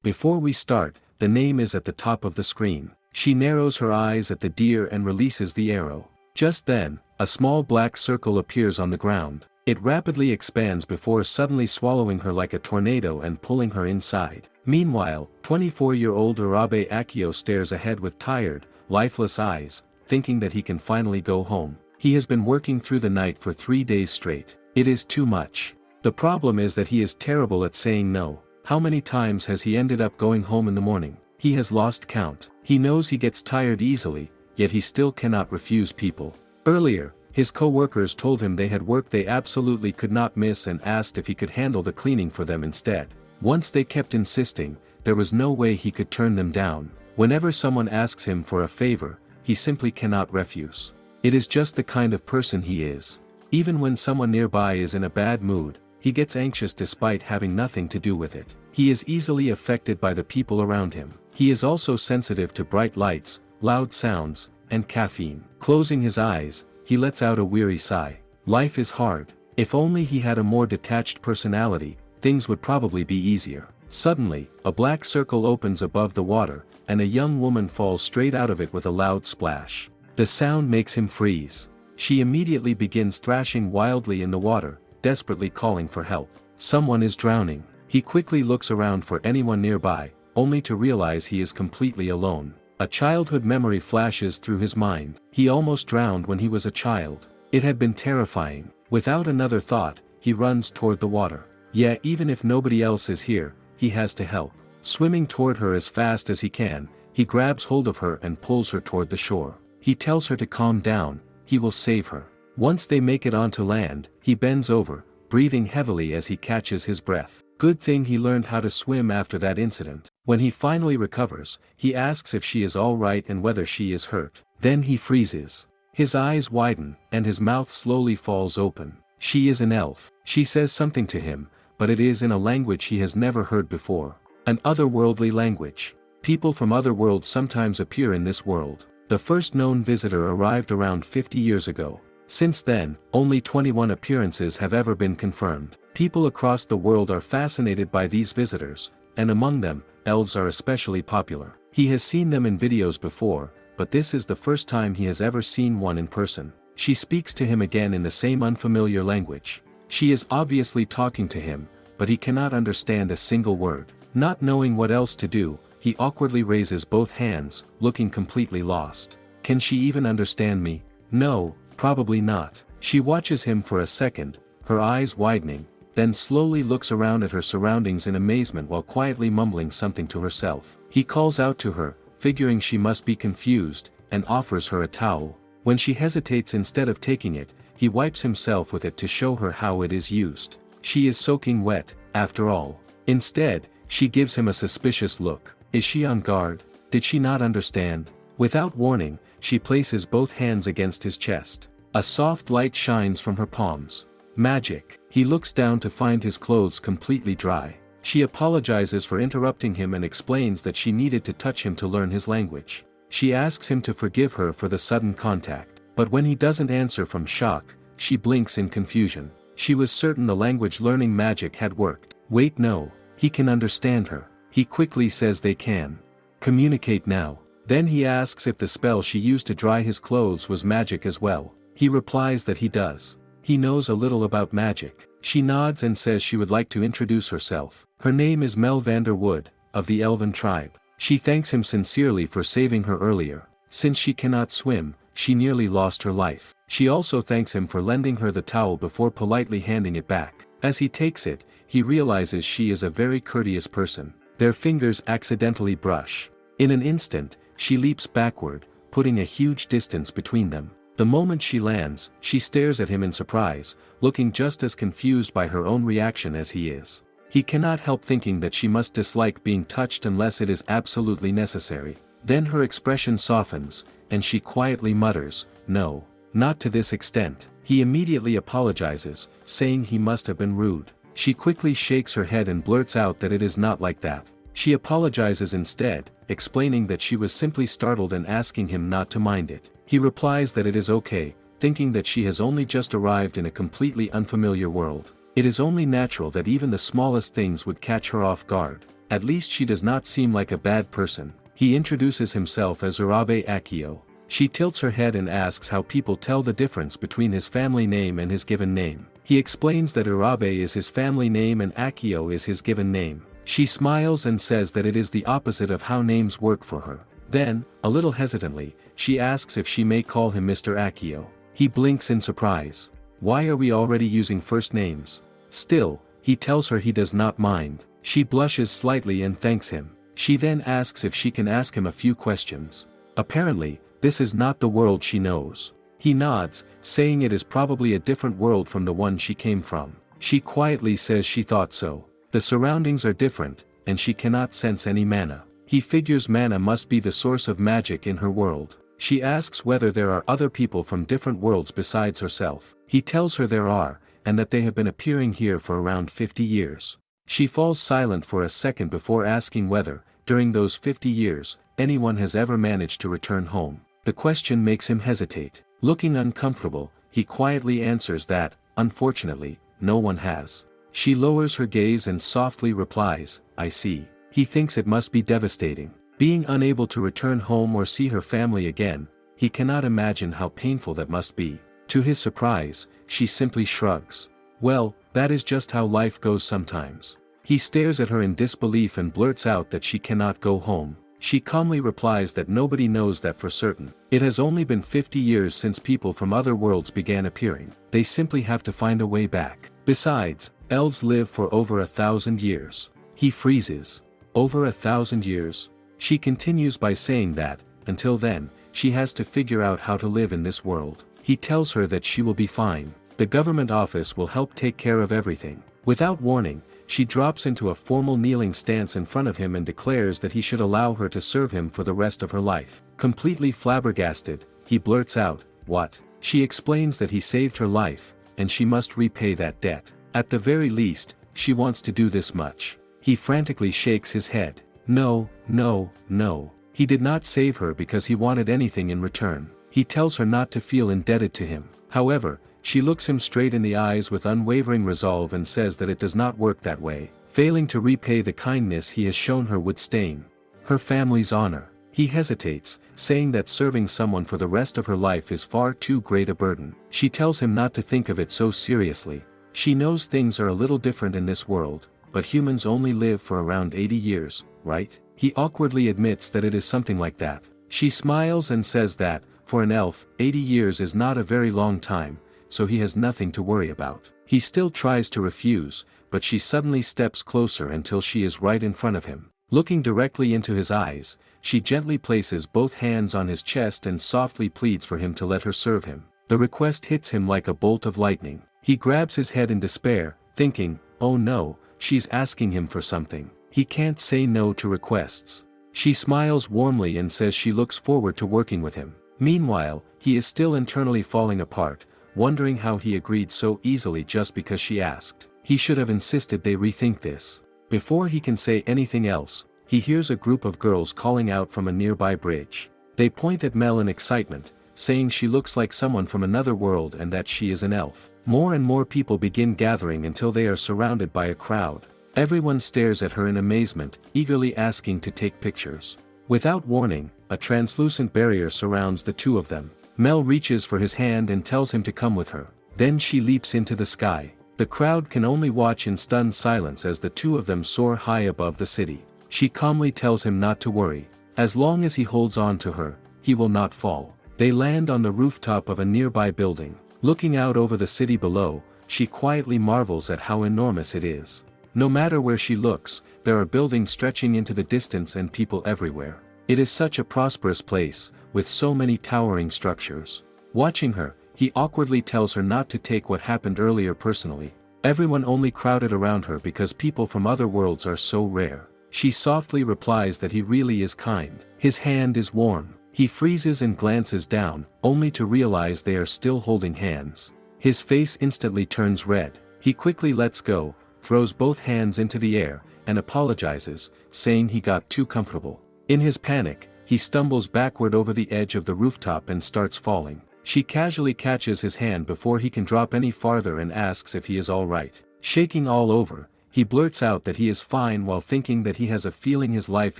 Before we start, the name is at the top of the screen. She narrows her eyes at the deer and releases the arrow. Just then, a small black circle appears on the ground. It rapidly expands before suddenly swallowing her like a tornado and pulling her inside. Meanwhile, 24-year-old Urabe Akio stares ahead with tired, lifeless eyes, thinking that he can finally go home. He has been working through the night for 3 days straight. It is too much. The problem is that he is terrible at saying no. How many times has he ended up going home in the morning? He has lost count. He knows he gets tired easily, yet he still cannot refuse people. Earlier, his co-workers told him they had work they absolutely could not miss and asked if he could handle the cleaning for them instead. Once they kept insisting, there was no way he could turn them down. Whenever someone asks him for a favor, he simply cannot refuse. It is just the kind of person he is. Even when someone nearby is in a bad mood, he gets anxious despite having nothing to do with it. He is easily affected by the people around him. He is also sensitive to bright lights, loud sounds, and caffeine. Closing his eyes, he lets out a weary sigh. Life is hard. If only he had a more detached personality, things would probably be easier. Suddenly, a black circle opens above the water, and a young woman falls straight out of it with a loud splash. The sound makes him freeze. She immediately begins thrashing wildly in the water, desperately calling for help. Someone is drowning. He quickly looks around for anyone nearby, only to realize he is completely alone. A childhood memory flashes through his mind. He almost drowned when he was a child. It had been terrifying. Without another thought, he runs toward the water. Yeah, even if nobody else is here, he has to help. Swimming toward her as fast as he can, he grabs hold of her and pulls her toward the shore. He tells her to calm down, he will save her. Once they make it onto land, he bends over, breathing heavily as he catches his breath. Good thing he learned how to swim after that incident. When he finally recovers, he asks if she is all right and whether she is hurt. Then he freezes. His eyes widen, and his mouth slowly falls open. She is an elf. She says something to him, but it is in a language he has never heard before. An otherworldly language. People from other worlds sometimes appear in this world. The first known visitor arrived around 50 years ago. Since then, only 21 appearances have ever been confirmed. People across the world are fascinated by these visitors, and among them, elves are especially popular. He has seen them in videos before, but this is the first time he has ever seen one in person. She speaks to him again in the same unfamiliar language. She is obviously talking to him, but he cannot understand a single word. Not knowing what else to do, he awkwardly raises both hands, looking completely lost. Can she even understand me? No, probably not. She watches him for a second, her eyes widening, then slowly looks around at her surroundings in amazement while quietly mumbling something to herself. He calls out to her, figuring she must be confused, and offers her a towel. When she hesitates, instead of taking it, he wipes himself with it to show her how it is used. She is soaking wet, after all. Instead, she gives him a suspicious look. Is she on guard? Did she not understand? Without warning, she places both hands against his chest. A soft light shines from her palms. Magic. He looks down to find his clothes completely dry. She apologizes for interrupting him and explains that she needed to touch him to learn his language. She asks him to forgive her for the sudden contact. But when he doesn't answer from shock, she blinks in confusion. She was certain the language learning magic had worked. Wait, no. He can understand her. He quickly says they can. Communicate now. Then he asks if the spell she used to dry his clothes was magic as well. He replies that he does. He knows a little about magic. She nods and says she would like to introduce herself. Her name is Mel Vanderwood, of the Elven tribe. She thanks him sincerely for saving her earlier. Since she cannot swim, she nearly lost her life. She also thanks him for lending her the towel before politely handing it back. As he takes it, he realizes she is a very courteous person. Their fingers accidentally brush. In an instant, she leaps backward, putting a huge distance between them. The moment she lands, she stares at him in surprise, looking just as confused by her own reaction as he is. He cannot help thinking that she must dislike being touched unless it is absolutely necessary. Then her expression softens, and she quietly mutters, "No, not to this extent." He immediately apologizes, saying he must have been rude. She quickly shakes her head and blurts out that it is not like that. She apologizes instead, explaining that she was simply startled and asking him not to mind it. He replies that it is okay, thinking that she has only just arrived in a completely unfamiliar world. It is only natural that even the smallest things would catch her off guard. At least she does not seem like a bad person. He introduces himself as Urabe Akio. She tilts her head and asks how people tell the difference between his family name and his given name. He explains that Urabe is his family name and Akio is his given name. She smiles and says that it is the opposite of how names work for her. Then, a little hesitantly, she asks if she may call him Mr. Akio. He blinks in surprise. Why are we already using first names? Still, he tells her he does not mind. She blushes slightly and thanks him. She then asks if she can ask him a few questions. Apparently, this is not the world she knows. He nods, saying it is probably a different world from the one she came from. She quietly says she thought so. The surroundings are different, and she cannot sense any mana. He figures mana must be the source of magic in her world. She asks whether there are other people from different worlds besides herself. He tells her there are, and that they have been appearing here for around 50 years. She falls silent for a second before asking whether, during those 50 years, anyone has ever managed to return home. The question makes him hesitate. Looking uncomfortable, he quietly answers that, unfortunately, no one has. She lowers her gaze and softly replies, I see. He thinks it must be devastating. Being unable to return home or see her family again, he cannot imagine how painful that must be. To his surprise, she simply shrugs. Well, that is just how life goes sometimes. He stares at her in disbelief and blurts out that she cannot go home. She calmly replies that nobody knows that for certain. It has only been 50 years since people from other worlds began appearing. They simply have to find a way back. Besides, elves live for over 1,000 years. He freezes. Over 1,000 years? She continues by saying that, until then, she has to figure out how to live in this world. He tells her that she will be fine. The government office will help take care of everything. Without warning, she drops into a formal kneeling stance in front of him and declares that he should allow her to serve him for the rest of her life. Completely flabbergasted, he blurts out, "What?" She explains that he saved her life, and she must repay that debt. At the very least, she wants to do this much. He frantically shakes his head. No, no, no. He did not save her because he wanted anything in return. He tells her not to feel indebted to him. However, she looks him straight in the eyes with unwavering resolve and says that it does not work that way. Failing to repay the kindness he has shown her would stain her family's honor. He hesitates, saying that serving someone for the rest of her life is far too great a burden. She tells him not to think of it so seriously. She knows things are a little different in this world, but humans only live for around 80 years, right? He awkwardly admits that it is something like that. She smiles and says that, for an elf, 80 years is not a very long time, so he has nothing to worry about. He still tries to refuse, but she suddenly steps closer until she is right in front of him. Looking directly into his eyes, she gently places both hands on his chest and softly pleads for him to let her serve him. The request hits him like a bolt of lightning. He grabs his head in despair, thinking, oh no, she's asking him for something. He can't say no to requests. She smiles warmly and says she looks forward to working with him. Meanwhile, he is still internally falling apart, wondering how he agreed so easily just because she asked. He should have insisted they rethink this. Before he can say anything else, he hears a group of girls calling out from a nearby bridge. They point at Mel in excitement, saying she looks like someone from another world and that she is an elf. More and more people begin gathering until they are surrounded by a crowd. Everyone stares at her in amazement, eagerly asking to take pictures. Without warning, a translucent barrier surrounds the two of them. Mel reaches for his hand and tells him to come with her. Then she leaps into the sky. The crowd can only watch in stunned silence as the two of them soar high above the city. She calmly tells him not to worry. As long as he holds on to her, he will not fall. They land on the rooftop of a nearby building. Looking out over the city below, she quietly marvels at how enormous it is. No matter where she looks, there are buildings stretching into the distance and people everywhere. It is such a prosperous place, with so many towering structures. Watching her, he awkwardly tells her not to take what happened earlier personally. Everyone only crowded around her because people from other worlds are so rare. She softly replies that he really is kind. His hand is warm. He freezes and glances down, only to realize they are still holding hands. His face instantly turns red. He quickly lets go, throws both hands into the air, and apologizes, saying he got too comfortable. In his panic, he stumbles backward over the edge of the rooftop and starts falling. She casually catches his hand before he can drop any farther and asks if he is all right. Shaking all over, He blurts out that he is fine while thinking that he has a feeling his life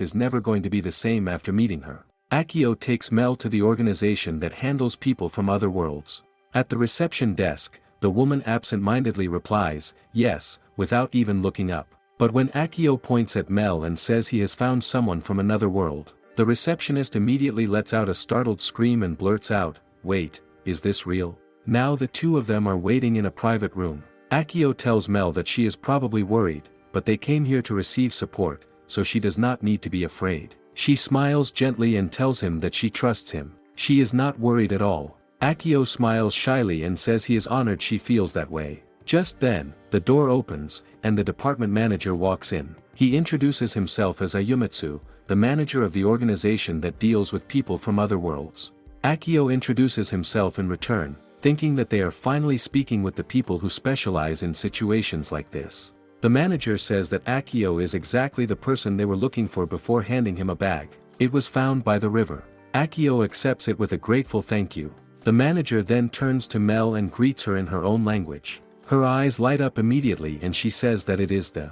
is never going to be the same after meeting her. Akio takes Mel to the organization that handles people from other worlds. At the reception desk, the woman absent-mindedly replies, yes, without even looking up. But when Akio points at Mel and says he has found someone from another world, the receptionist immediately lets out a startled scream and blurts out, wait, is this real? Now the two of them are waiting in a private room. Akio tells Mel that she is probably worried, but they came here to receive support, so she does not need to be afraid. She smiles gently and tells him that she trusts him. She is not worried at all. Akio smiles shyly and says he is honored she feels that way. Just then, the door opens, and the department manager walks in. He introduces himself as Ayumitsu, the manager of the organization that deals with people from other worlds. Akio introduces himself in return, thinking that they are finally speaking with the people who specialize in situations like this. The manager says that Akio is exactly the person they were looking for before handing him a bag. It was found by the river. Akio accepts it with a grateful thank you. The manager then turns to Mel and greets her in her own language. Her eyes light up immediately and she says that it is the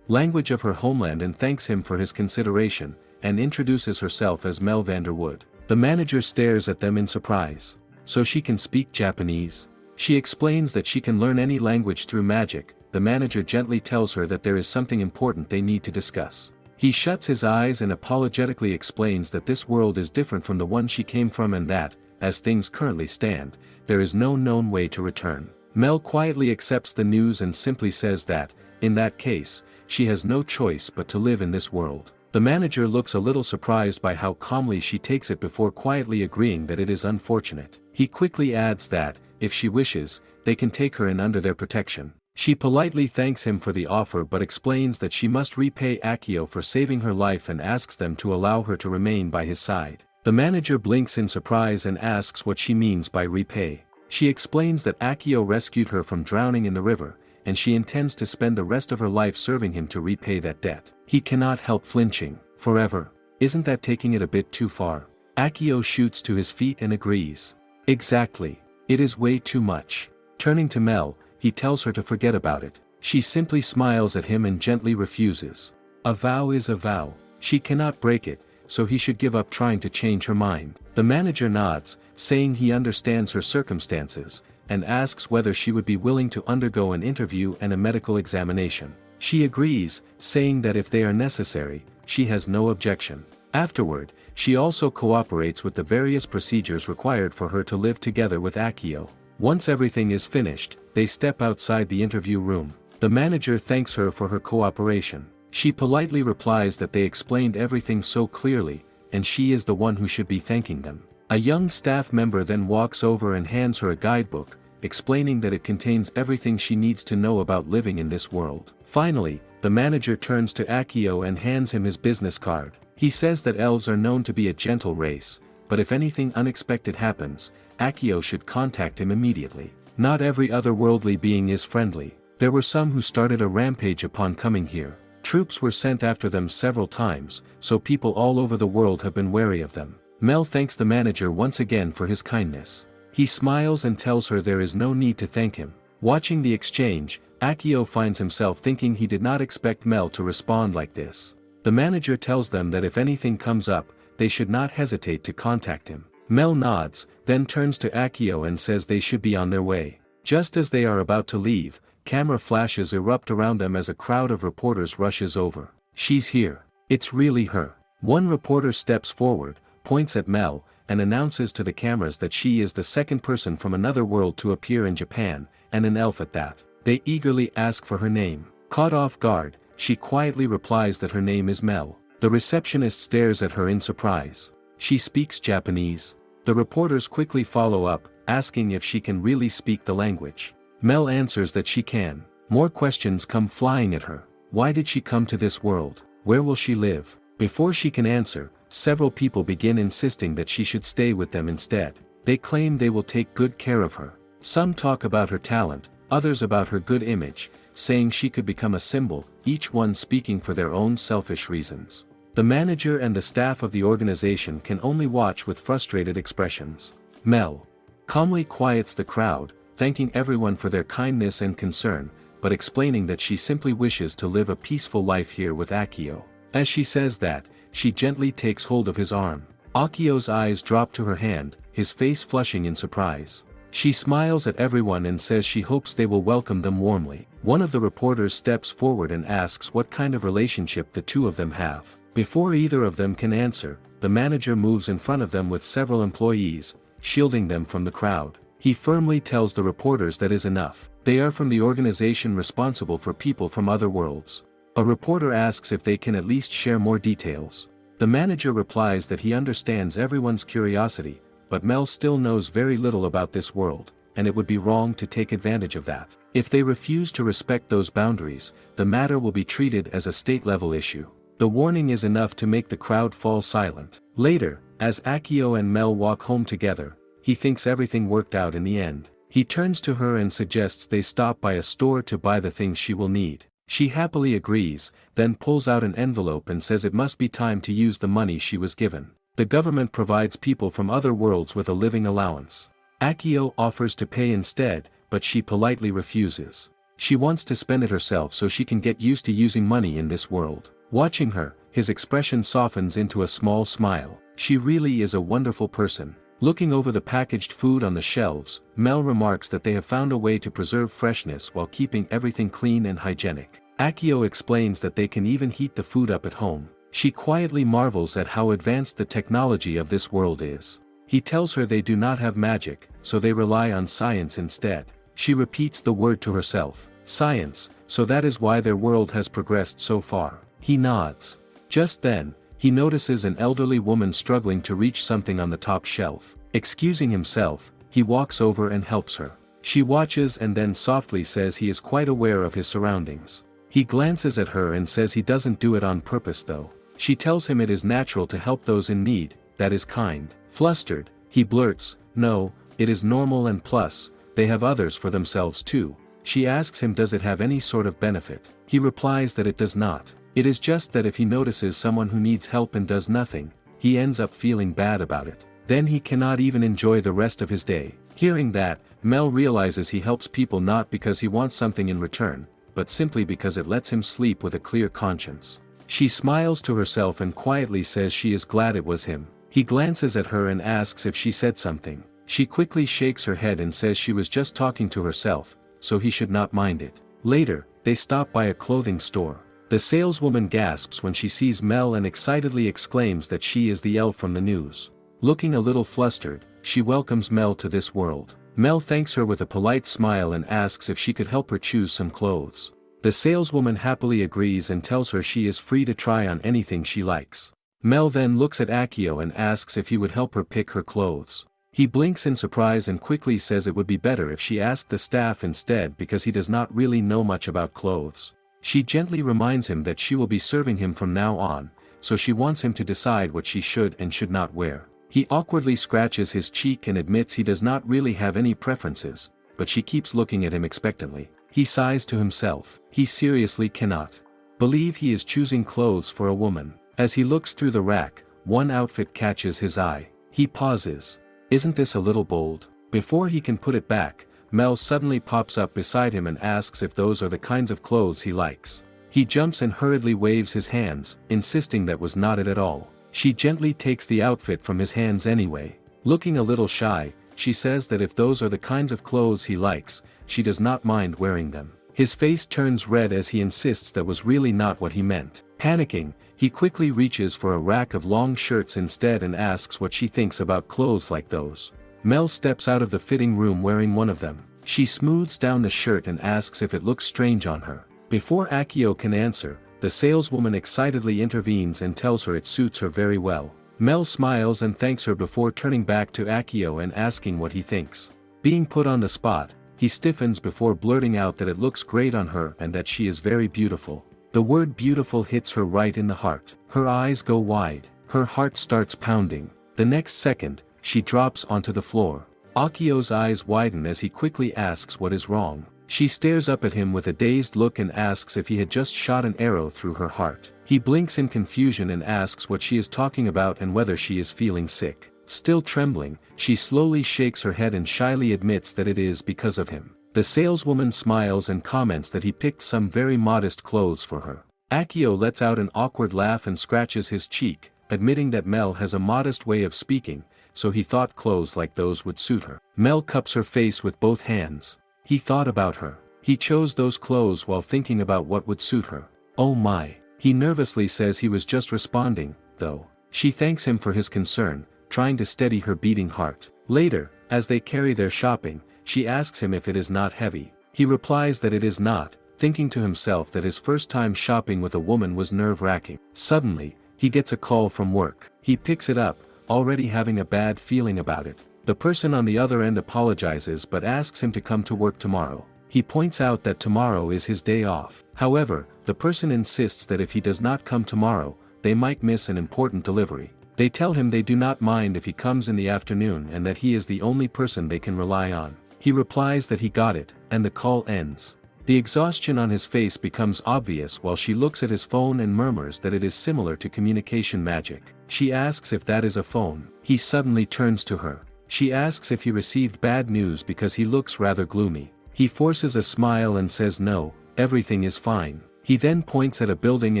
language of her homeland and thanks him for his consideration, and introduces herself as Mel Vanderwood. The manager stares at them in surprise. So she can speak Japanese? She explains that she can learn any language through magic. The manager gently tells her that there is something important they need to discuss. He shuts his eyes and apologetically explains that this world is different from the one she came from and that, as things currently stand, there is no known way to return. Mel quietly accepts the news and simply says that, in that case, she has no choice but to live in this world. The manager looks a little surprised by how calmly she takes it before quietly agreeing that it is unfortunate. He quickly adds that, if she wishes, they can take her in under their protection. She politely thanks him for the offer but explains that she must repay Akio for saving her life and asks them to allow her to remain by his side. The manager blinks in surprise and asks what she means by repay. She explains that Akio rescued her from drowning in the river, and she intends to spend the rest of her life serving him to repay that debt. He cannot help flinching. Forever? Isn't that taking it a bit too far? Akio shoots to his feet and agrees. Exactly. It is way too much. Turning to Mel, he tells her to forget about it. She simply smiles at him and gently refuses. A vow is a vow. She cannot break it, so he should give up trying to change her mind. The manager nods, saying he understands her circumstances, and asks whether she would be willing to undergo an interview and a medical examination. She agrees, saying that if they are necessary, she has no objection. Afterward, she also cooperates with the various procedures required for her to live together with Akio. Once everything is finished, they step outside the interview room. The manager thanks her for her cooperation. She politely replies that they explained everything so clearly, and she is the one who should be thanking them. A young staff member then walks over and hands her a guidebook, explaining that it contains everything she needs to know about living in this world. Finally, the manager turns to Akio and hands him his business card. He says that elves are known to be a gentle race, but if anything unexpected happens, Akio should contact him immediately. Not every otherworldly being is friendly. There were some who started a rampage upon coming here. Troops were sent after them several times, so people all over the world have been wary of them. Mel thanks the manager once again for his kindness. He smiles and tells her there is no need to thank him. Watching the exchange, Akio finds himself thinking he did not expect Mel to respond like this. The manager tells them that if anything comes up, they should not hesitate to contact him. Mel nods, then turns to Akio and says they should be on their way. Just as they are about to leave, camera flashes erupt around them as a crowd of reporters rushes over. She's here. It's really her. One reporter steps forward, points at Mel, and announces to the cameras that she is the second person from another world to appear in Japan, and an elf at that. They eagerly ask for her name. Caught off guard, she quietly replies that her name is Mel. The receptionist stares at her in surprise. She speaks Japanese. The reporters quickly follow up, asking if she can really speak the language. Mel answers that she can. More questions come flying at her. Why did she come to this world? Where will she live? Before she can answer, several people begin insisting that she should stay with them instead. They claim they will take good care of her. Some talk about her talent, others about her good image, saying she could become a symbol, each one speaking for their own selfish reasons. The manager and the staff of the organization can only watch with frustrated expressions. Mel calmly quiets the crowd, thanking everyone for their kindness and concern, but explaining that she simply wishes to live a peaceful life here with Akio. As she says that, she gently takes hold of his arm. Akio's eyes drop to her hand, his face flushing in surprise. She smiles at everyone and says she hopes they will welcome them warmly. One of the reporters steps forward and asks what kind of relationship the two of them have. Before either of them can answer, the manager moves in front of them with several employees, shielding them from the crowd. He firmly tells the reporters that is enough. They are from the organization responsible for people from other worlds. A reporter asks if they can at least share more details. The manager replies that he understands everyone's curiosity, but Mel still knows very little about this world, and it would be wrong to take advantage of that. If they refuse to respect those boundaries, the matter will be treated as a state-level issue. The warning is enough to make the crowd fall silent. Later, as Akio and Mel walk home together, he thinks everything worked out in the end. He turns to her and suggests they stop by a store to buy the things she will need. She happily agrees, then pulls out an envelope and says it must be time to use the money she was given. The government provides people from other worlds with a living allowance. Akio offers to pay instead, but she politely refuses. She wants to spend it herself so she can get used to using money in this world. Watching her, his expression softens into a small smile. She really is a wonderful person. Looking over the packaged food on the shelves, Mel remarks that they have found a way to preserve freshness while keeping everything clean and hygienic. Akio explains that they can even heat the food up at home. She quietly marvels at how advanced the technology of this world is. He tells her they do not have magic, so they rely on science instead. She repeats the word to herself, science, so that is why their world has progressed so far. He nods. Just then, he notices an elderly woman struggling to reach something on the top shelf. Excusing himself, he walks over and helps her. She watches and then softly says he is quite aware of his surroundings. He glances at her and says he doesn't do it on purpose though. She tells him it is natural to help those in need, that is kind. Flustered, he blurts, "No, it is normal and plus, they have others for themselves too." She asks him does it have any sort of benefit. He replies that it does not. It is just that if he notices someone who needs help and does nothing, he ends up feeling bad about it. Then he cannot even enjoy the rest of his day. Hearing that, Mel realizes he helps people not because he wants something in return, but simply because it lets him sleep with a clear conscience. She smiles to herself and quietly says she is glad it was him. He glances at her and asks if she said something. She quickly shakes her head and says she was just talking to herself, so he should not mind it. Later, they stop by a clothing store. The saleswoman gasps when she sees Mel and excitedly exclaims that she is the elf from the news. Looking a little flustered, she welcomes Mel to this world. Mel thanks her with a polite smile and asks if she could help her choose some clothes. The saleswoman happily agrees and tells her she is free to try on anything she likes. Mel then looks at Akio and asks if he would help her pick her clothes. He blinks in surprise and quickly says it would be better if she asked the staff instead because he does not really know much about clothes. She gently reminds him that she will be serving him from now on, so she wants him to decide what she should and should not wear. He awkwardly scratches his cheek and admits he does not really have any preferences, but she keeps looking at him expectantly. He sighs to himself. He seriously cannot believe he is choosing clothes for a woman. As he looks through the rack, one outfit catches his eye. He pauses. Isn't this a little bold? Before he can put it back, Mel suddenly pops up beside him and asks if those are the kinds of clothes he likes. He jumps and hurriedly waves his hands, insisting that was not it at all. She gently takes the outfit from his hands anyway. Looking a little shy, she says that if those are the kinds of clothes he likes, she does not mind wearing them. His face turns red as he insists that was really not what he meant. Panicking, he quickly reaches for a rack of long shirts instead and asks what she thinks about clothes like those. Mel steps out of the fitting room wearing one of them. She smooths down the shirt and asks if it looks strange on her. Before Akio can answer, the saleswoman excitedly intervenes and tells her it suits her very well. Mel smiles and thanks her before turning back to Akio and asking what he thinks. Being put on the spot, he stiffens before blurting out that it looks great on her and that she is very beautiful. The word beautiful hits her right in the heart. Her eyes go wide. Her heart starts pounding. The next second, she drops onto the floor. Akio's eyes widen as he quickly asks what is wrong. She stares up at him with a dazed look and asks if he had just shot an arrow through her heart. He blinks in confusion and asks what she is talking about and whether she is feeling sick. Still trembling, she slowly shakes her head and shyly admits that it is because of him. The saleswoman smiles and comments that he picked some very modest clothes for her. Akio lets out an awkward laugh and scratches his cheek, admitting that Mel has a modest way of speaking, so he thought clothes like those would suit her. Mel cups her face with both hands. He thought about her. He chose those clothes while thinking about what would suit her. Oh my. He nervously says he was just responding, though. She thanks him for his concern, trying to steady her beating heart. Later, as they carry their shopping, she asks him if it is not heavy. He replies that it is not, thinking to himself that his first time shopping with a woman was nerve-wracking. Suddenly, he gets a call from work. He picks it up, already having a bad feeling about it. The person on the other end apologizes but asks him to come to work tomorrow. He points out that tomorrow is his day off. However, the person insists that if he does not come tomorrow, they might miss an important delivery. They tell him they do not mind if he comes in the afternoon and that he is the only person they can rely on. He replies that he got it, and the call ends. The exhaustion on his face becomes obvious while she looks at his phone and murmurs that it is similar to communication magic. She asks if that is a phone. He suddenly turns to her. She asks if he received bad news because he looks rather gloomy. He forces a smile and says no, everything is fine. He then points at a building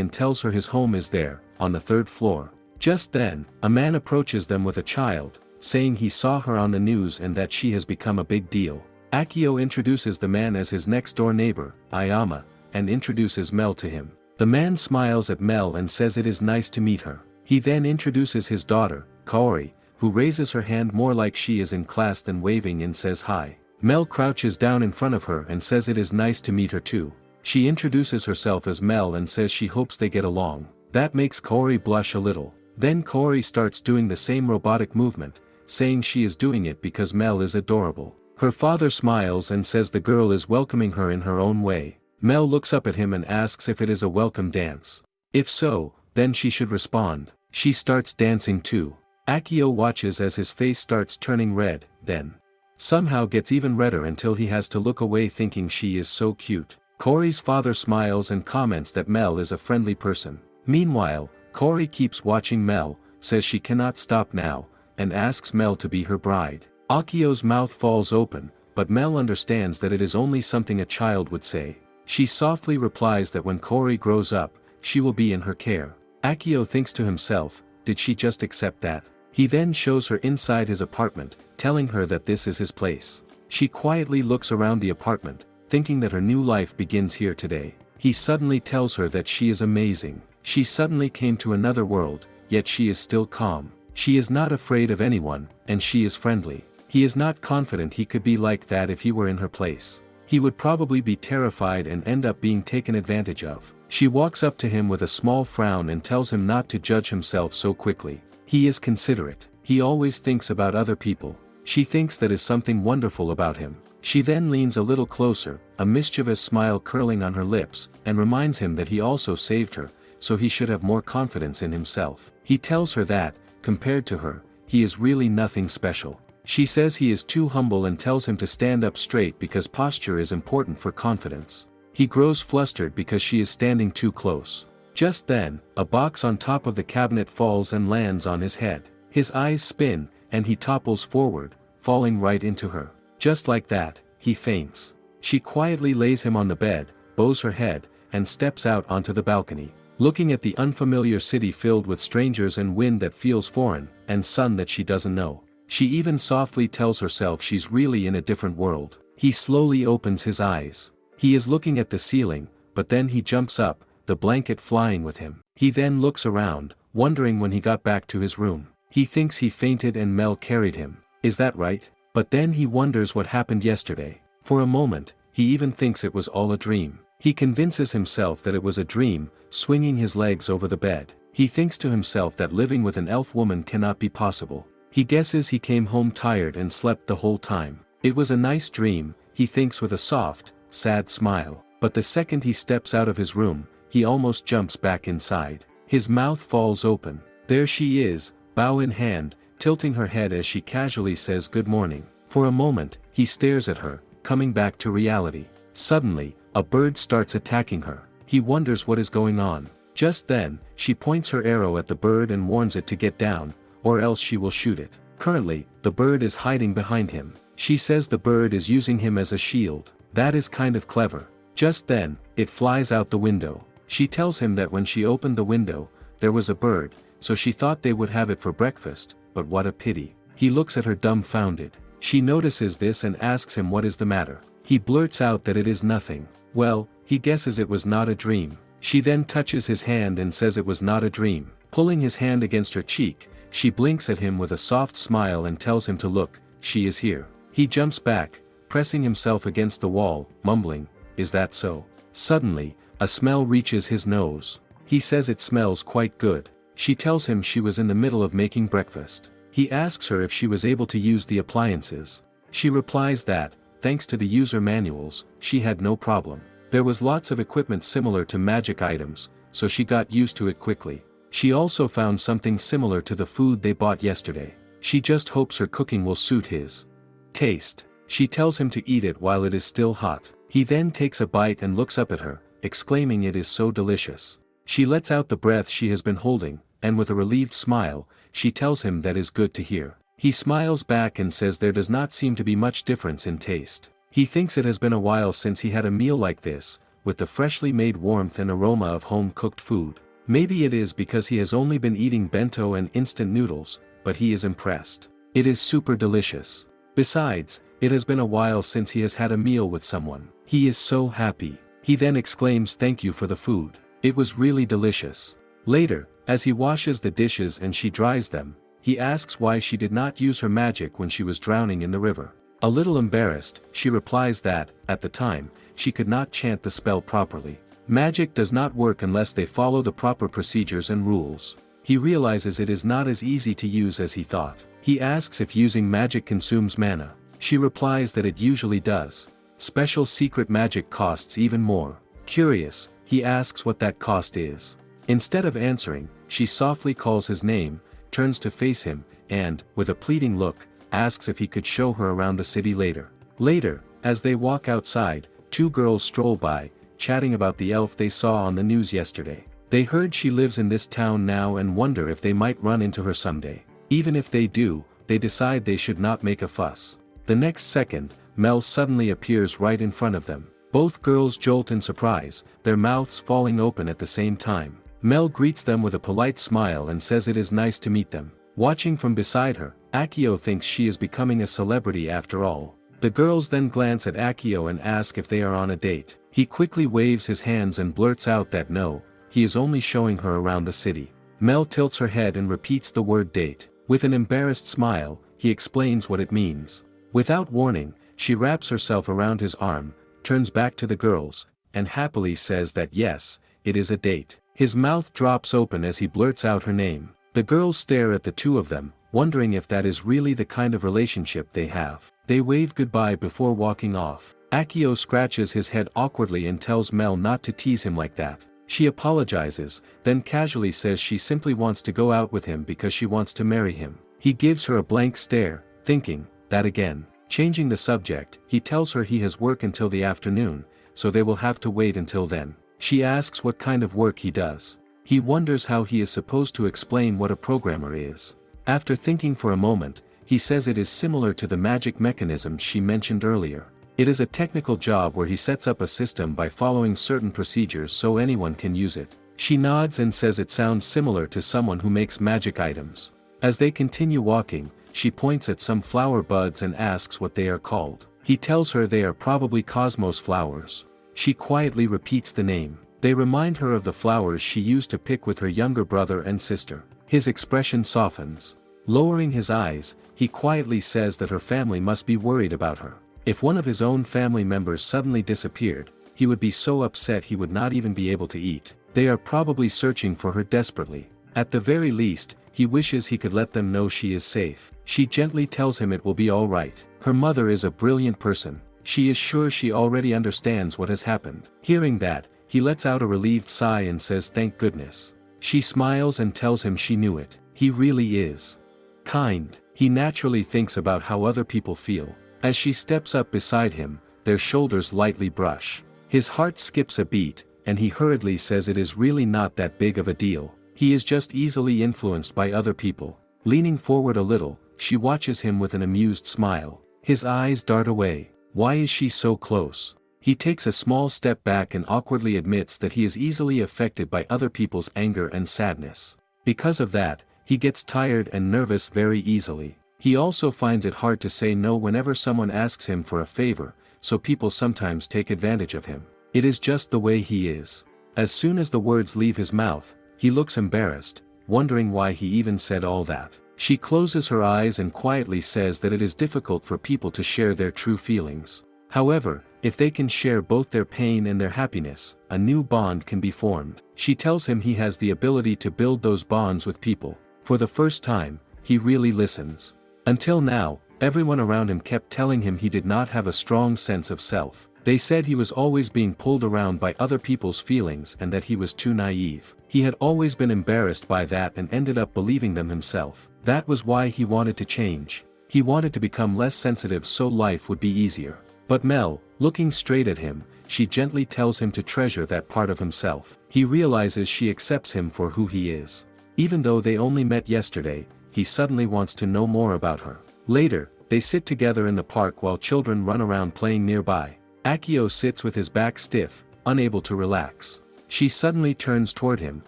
and tells her his home is there, on the 3rd floor. Just then, a man approaches them with a child, saying he saw her on the news and that she has become a big deal. Akio introduces the man as his next-door neighbor, Ayama, and introduces Mel to him. The man smiles at Mel and says it is nice to meet her. He then introduces his daughter, Kaori, who raises her hand more like she is in class than waving and says hi. Mel crouches down in front of her and says it is nice to meet her too. She introduces herself as Mel and says she hopes they get along. That makes Kaori blush a little. Then Kaori starts doing the same robotic movement, saying she is doing it because Mel is adorable. Her father smiles and says the girl is welcoming her in her own way. Mel looks up at him and asks if it is a welcome dance. If so, then she should respond. She starts dancing too. Akio watches as his face starts turning red, then somehow gets even redder until he has to look away thinking she is so cute. Kaori's father smiles and comments that Mel is a friendly person. Meanwhile, Kaori keeps watching Mel, says she cannot stop now, and asks Mel to be her bride. Akio's mouth falls open, but Mel understands that it is only something a child would say. She softly replies that when Kaori grows up, she will be in her care. Akio thinks to himself, did she just accept that? He then shows her inside his apartment, telling her that this is his place. She quietly looks around the apartment, thinking that her new life begins here today. He suddenly tells her that she is amazing. She suddenly came to another world, yet she is still calm. She is not afraid of anyone, and she is friendly. He is not confident he could be like that if he were in her place. He would probably be terrified and end up being taken advantage of. She walks up to him with a small frown and tells him not to judge himself so quickly. He is considerate. He always thinks about other people. She thinks that is something wonderful about him. She then leans a little closer, a mischievous smile curling on her lips, and reminds him that he also saved her, so he should have more confidence in himself. He tells her that, compared to her, he is really nothing special. She says he is too humble and tells him to stand up straight because posture is important for confidence. He grows flustered because she is standing too close. Just then, a box on top of the cabinet falls and lands on his head. His eyes spin, and he topples forward, falling right into her. Just like that, he faints. She quietly lays him on the bed, bows her head, and steps out onto the balcony. Looking at the unfamiliar city filled with strangers and wind that feels foreign, and sun that she doesn't know. She even softly tells herself she's really in a different world. He slowly opens his eyes. He is looking at the ceiling, but then he jumps up, the blanket flying with him. He then looks around, wondering when he got back to his room. He thinks he fainted and Mel carried him. Is that right? But then he wonders what happened yesterday. For a moment, he even thinks it was all a dream. He convinces himself that it was a dream, swinging his legs over the bed. He thinks to himself that living with an elf woman cannot be possible. He guesses he came home tired and slept the whole time. It was a nice dream, he thinks with a soft, sad smile. But the second he steps out of his room, he almost jumps back inside. His mouth falls open. There she is, bow in hand, tilting her head as she casually says good morning. For a moment, he stares at her, coming back to reality. Suddenly, a bird starts attacking her. He wonders what is going on. Just then, she points her arrow at the bird and warns it to get down, or else she will shoot it. Currently, the bird is hiding behind him. She says the bird is using him as a shield. That is kind of clever. Just then, it flies out the window. She tells him that when she opened the window, there was a bird, so she thought they would have it for breakfast, but what a pity. He looks at her dumbfounded. She notices this and asks him what is the matter. He blurts out that it is nothing. Well, he guesses it was not a dream. She then touches his hand and says it was not a dream. Pulling his hand against her cheek, she blinks at him with a soft smile and tells him to look, she is here. He jumps back, pressing himself against the wall, mumbling, "Is that so?" Suddenly, a smell reaches his nose. He says it smells quite good. She tells him she was in the middle of making breakfast. He asks her if she was able to use the appliances. She replies that, thanks to the user manuals, she had no problem. There was lots of equipment similar to magic items, so she got used to it quickly. She also found something similar to the food they bought yesterday. She just hopes her cooking will suit his taste. She tells him to eat it while it is still hot. He then takes a bite and looks up at her, exclaiming it is so delicious. She lets out the breath she has been holding, and with a relieved smile, she tells him that is good to hear. He smiles back and says there does not seem to be much difference in taste. He thinks it has been a while since he had a meal like this, with the freshly made warmth and aroma of home-cooked food. Maybe it is because he has only been eating bento and instant noodles, but he is impressed. It is super delicious. Besides, it has been a while since he has had a meal with someone. He is so happy. He then exclaims thank you for the food. It was really delicious. Later, as he washes the dishes and she dries them, he asks why she did not use her magic when she was drowning in the river. A little embarrassed, she replies that, at the time, she could not chant the spell properly. Magic does not work unless they follow the proper procedures and rules. He realizes it is not as easy to use as he thought. He asks if using magic consumes mana. She replies that it usually does. Special secret magic costs even more. Curious, he asks what that cost is. Instead of answering, she softly calls his name, turns to face him, and, with a pleading look, asks if he could show her around the city later. Later, as they walk outside, two girls stroll by, chatting about the elf they saw on the news yesterday. They heard she lives in this town now and wonder if they might run into her someday. Even if they do, they decide they should not make a fuss. The next second, Mel suddenly appears right in front of them. Both girls jolt in surprise, their mouths falling open at the same time. Mel greets them with a polite smile and says it is nice to meet them. Watching from beside her, Akio thinks she is becoming a celebrity after all. The girls then glance at Akio and ask if they are on a date. He quickly waves his hands and blurts out that no, he is only showing her around the city. Mel tilts her head and repeats the word date. With an embarrassed smile, he explains what it means. Without warning, she wraps herself around his arm, turns back to the girls, and happily says that yes, it is a date. His mouth drops open as he blurts out her name. The girls stare at the two of them, wondering if that is really the kind of relationship they have. They wave goodbye before walking off. Akio scratches his head awkwardly and tells Mel not to tease him like that. She apologizes, then casually says she simply wants to go out with him because she wants to marry him. He gives her a blank stare, thinking, that again. Changing the subject, he tells her he has work until the afternoon, so they will have to wait until then. She asks what kind of work he does. He wonders how he is supposed to explain what a programmer is. After thinking for a moment, he says it is similar to the magic mechanism she mentioned earlier. It is a technical job where he sets up a system by following certain procedures so anyone can use it. She nods and says it sounds similar to someone who makes magic items. As they continue walking, she points at some flower buds and asks what they are called. He tells her they are probably cosmos flowers. She quietly repeats the name. They remind her of the flowers she used to pick with her younger brother and sister. His expression softens. Lowering his eyes, he quietly says that her family must be worried about her. If one of his own family members suddenly disappeared, he would be so upset he would not even be able to eat. They are probably searching for her desperately. At the very least, he wishes he could let them know she is safe. She gently tells him it will be all right. Her mother is a brilliant person. She is sure she already understands what has happened. Hearing that, he lets out a relieved sigh and says thank goodness. She smiles and tells him she knew it. He really is kind. He naturally thinks about how other people feel. As she steps up beside him, their shoulders lightly brush. His heart skips a beat, and he hurriedly says it is really not that big of a deal. He is just easily influenced by other people. Leaning forward a little, she watches him with an amused smile. His eyes dart away. Why is she so close? He takes a small step back and awkwardly admits that he is easily affected by other people's anger and sadness. Because of that, he gets tired and nervous very easily. He also finds it hard to say no whenever someone asks him for a favor, so people sometimes take advantage of him. It is just the way he is. As soon as the words leave his mouth, he looks embarrassed, wondering why he even said all that. She closes her eyes and quietly says that it is difficult for people to share their true feelings. However, if they can share both their pain and their happiness, a new bond can be formed. She tells him he has the ability to build those bonds with people. For the first time, he really listens. Until now, everyone around him kept telling him he did not have a strong sense of self. They said he was always being pulled around by other people's feelings and that he was too naive. He had always been embarrassed by that and ended up believing them himself. That was why he wanted to change. He wanted to become less sensitive so life would be easier. But Mel, looking straight at him, she gently tells him to treasure that part of himself. He realizes she accepts him for who he is. Even though they only met yesterday, he suddenly wants to know more about her. Later, they sit together in the park while children run around playing nearby. Akio sits with his back stiff, unable to relax. She suddenly turns toward him,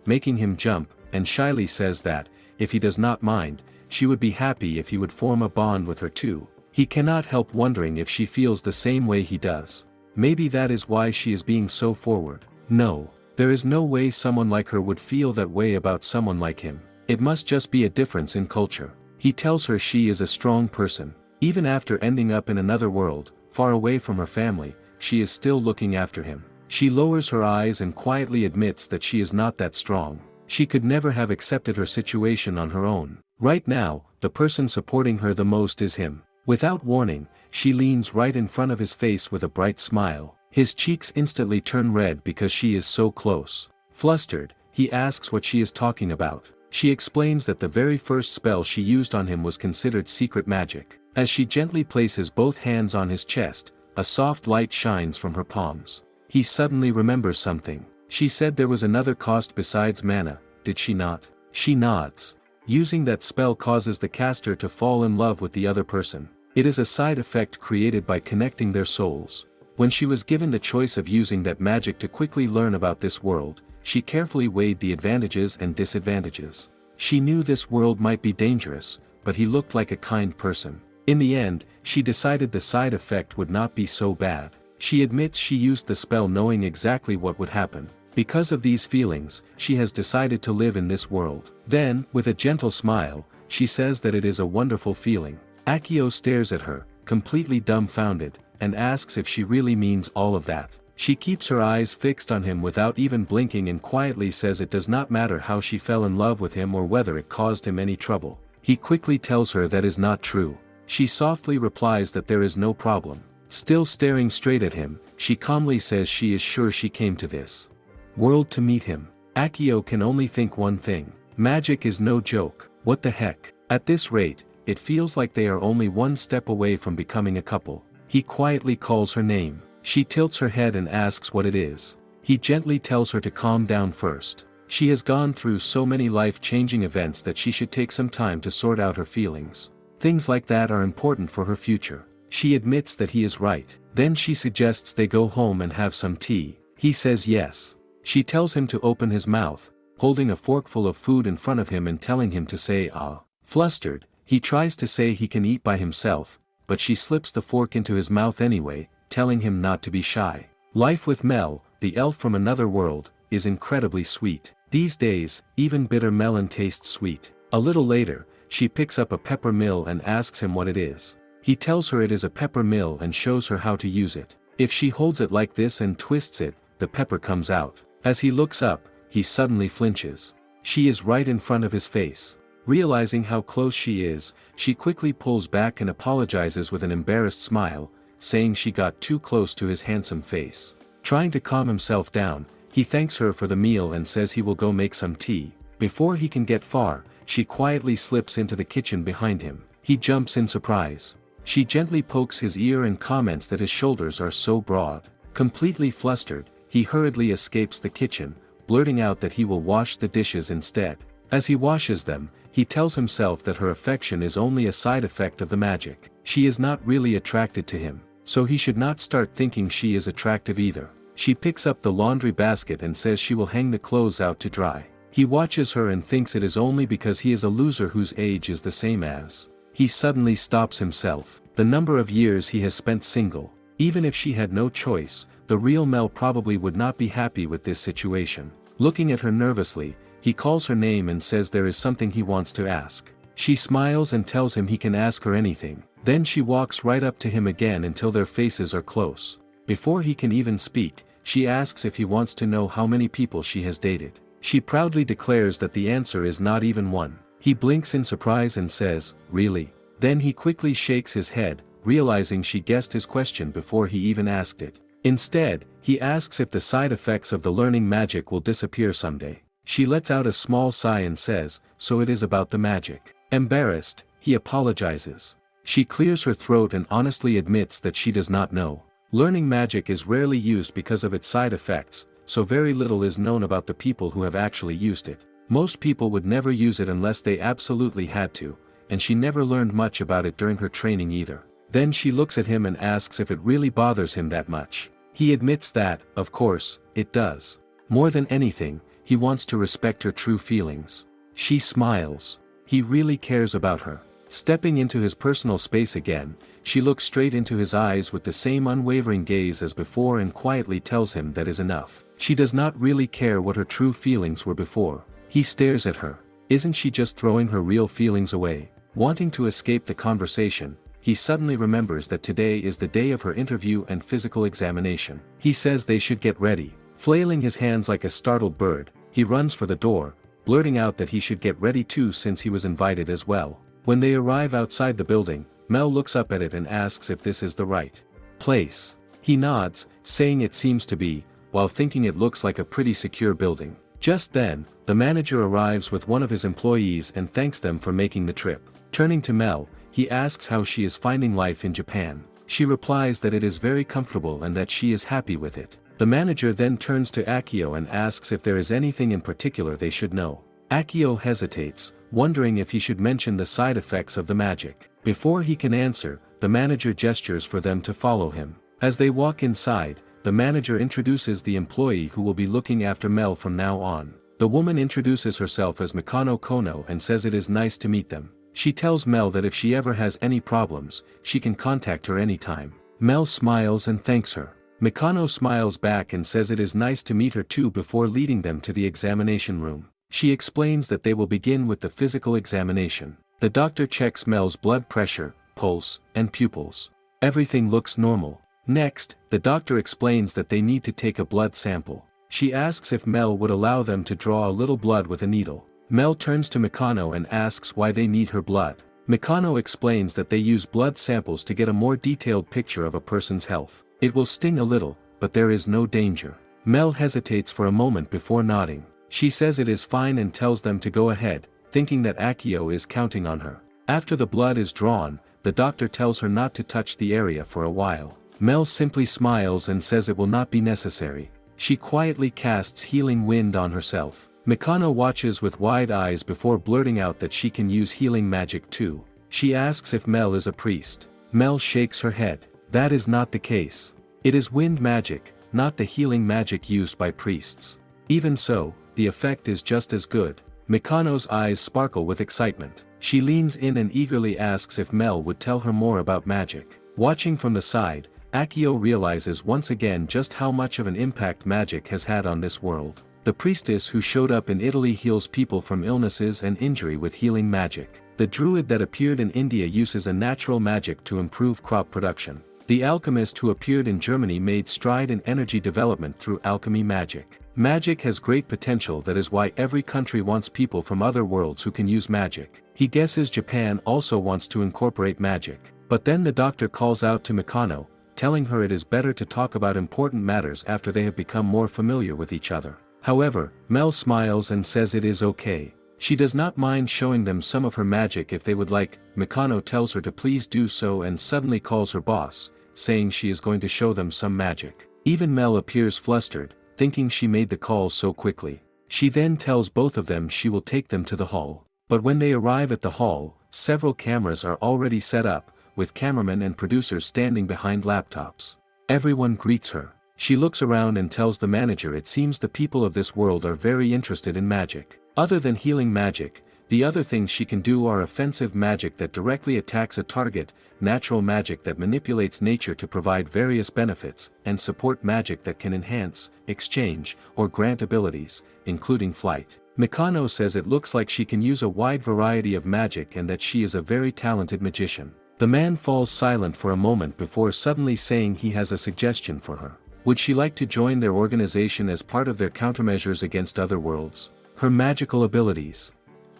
making him jump, and shyly says that, if he does not mind, she would be happy if he would form a bond with her too. He cannot help wondering if she feels the same way he does. Maybe that is why she is being so forward. No, there is no way someone like her would feel that way about someone like him. It must just be a difference in culture. He tells her she is a strong person. Even after ending up in another world, far away from her family, she is still looking after him. She lowers her eyes and quietly admits that she is not that strong. She could never have accepted her situation on her own. Right now, the person supporting her the most is him. Without warning, she leans right in front of his face with a bright smile. His cheeks instantly turn red because she is so close. Flustered, he asks what she is talking about. She explains that the very first spell she used on him was considered secret magic. As she gently places both hands on his chest, a soft light shines from her palms. He suddenly remembers something. She said there was another cost besides mana, did she not? She nods. Using that spell causes the caster to fall in love with the other person. It is a side effect created by connecting their souls. When she was given the choice of using that magic to quickly learn about this world, she carefully weighed the advantages and disadvantages. She knew this world might be dangerous, but he looked like a kind person. In the end, she decided the side effect would not be so bad. She admits she used the spell knowing exactly what would happen. Because of these feelings, she has decided to live in this world. Then, with a gentle smile, she says that it is a wonderful feeling. Akio stares at her, completely dumbfounded, and asks if she really means all of that. She keeps her eyes fixed on him without even blinking and quietly says it does not matter how she fell in love with him or whether it caused him any trouble. He quickly tells her that is not true. She softly replies that there is no problem. Still staring straight at him, she calmly says she is sure she came to this world to meet him. Akio can only think one thing. Magic is no joke. What the heck? At this rate, it feels like they are only one step away from becoming a couple. He quietly calls her name. She tilts her head and asks what it is. He gently tells her to calm down first. She has gone through so many life-changing events that she should take some time to sort out her feelings. Things like that are important for her future. She admits that he is right. Then she suggests they go home and have some tea. He says yes. She tells him to open his mouth, holding a forkful of food in front of him and telling him to say ah. Flustered, he tries to say he can eat by himself, but she slips the fork into his mouth anyway, telling him not to be shy. Life with Mel, the elf from another world, is incredibly sweet. These days, even bitter melon tastes sweet. A little later, she picks up a pepper mill and asks him what it is. He tells her it is a pepper mill and shows her how to use it. If she holds it like this and twists it, the pepper comes out. As he looks up, he suddenly flinches. She is right in front of his face. Realizing how close she is, she quickly pulls back and apologizes with an embarrassed smile, saying she got too close to his handsome face. Trying to calm himself down, he thanks her for the meal and says he will go make some tea. Before he can get far, she quietly slips into the kitchen behind him. He jumps in surprise. She gently pokes his ear and comments that his shoulders are so broad. Completely flustered, he hurriedly escapes the kitchen, blurting out that he will wash the dishes instead. As he washes them, he tells himself that her affection is only a side effect of the magic. She is not really attracted to him. so he should not start thinking she is attractive either. She picks up the laundry basket and says she will hang the clothes out to dry. He watches her and thinks it is only because he is a loser whose age is the same as. He suddenly stops himself. The number of years he has spent single. Even if she had no choice, the real Mel probably would not be happy with this situation. Looking at her nervously, he calls her name and says there is something he wants to ask. She smiles and tells him he can ask her anything. Then she walks right up to him again until their faces are close. Before he can even speak, she asks if he wants to know how many people she has dated. She proudly declares that the answer is not even one. He blinks in surprise and says, "Really?" Then he quickly shakes his head, realizing she guessed his question before he even asked it. Instead, he asks if the side effects of the learning magic will disappear someday. She lets out a small sigh and says, "So it is about the magic." Embarrassed, he apologizes. She clears her throat and honestly admits that she does not know. Learning magic is rarely used because of its side effects, so very little is known about the people who have actually used it. Most people would never use it unless they absolutely had to, and she never learned much about it during her training either. Then she looks at him and asks if it really bothers him that much. He admits that, of course, it does. More than anything, he wants to respect her true feelings. She smiles. He really cares about her. Stepping into his personal space again, she looks straight into his eyes with the same unwavering gaze as before and quietly tells him that is enough. She does not really care what her true feelings were before. He stares at her. Isn't she just throwing her real feelings away? Wanting to escape the conversation, he suddenly remembers that today is the day of her interview and physical examination. He says they should get ready. Flailing his hands like a startled bird, he runs for the door, blurting out that he should get ready too since he was invited as well. When they arrive outside the building, Mel looks up at it and asks if this is the right place. He nods, saying it seems to be, while thinking it looks like a pretty secure building. Just then, the manager arrives with one of his employees and thanks them for making the trip. Turning to Mel, he asks how she is finding life in Japan. She replies that it is very comfortable and that she is happy with it. The manager then turns to Akio and asks if there is anything in particular they should know. Akio hesitates, wondering if he should mention the side effects of the magic. Before he can answer, the manager gestures for them to follow him. As they walk inside, the manager introduces the employee who will be looking after Mel from now on. The woman introduces herself as Mikano Kono and says it is nice to meet them. She tells Mel that if she ever has any problems, she can contact her anytime. Mel smiles and thanks her. Mikano smiles back and says it is nice to meet her too before leading them to the examination room. She explains that they will begin with the physical examination. The doctor checks Mel's blood pressure, pulse, and pupils. Everything looks normal. Next, the doctor explains that they need to take a blood sample. She asks if Mel would allow them to draw a little blood with a needle. Mel turns to Mikano and asks why they need her blood. Mikano explains that they use blood samples to get a more detailed picture of a person's health. It will sting a little, but there is no danger. Mel hesitates for a moment before nodding. She says it is fine and tells them to go ahead, thinking that Akio is counting on her. After the blood is drawn, the doctor tells her not to touch the area for a while. Mel simply smiles and says it will not be necessary. She quietly casts healing wind on herself. Mikano watches with wide eyes before blurting out that she can use healing magic too. She asks if Mel is a priest. Mel shakes her head. That is not the case. It is wind magic, not the healing magic used by priests. Even so, the effect is just as good. Mikano's eyes sparkle with excitement. She leans in and eagerly asks if Mel would tell her more about magic. Watching from the side, Akio realizes once again just how much of an impact magic has had on this world. The priestess who showed up in Italy heals people from illnesses and injury with healing magic. The druid that appeared in India uses a natural magic to improve crop production. The alchemist who appeared in Germany made stride in energy development through alchemy magic. Magic has great potential, that is why every country wants people from other worlds who can use magic. He guesses Japan also wants to incorporate magic. But then the doctor calls out to Mikano, telling her it is better to talk about important matters after they have become more familiar with each other. However, Mel smiles and says it is okay. She does not mind showing them some of her magic if they would like. Mikano tells her to please do so and suddenly calls her boss, saying she is going to show them some magic. Even Mel appears flustered, thinking she made the call so quickly. She then tells both of them she will take them to the hall. But when they arrive at the hall, several cameras are already set up, with cameramen and producers standing behind laptops. Everyone greets her. She looks around and tells the manager it seems the people of this world are very interested in magic. Other than healing magic, the other things she can do are offensive magic that directly attacks a target, natural magic that manipulates nature to provide various benefits, and support magic that can enhance, exchange, or grant abilities, including flight. Mikano says it looks like she can use a wide variety of magic and that she is a very talented magician. The man falls silent for a moment before suddenly saying he has a suggestion for her. Would she like to join their organization as part of their countermeasures against other worlds? Her magical abilities,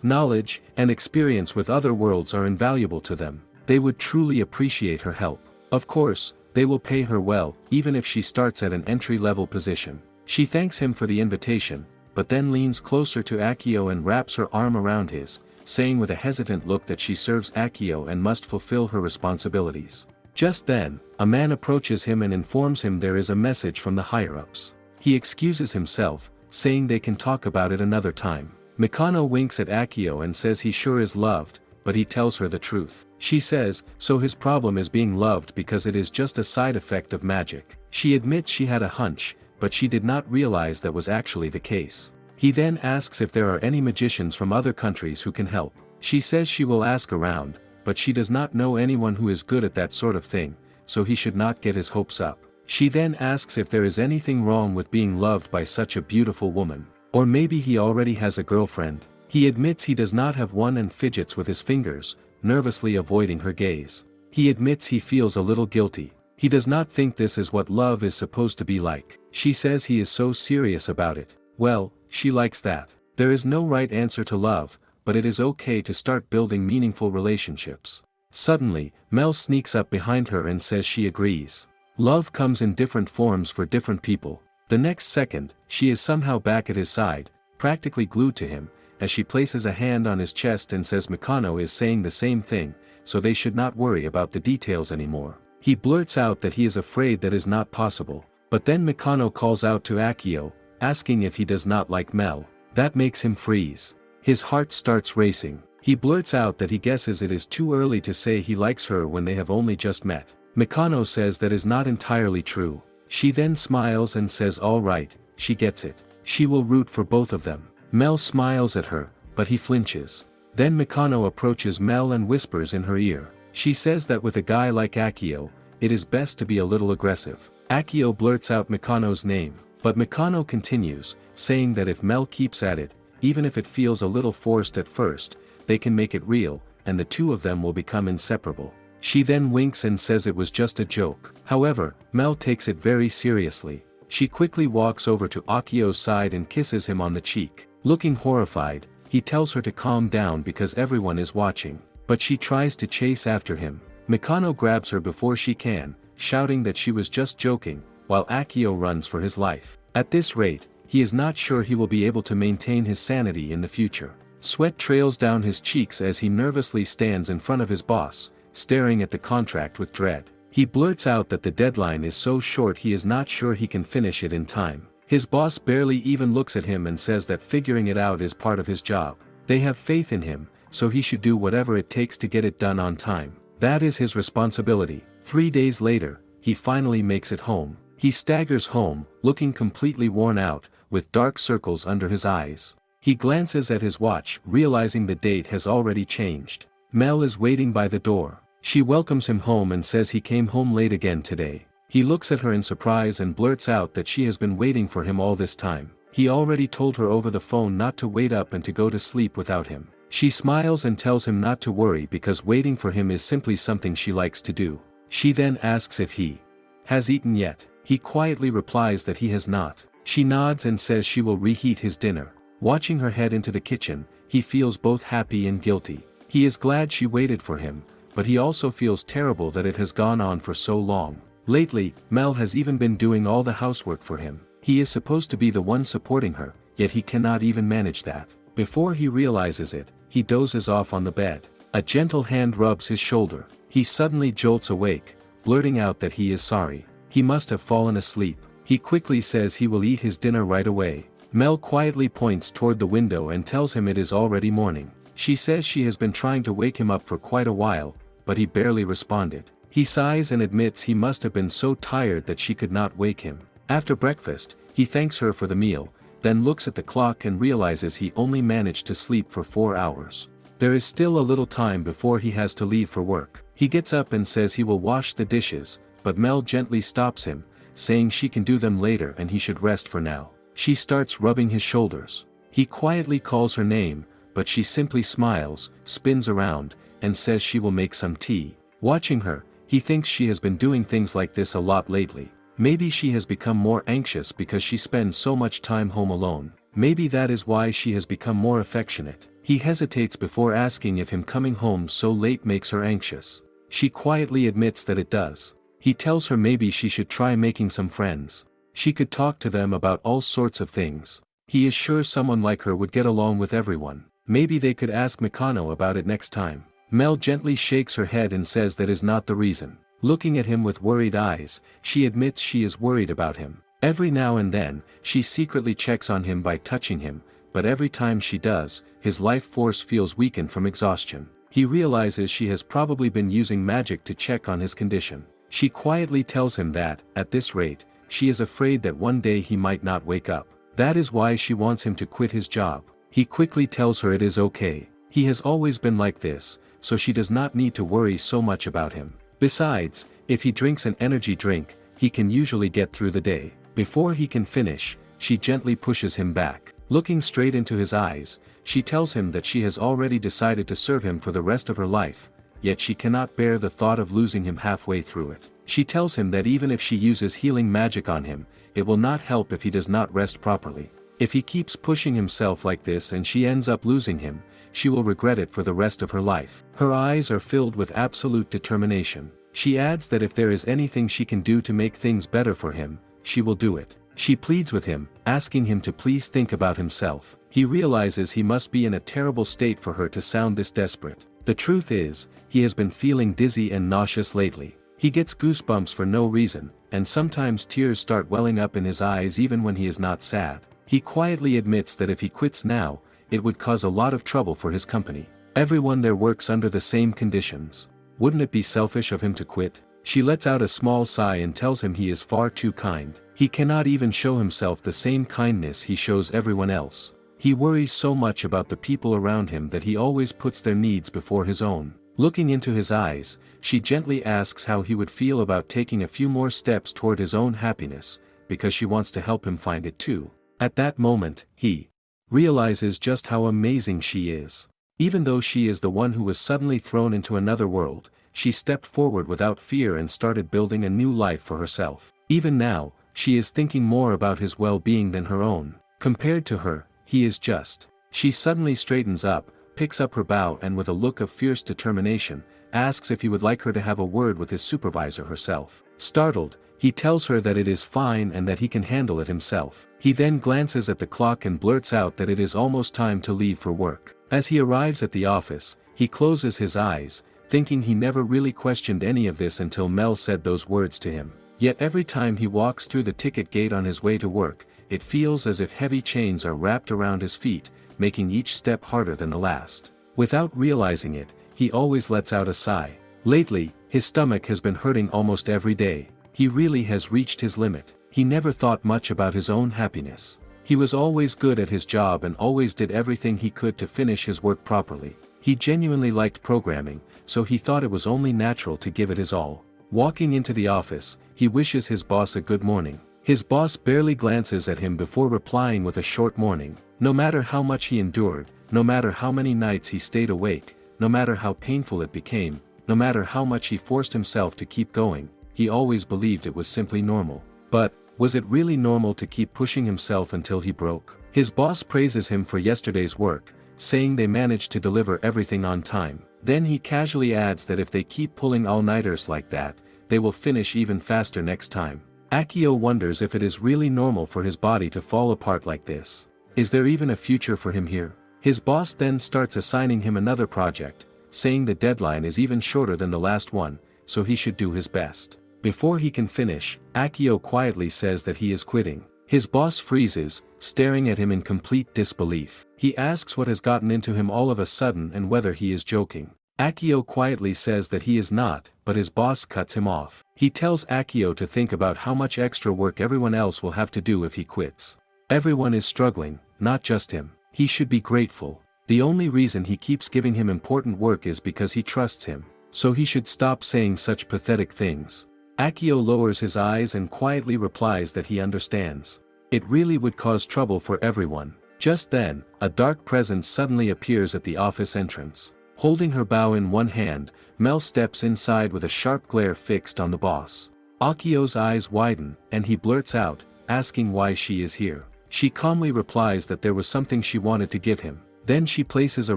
knowledge, and experience with other worlds are invaluable to them. They would truly appreciate her help. Of course, they will pay her well, even if she starts at an entry-level position. She thanks him for the invitation, but then leans closer to Akio and wraps her arm around his, saying with a hesitant look that she serves Akio and must fulfill her responsibilities. Just then, a man approaches him and informs him there is a message from the higher-ups. He excuses himself, saying they can talk about it another time. Mikano winks at Akio and says he sure is loved, but he tells her the truth. She says, so his problem is being loved because it is just a side effect of magic. She admits she had a hunch, but she did not realize that was actually the case. He then asks if there are any magicians from other countries who can help. She says she will ask around, but she does not know anyone who is good at that sort of thing, so he should not get his hopes up. She then asks if there is anything wrong with being loved by such a beautiful woman. Or maybe he already has a girlfriend. He admits he does not have one and fidgets with his fingers, nervously avoiding her gaze. He admits he feels a little guilty. He does not think this is what love is supposed to be like. She says he is so serious about it. Well, she likes that. There is no right answer to love, but it is okay to start building meaningful relationships. Suddenly, Mel sneaks up behind her and says she agrees. Love comes in different forms for different people. The next second, she is somehow back at his side, practically glued to him, as she places a hand on his chest and says Mikano is saying the same thing, so they should not worry about the details anymore. He blurts out that he is afraid that is not possible, but then Mikano calls out to Akio, asking if he does not like Mel. That makes him freeze. His heart starts racing. He blurts out that he guesses it is too early to say he likes her when they have only just met. Mikano says that is not entirely true. She then smiles and says all right, she gets it. She will root for both of them. Mel smiles at her, but he flinches. Then Mikano approaches Mel and whispers in her ear. She says that with a guy like Akio, it is best to be a little aggressive. Akio blurts out Mikano's name, but Mikano continues, saying that if Mel keeps at it, even if it feels a little forced at first, they can make it real, and the two of them will become inseparable. She then winks and says it was just a joke. However, Mel takes it very seriously. She quickly walks over to Akio's side and kisses him on the cheek. Looking horrified, he tells her to calm down because everyone is watching, but she tries to chase after him. Mikano grabs her before she can, shouting that she was just joking, while Akio runs for his life. At this rate, he is not sure he will be able to maintain his sanity in the future. Sweat trails down his cheeks as he nervously stands in front of his boss, staring at the contract with dread. He blurts out that the deadline is so short he is not sure he can finish it in time. His boss barely even looks at him and says that figuring it out is part of his job. They have faith in him, so he should do whatever it takes to get it done on time. That is his responsibility. 3 days later, he finally makes it home. He staggers home, looking completely worn out, with dark circles under his eyes. He glances at his watch, realizing the date has already changed. Mel is waiting by the door. She welcomes him home and says he came home late again today. He looks at her in surprise and blurts out that she has been waiting for him all this time. He already told her over the phone not to wait up and to go to sleep without him. She smiles and tells him not to worry because waiting for him is simply something she likes to do. She then asks if he has eaten yet. He quietly replies that he has not. She nods and says she will reheat his dinner. Watching her head into the kitchen, he feels both happy and guilty. He is glad she waited for him, but he also feels terrible that it has gone on for so long. Lately, Mel has even been doing all the housework for him. He is supposed to be the one supporting her, yet he cannot even manage that. Before he realizes it, he dozes off on the bed. A gentle hand rubs his shoulder. He suddenly jolts awake, blurting out that he is sorry. He must have fallen asleep. He quickly says he will eat his dinner right away. Mel quietly points toward the window and tells him it is already morning. She says she has been trying to wake him up for quite a while, but he barely responded. He sighs and admits he must have been so tired that she could not wake him. After breakfast, he thanks her for the meal, then looks at the clock and realizes he only managed to sleep for 4 hours. There is still a little time before he has to leave for work. He gets up and says he will wash the dishes, but Mel gently stops him, saying she can do them later and he should rest for now. She starts rubbing his shoulders. He quietly calls her name, but she simply smiles, spins around, and says she will make some tea. Watching her, he thinks she has been doing things like this a lot lately. Maybe she has become more anxious because she spends so much time home alone. Maybe that is why she has become more affectionate. He hesitates before asking if him coming home so late makes her anxious. She quietly admits that it does. He tells her maybe she should try making some friends. She could talk to them about all sorts of things. He is sure someone like her would get along with everyone. Maybe they could ask Mikano about it next time. Mel gently shakes her head and says that is not the reason. Looking at him with worried eyes, she admits she is worried about him. Every now and then, she secretly checks on him by touching him, but every time she does, his life force feels weakened from exhaustion. He realizes she has probably been using magic to check on his condition. She quietly tells him that, at this rate, she is afraid that one day he might not wake up. That is why she wants him to quit his job. He quickly tells her it is okay. He has always been like this, so she does not need to worry so much about him. Besides, if he drinks an energy drink, he can usually get through the day. Before he can finish, she gently pushes him back. Looking straight into his eyes, she tells him that she has already decided to serve him for the rest of her life, yet she cannot bear the thought of losing him halfway through it. She tells him that even if she uses healing magic on him, it will not help if he does not rest properly. If he keeps pushing himself like this and she ends up losing him, she will regret it for the rest of her life. Her eyes are filled with absolute determination. She adds that if there is anything she can do to make things better for him, she will do it. She pleads with him, asking him to please think about himself. He realizes he must be in a terrible state for her to sound this desperate. The truth is, he has been feeling dizzy and nauseous lately. He gets goosebumps for no reason, and sometimes tears start welling up in his eyes even when he is not sad. He quietly admits that if he quits now, it would cause a lot of trouble for his company. Everyone there works under the same conditions. Wouldn't it be selfish of him to quit? She lets out a small sigh and tells him he is far too kind. He cannot even show himself the same kindness he shows everyone else. He worries so much about the people around him that he always puts their needs before his own. Looking into his eyes, she gently asks how he would feel about taking a few more steps toward his own happiness, because she wants to help him find it too. At that moment, he realizes just how amazing she is. Even though she is the one who was suddenly thrown into another world, she stepped forward without fear and started building a new life for herself. Even now, she is thinking more about his well-being than her own. Compared to her, he is just. She suddenly straightens up, picks up her bow and with a look of fierce determination, asks if he would like her to have a word with his supervisor herself. Startled, he tells her that it is fine and that he can handle it himself. He then glances at the clock and blurts out that it is almost time to leave for work. As he arrives at the office, he closes his eyes, thinking he never really questioned any of this until Mel said those words to him. Yet every time he walks through the ticket gate on his way to work, it feels as if heavy chains are wrapped around his feet, making each step harder than the last. Without realizing it, he always lets out a sigh. Lately, his stomach has been hurting almost every day. He really has reached his limit. He never thought much about his own happiness. He was always good at his job and always did everything he could to finish his work properly. He genuinely liked programming, so he thought it was only natural to give it his all. Walking into the office, he wishes his boss a good morning. His boss barely glances at him before replying with a short morning. No matter how much he endured, no matter how many nights he stayed awake, no matter how painful it became, no matter how much he forced himself to keep going, he always believed it was simply normal. But, was it really normal to keep pushing himself until he broke? His boss praises him for yesterday's work, saying they managed to deliver everything on time. Then he casually adds that if they keep pulling all-nighters like that, they will finish even faster next time. Akio wonders if it is really normal for his body to fall apart like this. Is there even a future for him here? His boss then starts assigning him another project, saying the deadline is even shorter than the last one, so he should do his best. Before he can finish, Akio quietly says that he is quitting. His boss freezes, staring at him in complete disbelief. He asks what has gotten into him all of a sudden and whether he is joking. Akio quietly says that he is not, but his boss cuts him off. He tells Akio to think about how much extra work everyone else will have to do if he quits. Everyone is struggling, not just him. He should be grateful. The only reason he keeps giving him important work is because he trusts him. So he should stop saying such pathetic things. Akio lowers his eyes and quietly replies that he understands. It really would cause trouble for everyone. Just then, a dark presence suddenly appears at the office entrance. Holding her bow in one hand, Mel steps inside with a sharp glare fixed on the boss. Akio's eyes widen, and he blurts out, asking why she is here. She calmly replies that there was something she wanted to give him. Then she places a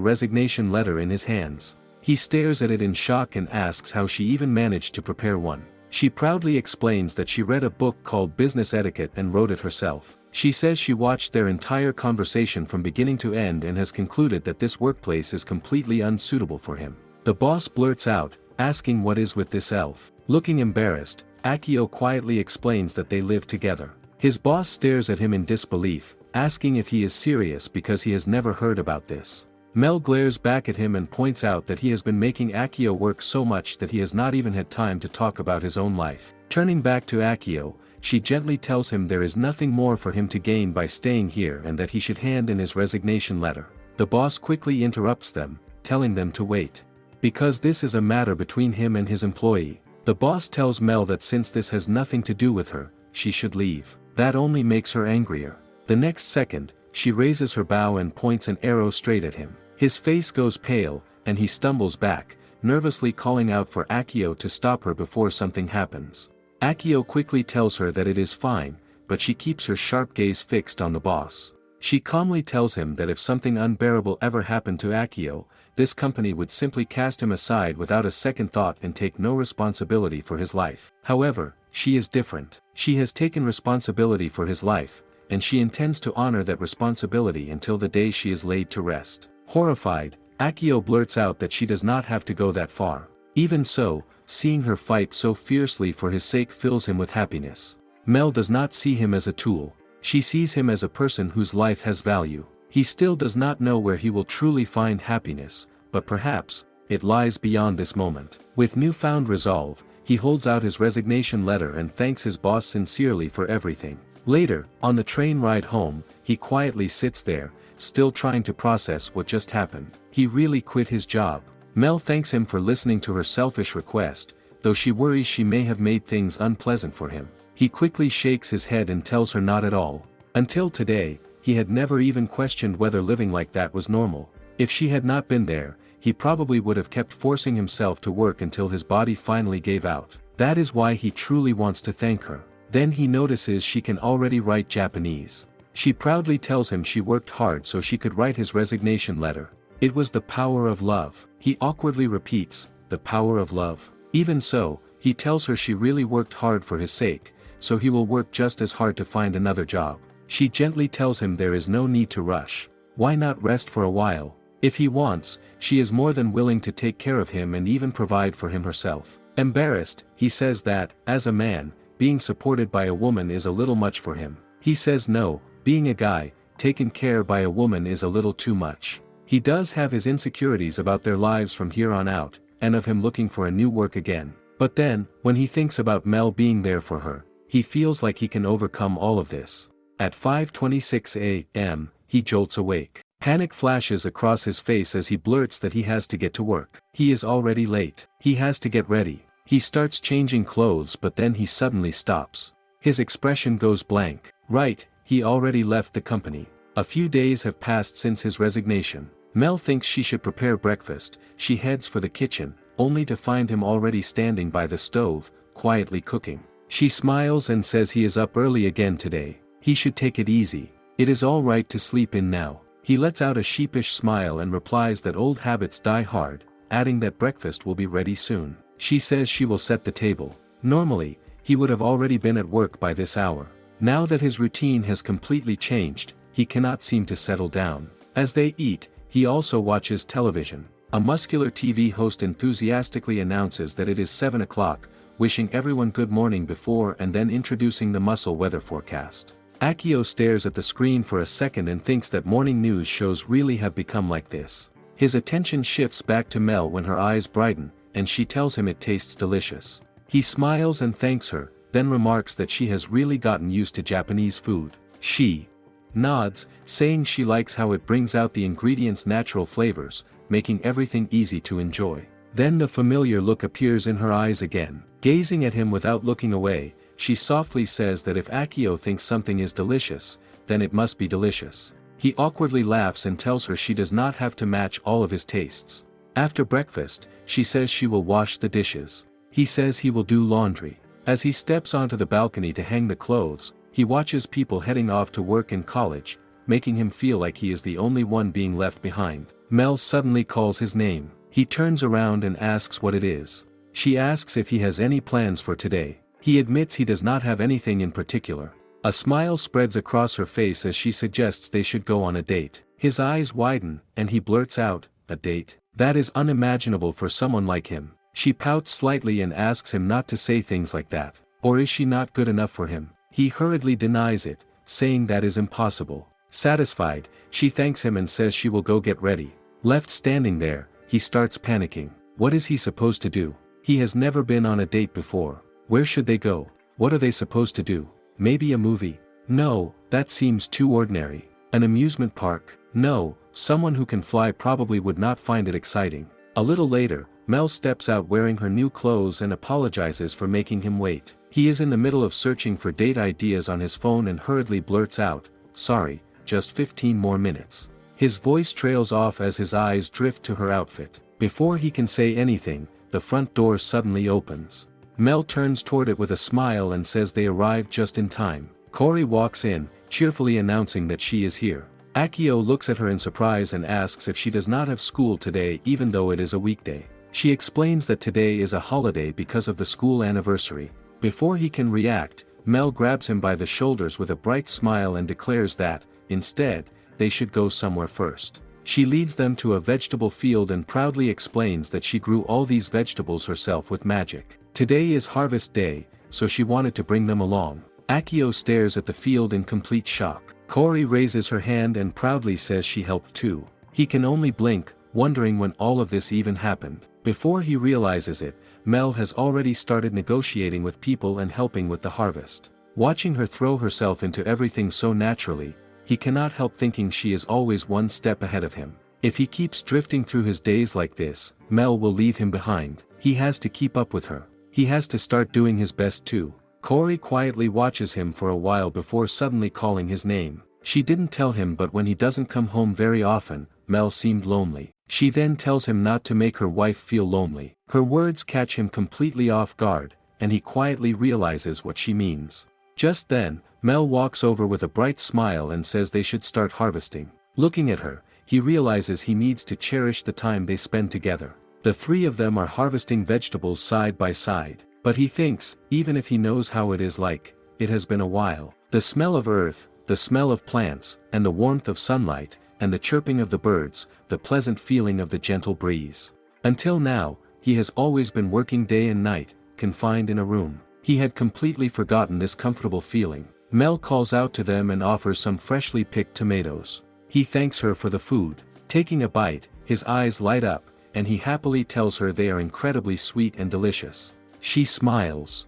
resignation letter in his hands. He stares at it in shock and asks how she even managed to prepare one. She proudly explains that she read a book called Business Etiquette and wrote it herself. She says she watched their entire conversation from beginning to end and has concluded that this workplace is completely unsuitable for him. The boss blurts out, asking what is with this elf. Looking embarrassed, Akio quietly explains that they live together. His boss stares at him in disbelief, asking if he is serious because he has never heard about this. Mel glares back at him and points out that he has been making Akio work so much that he has not even had time to talk about his own life. Turning back to Akio, she gently tells him there is nothing more for him to gain by staying here and that he should hand in his resignation letter. The boss quickly interrupts them, telling them to wait. Because this is a matter between him and his employee. The boss tells Mel that since this has nothing to do with her, she should leave. That only makes her angrier. The next second, she raises her bow and points an arrow straight at him. His face goes pale, and he stumbles back, nervously calling out for Akio to stop her before something happens. Akio quickly tells her that it is fine, but she keeps her sharp gaze fixed on the boss. She calmly tells him that if something unbearable ever happened to Akio, this company would simply cast him aside without a second thought and take no responsibility for his life. However, she is different. She has taken responsibility for his life, and she intends to honor that responsibility until the day she is laid to rest. Horrified, Akio blurts out that she does not have to go that far. Even so, seeing her fight so fiercely for his sake fills him with happiness. Mel does not see him as a tool. She sees him as a person whose life has value. He still does not know where he will truly find happiness, but perhaps, it lies beyond this moment. With newfound resolve, he holds out his resignation letter and thanks his boss sincerely for everything. Later, on the train ride home, he quietly sits there, still trying to process what just happened. He really quit his job. Mel thanks him for listening to her selfish request, though she worries she may have made things unpleasant for him. He quickly shakes his head and tells her not at all. Until today, he had never even questioned whether living like that was normal. If she had not been there, he probably would have kept forcing himself to work until his body finally gave out. That is why he truly wants to thank her. Then he notices she can already write Japanese. She proudly tells him she worked hard so she could write his resignation letter. It was the power of love. He awkwardly repeats, the power of love. Even so, he tells her she really worked hard for his sake, so he will work just as hard to find another job. She gently tells him there is no need to rush. Why not rest for a while? If he wants, she is more than willing to take care of him and even provide for him herself. Embarrassed, he says that, as a man, being supported by a woman is a little much for him. He says no, being a guy, taken care by a woman is a little too much. He does have his insecurities about their lives from here on out, and of him looking for a new work again. But then, when he thinks about Mel being there for her, he feels like he can overcome all of this. At 5:26 a.m., he jolts awake. Panic flashes across his face as he blurts that he has to get to work. He is already late. He has to get ready. He starts changing clothes but then he suddenly stops. His expression goes blank. Right, he already left the company. A few days have passed since his resignation. Mel thinks she should prepare breakfast. She heads for the kitchen, only to find him already standing by the stove, quietly cooking. She smiles and says he is up early again today. He should take it easy. It is all right to sleep in now. He lets out a sheepish smile and replies that old habits die hard, adding that breakfast will be ready soon. She says she will set the table. Normally, he would have already been at work by this hour. Now that his routine has completely changed, he cannot seem to settle down. As they eat, he also watches television. A muscular TV host enthusiastically announces that it is 7 o'clock, wishing everyone good morning before and then introducing the muscle weather forecast. Akio stares at the screen for a second and thinks that morning news shows really have become like this. His attention shifts back to Mel when her eyes brighten, and she tells him it tastes delicious. He smiles and thanks her, then remarks that she has really gotten used to Japanese food. She nods, saying she likes how it brings out the ingredients' natural flavors, making everything easy to enjoy. Then the familiar look appears in her eyes again. Gazing at him without looking away, she softly says that if Akio thinks something is delicious, then it must be delicious. He awkwardly laughs and tells her she does not have to match all of his tastes. After breakfast, she says she will wash the dishes. He says he will do laundry. As he steps onto the balcony to hang the clothes, he watches people heading off to work in college, making him feel like he is the only one being left behind. Mel suddenly calls his name. He turns around and asks what it is. She asks if he has any plans for today. He admits he does not have anything in particular. A smile spreads across her face as she suggests they should go on a date. His eyes widen, and he blurts out, "A date? That is unimaginable for someone like him." She pouts slightly and asks him not to say things like that. Or is she not good enough for him? He hurriedly denies it, saying that is impossible. Satisfied, she thanks him and says she will go get ready. Left standing there, he starts panicking. What is he supposed to do? He has never been on a date before. Where should they go? What are they supposed to do? Maybe a movie? No, that seems too ordinary. An amusement park? No, someone who can fly probably would not find it exciting. A little later, Mel steps out wearing her new clothes and apologizes for making him wait. He is in the middle of searching for date ideas on his phone and hurriedly blurts out, "Sorry, just 15 more minutes." His voice trails off as his eyes drift to her outfit. Before he can say anything, the front door suddenly opens. Mel turns toward it with a smile and says they arrived just in time. Cory walks in, cheerfully announcing that she is here. Akio looks at her in surprise and asks if she does not have school today even though it is a weekday. She explains that today is a holiday because of the school anniversary. Before he can react, Mel grabs him by the shoulders with a bright smile and declares that, instead, they should go somewhere first. She leads them to a vegetable field and proudly explains that she grew all these vegetables herself with magic. Today is harvest day, so she wanted to bring them along. Akio stares at the field in complete shock. Cory raises her hand and proudly says she helped too. He can only blink, wondering when all of this even happened. Before he realizes it, Mel has already started negotiating with people and helping with the harvest. Watching her throw herself into everything so naturally, he cannot help thinking she is always one step ahead of him. If he keeps drifting through his days like this, Mel will leave him behind. He has to keep up with her. He has to start doing his best too. Cory quietly watches him for a while before suddenly calling his name. She didn't tell him, but when he doesn't come home very often, Mel seemed lonely. She then tells him not to make her wife feel lonely. Her words catch him completely off guard, and he quietly realizes what she means. Just then, Mel walks over with a bright smile and says they should start harvesting. Looking at her, he realizes he needs to cherish the time they spend together. The three of them are harvesting vegetables side by side, but he thinks, even if he knows how it is like, it has been a while. The smell of earth, the smell of plants, and the warmth of sunlight, and the chirping of the birds, the pleasant feeling of the gentle breeze. Until now, he has always been working day and night, confined in a room. He had completely forgotten this comfortable feeling. Mel calls out to them and offers some freshly picked tomatoes. He thanks her for the food. Taking a bite, his eyes light up, and he happily tells her they are incredibly sweet and delicious. She smiles,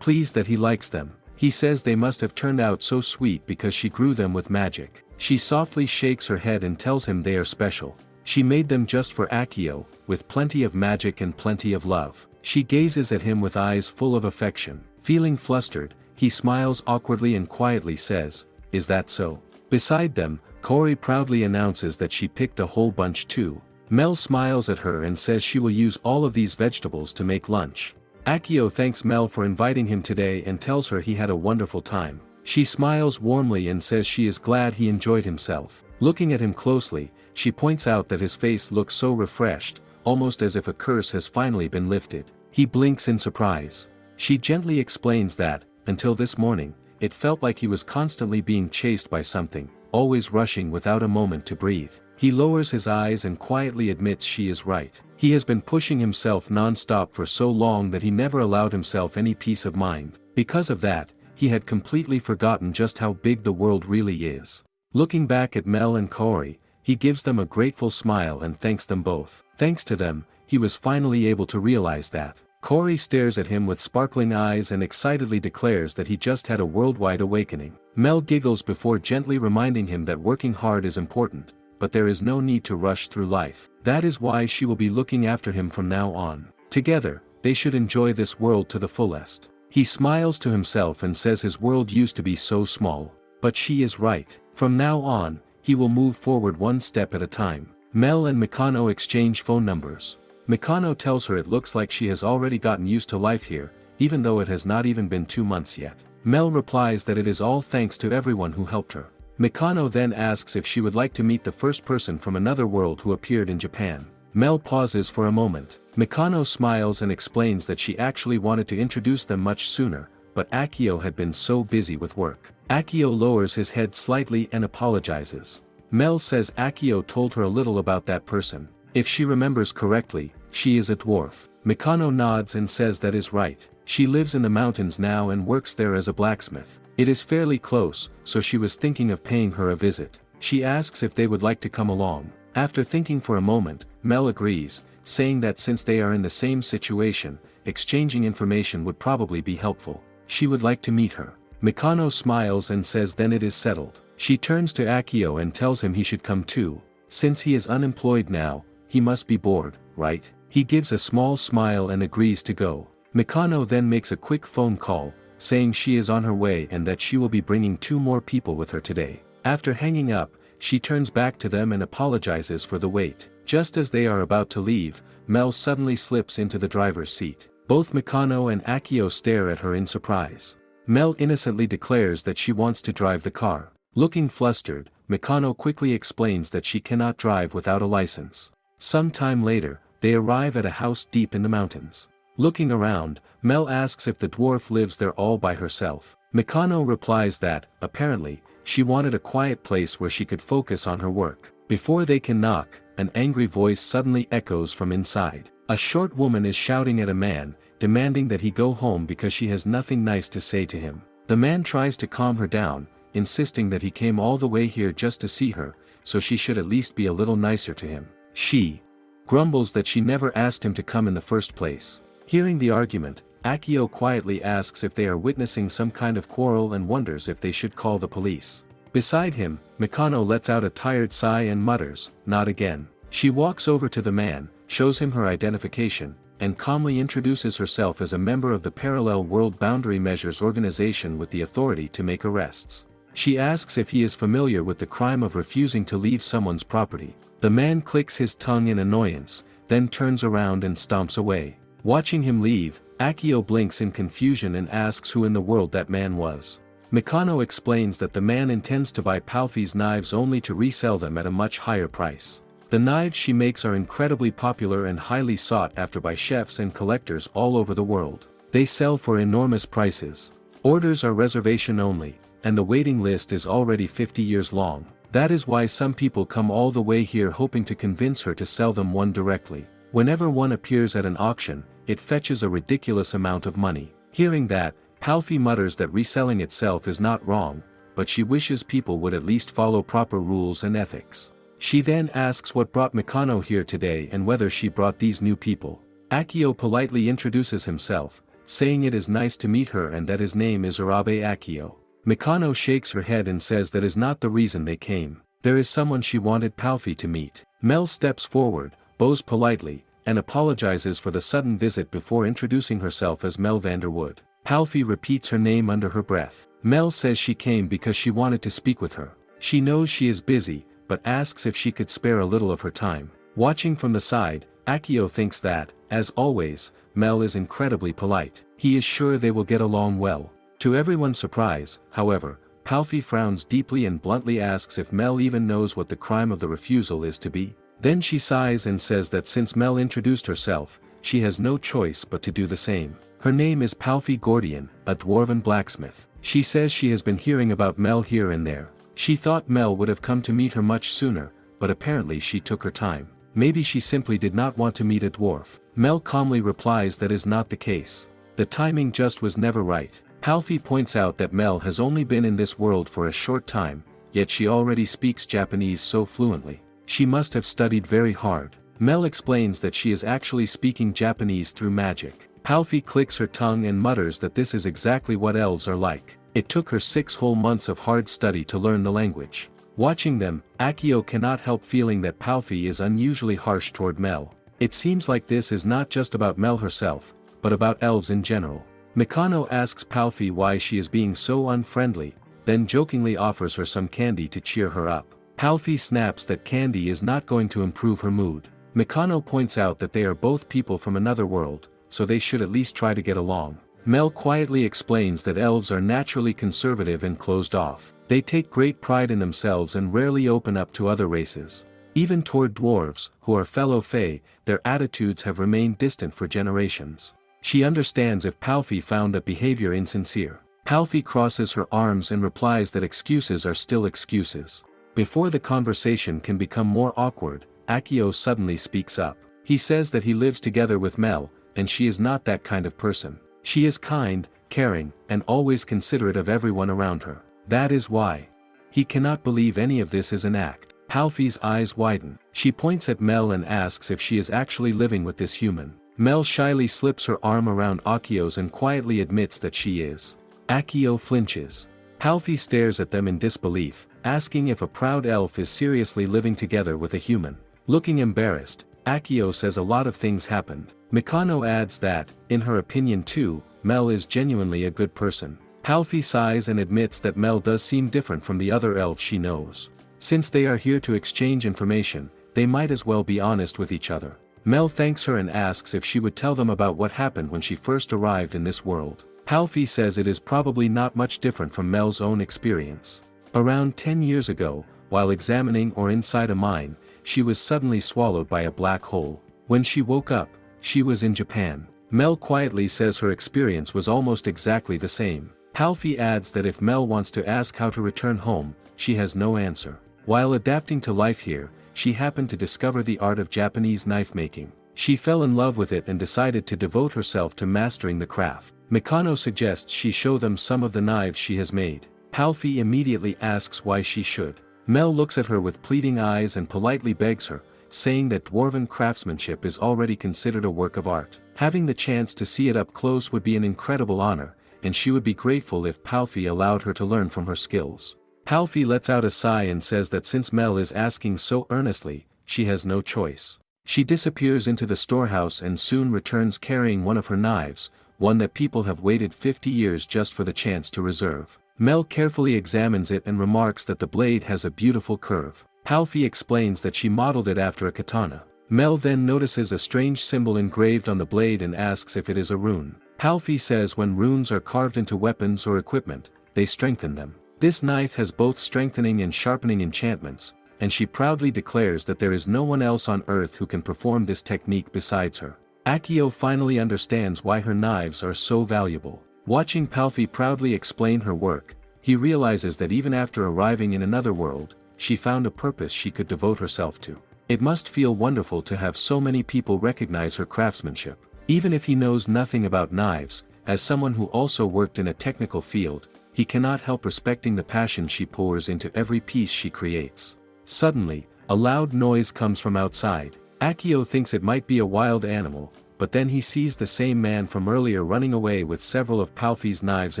pleased that he likes them. He says they must have turned out so sweet because she grew them with magic. She softly shakes her head and tells him they are special. She made them just for Akio, with plenty of magic and plenty of love. She gazes at him with eyes full of affection. Feeling flustered, he smiles awkwardly and quietly says, "Is that so?" Beside them, Cory proudly announces that she picked a whole bunch too. Mel smiles at her and says she will use all of these vegetables to make lunch. Akio thanks Mel for inviting him today and tells her he had a wonderful time. She smiles warmly and says she is glad he enjoyed himself. Looking at him closely, she points out that his face looks so refreshed, almost as if a curse has finally been lifted. He blinks in surprise. She gently explains that, until this morning, it felt like he was constantly being chased by something, always rushing without a moment to breathe. He lowers his eyes and quietly admits she is right. He has been pushing himself non-stop for so long that he never allowed himself any peace of mind. Because of that, he had completely forgotten just how big the world really is. Looking back at Mel and Cory, he gives them a grateful smile and thanks them both. Thanks to them, he was finally able to realize that. Corey stares at him with sparkling eyes and excitedly declares that he just had a worldwide awakening. Mel giggles before gently reminding him that working hard is important, but there is no need to rush through life. That is why she will be looking after him from now on. Together, they should enjoy this world to the fullest. He smiles to himself and says his world used to be so small. But she is right. From now on, he will move forward one step at a time. Mel and Mikano exchange phone numbers. Mikano tells her it looks like she has already gotten used to life here, even though it has not even been 2 months yet. Mel replies that it is all thanks to everyone who helped her. Mikano then asks if she would like to meet the first person from another world who appeared in Japan. Mel pauses for a moment. Mikano smiles and explains that she actually wanted to introduce them much sooner, but Akio had been so busy with work. Akio lowers his head slightly and apologizes. Mel says Akio told her a little about that person. If she remembers correctly, she is a dwarf. Mikano nods and says that is right. She lives in the mountains now and works there as a blacksmith. It is fairly close, so she was thinking of paying her a visit. She asks if they would like to come along. After thinking for a moment, Mel agrees, saying that since they are in the same situation, exchanging information would probably be helpful. She would like to meet her. Mikano smiles and says then it is settled. She turns to Akio and tells him he should come too. Since he is unemployed now, he must be bored, right? He gives a small smile and agrees to go. Mikano then makes a quick phone call, saying she is on her way and that she will be bringing 2 more people with her today. After hanging up, she turns back to them and apologizes for the wait. Just as they are about to leave, Mel suddenly slips into the driver's seat. Both Mikano and Akio stare at her in surprise. Mel innocently declares that she wants to drive the car. Looking flustered, Mikano quickly explains that she cannot drive without a license. Some time later, they arrive at a house deep in the mountains. Looking around, Mel asks if the dwarf lives there all by herself. Mikano replies that, apparently, she wanted a quiet place where she could focus on her work. Before they can knock, an angry voice suddenly echoes from inside. A short woman is shouting at a man, demanding that he go home because she has nothing nice to say to him. The man tries to calm her down, insisting that he came all the way here just to see her, so she should at least be a little nicer to him. She grumbles that she never asked him to come in the first place. Hearing the argument, Akio quietly asks if they are witnessing some kind of quarrel and wonders if they should call the police. Beside him, Mikano lets out a tired sigh and mutters, "Not again." She walks over to the man, shows him her identification, and calmly introduces herself as a member of the Parallel World Boundary Measures Organization with the authority to make arrests. She asks if he is familiar with the crime of refusing to leave someone's property. The man clicks his tongue in annoyance, then turns around and stomps away. Watching him leave, Akio blinks in confusion and asks who in the world that man was. Mikano explains that the man intends to buy Palfi's knives only to resell them at a much higher price. The knives she makes are incredibly popular and highly sought after by chefs and collectors all over the world. They sell for enormous prices. Orders are reservation only, and the waiting list is already 50 years long. That is why some people come all the way here hoping to convince her to sell them one directly. Whenever one appears at an auction, it fetches a ridiculous amount of money. Hearing that, Palfi mutters that reselling itself is not wrong, but she wishes people would at least follow proper rules and ethics. She then asks what brought Mikano here today and whether she brought these new people. Akio politely introduces himself, saying it is nice to meet her and that his name is Urabe Akio. Mikano shakes her head and says that is not the reason they came. There is someone she wanted Palfi to meet. Mel steps forward, bows politely, and apologizes for the sudden visit before introducing herself as Mel Vanderwood. Palfi repeats her name under her breath. Mel says she came because she wanted to speak with her. She knows she is busy, but asks if she could spare a little of her time. Watching from the side, Akio thinks that, as always, Mel is incredibly polite. He is sure they will get along well. To everyone's surprise, however, Palfi frowns deeply and bluntly asks if Mel even knows what the crime of the refusal is to be. Then she sighs and says that since Mel introduced herself, she has no choice but to do the same. Her name is Palfi Gordian, a dwarven blacksmith. She says she has been hearing about Mel here and there. She thought Mel would have come to meet her much sooner, but apparently she took her time. Maybe she simply did not want to meet a dwarf. Mel calmly replies that is not the case. The timing just was never right. Palfi points out that Mel has only been in this world for a short time, yet she already speaks Japanese so fluently. She must have studied very hard. Mel explains that she is actually speaking Japanese through magic. Palfi clicks her tongue and mutters that this is exactly what elves are like. It took her 6 whole months of hard study to learn the language. Watching them, Akio cannot help feeling that Palfi is unusually harsh toward Mel. It seems like this is not just about Mel herself, but about elves in general. Mikano asks Palfi why she is being so unfriendly, then jokingly offers her some candy to cheer her up. Palfi snaps that candy is not going to improve her mood. Mikano points out that they are both people from another world, so they should at least try to get along. Mel quietly explains that elves are naturally conservative and closed off. They take great pride in themselves and rarely open up to other races. Even toward dwarves, who are fellow Fae, their attitudes have remained distant for generations. She understands if Palfi found that behavior insincere. Palfi crosses her arms and replies that excuses are still excuses. Before the conversation can become more awkward, Akio suddenly speaks up. He says that he lives together with Mel, and she is not that kind of person. She is kind, caring, and always considerate of everyone around her. That is why. He cannot believe any of this is an act. Palfi's eyes widen. She points at Mel and asks if she is actually living with this human. Mel shyly slips her arm around Akio's and quietly admits that she is. Akio flinches. Palfi stares at them in disbelief, asking if a proud elf is seriously living together with a human. Looking embarrassed, Akio says a lot of things happened. Mikano adds that, in her opinion too, Mel is genuinely a good person. Palfi sighs and admits that Mel does seem different from the other elves she knows. Since they are here to exchange information, they might as well be honest with each other. Mel thanks her and asks if she would tell them about what happened when she first arrived in this world. Palfi says it is probably not much different from Mel's own experience. Around 10 years ago, while examining or inside a mine, she was suddenly swallowed by a black hole. When she woke up, she was in Japan. Mel quietly says her experience was almost exactly the same. Palfi adds that if Mel wants to ask how to return home, she has no answer. While adapting to life here, she happened to discover the art of Japanese knife making. She fell in love with it and decided to devote herself to mastering the craft. Mikano suggests she show them some of the knives she has made. Palfi immediately asks why she should. Mel looks at her with pleading eyes and politely begs her, saying that dwarven craftsmanship is already considered a work of art. Having the chance to see it up close would be an incredible honor, and she would be grateful if Palfi allowed her to learn from her skills. Palfi lets out a sigh and says that since Mel is asking so earnestly, she has no choice. She disappears into the storehouse and soon returns carrying one of her knives, one that people have waited 50 years just for the chance to reserve. Mel carefully examines it and remarks that the blade has a beautiful curve. Palfi explains that she modeled it after a katana. Mel then notices a strange symbol engraved on the blade and asks if it is a rune. Palfi says when runes are carved into weapons or equipment, they strengthen them. This knife has both strengthening and sharpening enchantments, and she proudly declares that there is no one else on earth who can perform this technique besides her. Akio finally understands why her knives are so valuable. Watching Palfi proudly explain her work, he realizes that even after arriving in another world, she found a purpose she could devote herself to. It must feel wonderful to have so many people recognize her craftsmanship. Even if he knows nothing about knives, as someone who also worked in a technical field, he cannot help respecting the passion she pours into every piece she creates. Suddenly, a loud noise comes from outside. Akio thinks it might be a wild animal, but then he sees the same man from earlier running away with several of Palfi's knives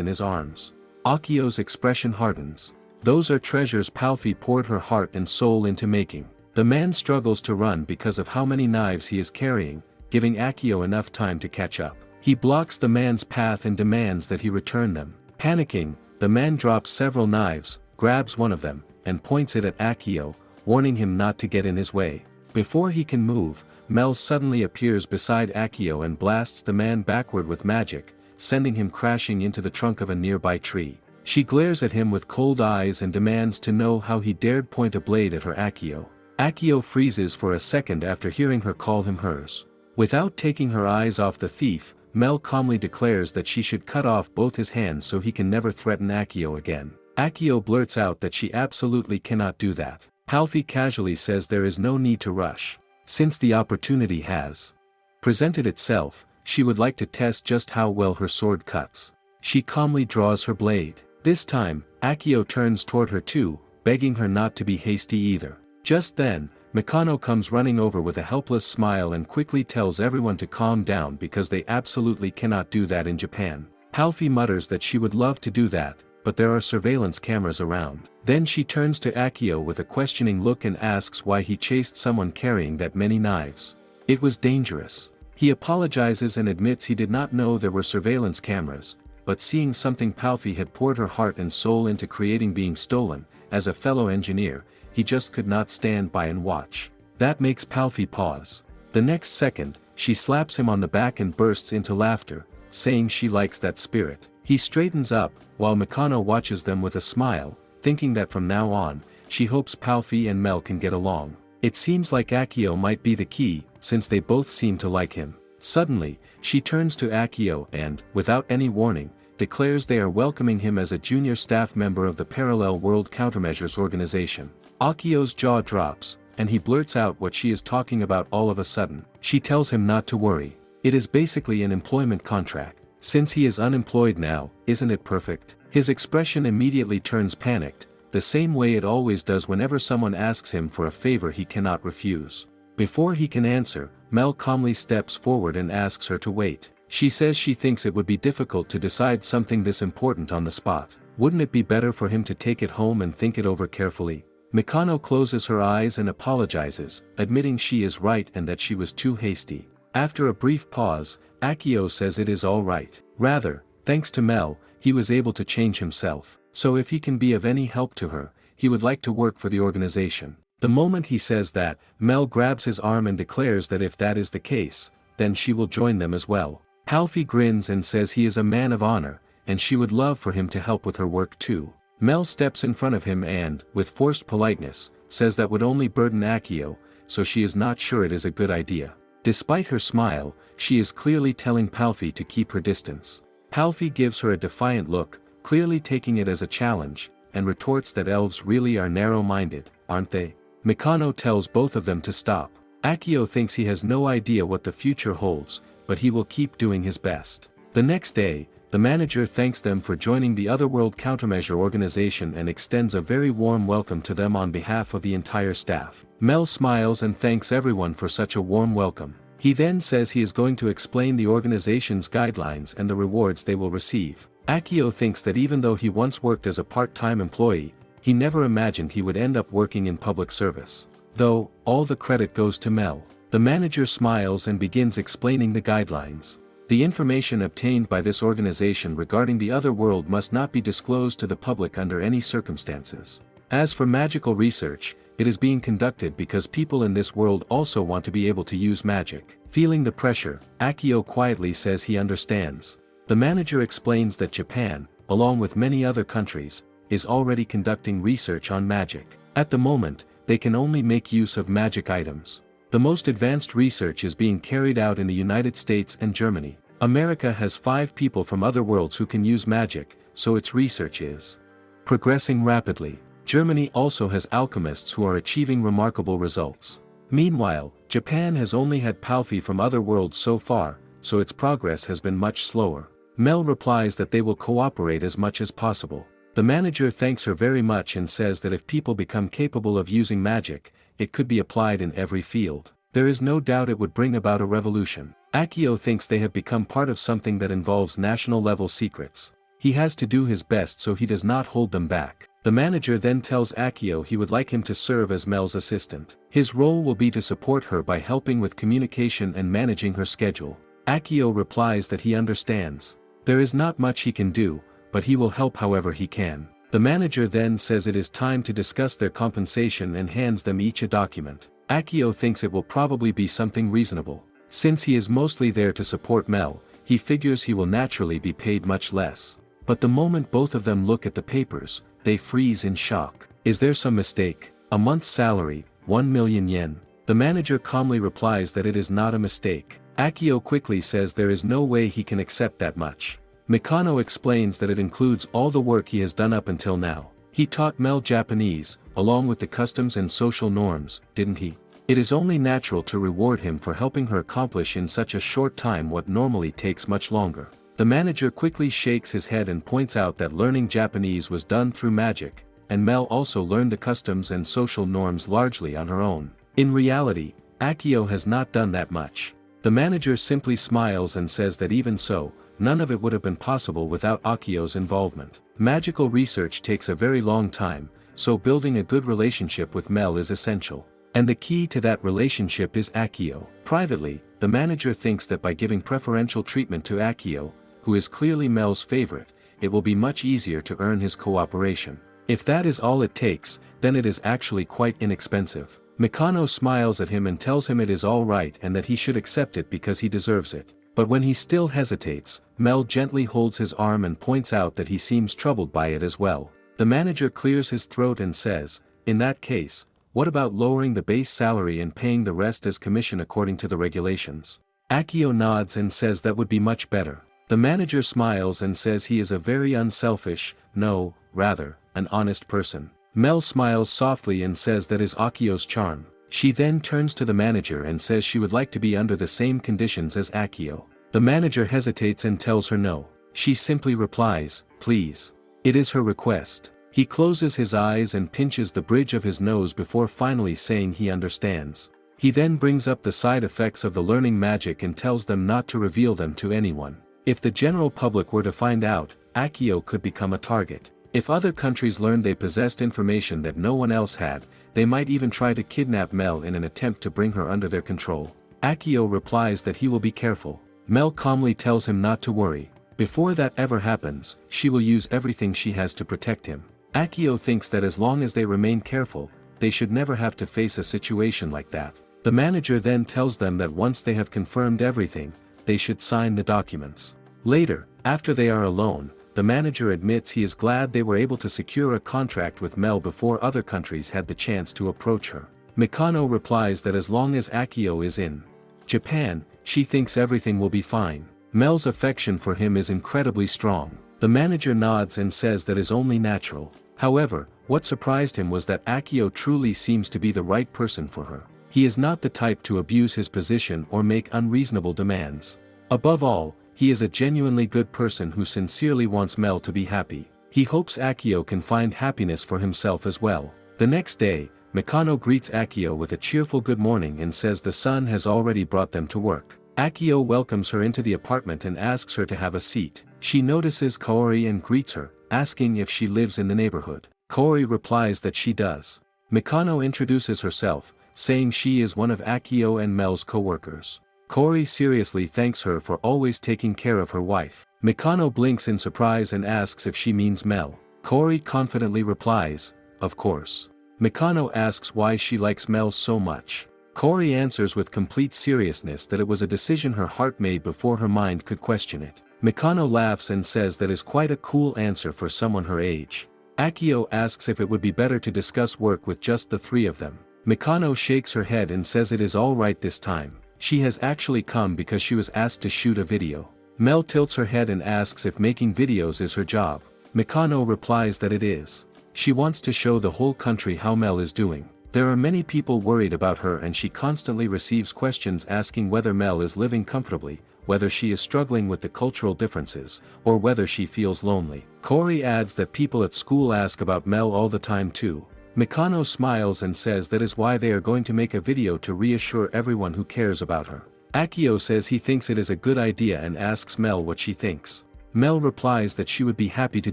in his arms. Akio's expression hardens. Those are treasures Palfi poured her heart and soul into making. The man struggles to run because of how many knives he is carrying, giving Akio enough time to catch up. He blocks the man's path and demands that he return them. Panicking, the man drops several knives, grabs one of them, and points it at Akio, warning him not to get in his way. Before he can move, Mel suddenly appears beside Akio and blasts the man backward with magic, sending him crashing into the trunk of a nearby tree. She glares at him with cold eyes and demands to know how he dared point a blade at her Akio. Akio freezes for a second after hearing her call him hers. Without taking her eyes off the thief, Mel calmly declares that she should cut off both his hands so he can never threaten Akio again. Akio blurts out that she absolutely cannot do that. Palfi casually says there is no need to rush. Since the opportunity has presented itself, she would like to test just how well her sword cuts. She calmly draws her blade. This time, Akio turns toward her too, begging her not to be hasty either. Just then, Mikano comes running over with a helpless smile and quickly tells everyone to calm down because they absolutely cannot do that in Japan. Palfi mutters that she would love to do that, but there are surveillance cameras around. Then she turns to Akio with a questioning look and asks why he chased someone carrying that many knives. It was dangerous. He apologizes and admits he did not know there were surveillance cameras, but seeing something Palfi had poured her heart and soul into creating being stolen, as a fellow engineer, he just could not stand by and watch. That makes Palfi pause. The next second, she slaps him on the back and bursts into laughter, saying she likes that spirit. He straightens up, while Mikano watches them with a smile, thinking that from now on, she hopes Palfi and Mel can get along. It seems like Akio might be the key, since they both seem to like him. Suddenly, she turns to Akio and, without any warning, declares they are welcoming him as a junior staff member of the Parallel World Countermeasures Organization. Akio's jaw drops, and he blurts out what she is talking about all of a sudden. She tells him not to worry. It is basically an employment contract. Since he is unemployed now, isn't it perfect? His expression immediately turns panicked, the same way it always does whenever someone asks him for a favor he cannot refuse. Before he can answer, Mel calmly steps forward and asks her to wait. She says she thinks it would be difficult to decide something this important on the spot. Wouldn't it be better for him to take it home and think it over carefully? Mikano closes her eyes and apologizes, admitting she is right and that she was too hasty. After a brief pause, Akio says it is all right. Rather, thanks to Mel, he was able to change himself. So if he can be of any help to her, he would like to work for the organization. The moment he says that, Mel grabs his arm and declares that if that is the case, then she will join them as well. Palfi grins and says he is a man of honor, and she would love for him to help with her work too. Mel steps in front of him and, with forced politeness, says that would only burden Akio, so she is not sure it is a good idea. Despite her smile, she is clearly telling Palfi to keep her distance. Palfi gives her a defiant look, clearly taking it as a challenge, and retorts that elves really are narrow-minded, aren't they? Mikano tells both of them to stop. Akio thinks he has no idea what the future holds, but he will keep doing his best. The next day, the manager thanks them for joining the Otherworld Countermeasure Organization and extends a very warm welcome to them on behalf of the entire staff. Mel smiles and thanks everyone for such a warm welcome. He then says he is going to explain the organization's guidelines and the rewards they will receive. Akio thinks that even though he once worked as a part-time employee, he never imagined he would end up working in public service. Though, all the credit goes to Mel. The manager smiles and begins explaining the guidelines. The information obtained by this organization regarding the other world must not be disclosed to the public under any circumstances. As for magical research, it is being conducted because people in this world also want to be able to use magic. Feeling the pressure, Akio quietly says he understands. The manager explains that Japan, along with many other countries, is already conducting research on magic. At the moment, they can only make use of magic items. The most advanced research is being carried out in the United States and Germany. America has 5 people from other worlds who can use magic, so its research is progressing rapidly. Germany also has alchemists who are achieving remarkable results. Meanwhile, Japan has only had Palfi from other worlds so far, so its progress has been much slower. Mel replies that they will cooperate as much as possible. The manager thanks her very much and says that if people become capable of using magic, it could be applied in every field. There is no doubt it would bring about a revolution. Akio thinks they have become part of something that involves national-level secrets. He has to do his best so he does not hold them back. The manager then tells Akio he would like him to serve as Mel's assistant. His role will be to support her by helping with communication and managing her schedule. Akio replies that he understands. There is not much he can do, but he will help however he can. The manager then says it is time to discuss their compensation and hands them each a document. Akio thinks it will probably be something reasonable. Since he is mostly there to support Mel, he figures he will naturally be paid much less. But the moment both of them look at the papers, they freeze in shock. Is there some mistake? A month's salary, 1 million yen. The manager calmly replies that it is not a mistake. Akio quickly says there is no way he can accept that much. Mikano explains that it includes all the work he has done up until now. He taught Mel Japanese, along with the customs and social norms, didn't he? It is only natural to reward him for helping her accomplish in such a short time what normally takes much longer. The manager quickly shakes his head and points out that learning Japanese was done through magic, and Mel also learned the customs and social norms largely on her own. In reality, Akio has not done that much. The manager simply smiles and says that even so, none of it would have been possible without Akio's involvement. Magical research takes a very long time, so building a good relationship with Mel is essential. And the key to that relationship is Akio. Privately, the manager thinks that by giving preferential treatment to Akio, who is clearly Mel's favorite, it will be much easier to earn his cooperation. If that is all it takes, then it is actually quite inexpensive. Mikano smiles at him and tells him it is all right and that he should accept it because he deserves it. But when he still hesitates, Mel gently holds his arm and points out that he seems troubled by it as well. The manager clears his throat and says, "In that case, what about lowering the base salary and paying the rest as commission according to the regulations?" Akio nods and says that would be much better. The manager smiles and says he is a very unselfish, no, rather, an honest person. Mel smiles softly and says that is Akio's charm. She then turns to the manager and says she would like to be under the same conditions as Akio. The manager hesitates and tells her no. She simply replies, "Please." It is her request. He closes his eyes and pinches the bridge of his nose before finally saying he understands. He then brings up the side effects of the learning magic and tells them not to reveal them to anyone. If the general public were to find out, Akio could become a target. If other countries learned they possessed information that no one else had, they might even try to kidnap Mel in an attempt to bring her under their control. Akio replies that he will be careful. Mel calmly tells him not to worry. Before that ever happens, she will use everything she has to protect him. Akio thinks that as long as they remain careful, they should never have to face a situation like that. The manager then tells them that once they have confirmed everything, they should sign the documents. Later, after they are alone, the manager admits he is glad they were able to secure a contract with Mel before other countries had the chance to approach her. Mikano replies that as long as Akio is in Japan, she thinks everything will be fine. Mel's affection for him is incredibly strong. The manager nods and says that is only natural. However, what surprised him was that Akio truly seems to be the right person for her. He is not the type to abuse his position or make unreasonable demands. Above all, he is a genuinely good person who sincerely wants Mel to be happy. He hopes Akio can find happiness for himself as well. The next day, Mikano greets Akio with a cheerful good morning and says the sun has already brought them to work. Akio welcomes her into the apartment and asks her to have a seat. She notices Kaori and greets her, asking if she lives in the neighborhood. Kaori replies that she does. Mikano introduces herself, saying she is one of Akio and Mel's co-workers. Kaori seriously thanks her for always taking care of her wife. Mikano blinks in surprise and asks if she means Mel. Kaori confidently replies, "Of course." Mikano asks why she likes Mel so much. Kaori answers with complete seriousness that it was a decision her heart made before her mind could question it. Mikano laughs and says that is quite a cool answer for someone her age. Akio asks if it would be better to discuss work with just the three of them. Mikano shakes her head and says it is all right this time. She has actually come because she was asked to shoot a video. Mel tilts her head and asks if making videos is her job. Mikano replies that it is. She wants to show the whole country how Mel is doing. There are many people worried about her and she constantly receives questions asking whether Mel is living comfortably, whether she is struggling with the cultural differences, or whether she feels lonely. Kaori adds that people at school ask about Mel all the time too. Mikano smiles and says that is why they are going to make a video to reassure everyone who cares about her. Akio says he thinks it is a good idea and asks Mel what she thinks. Mel replies that she would be happy to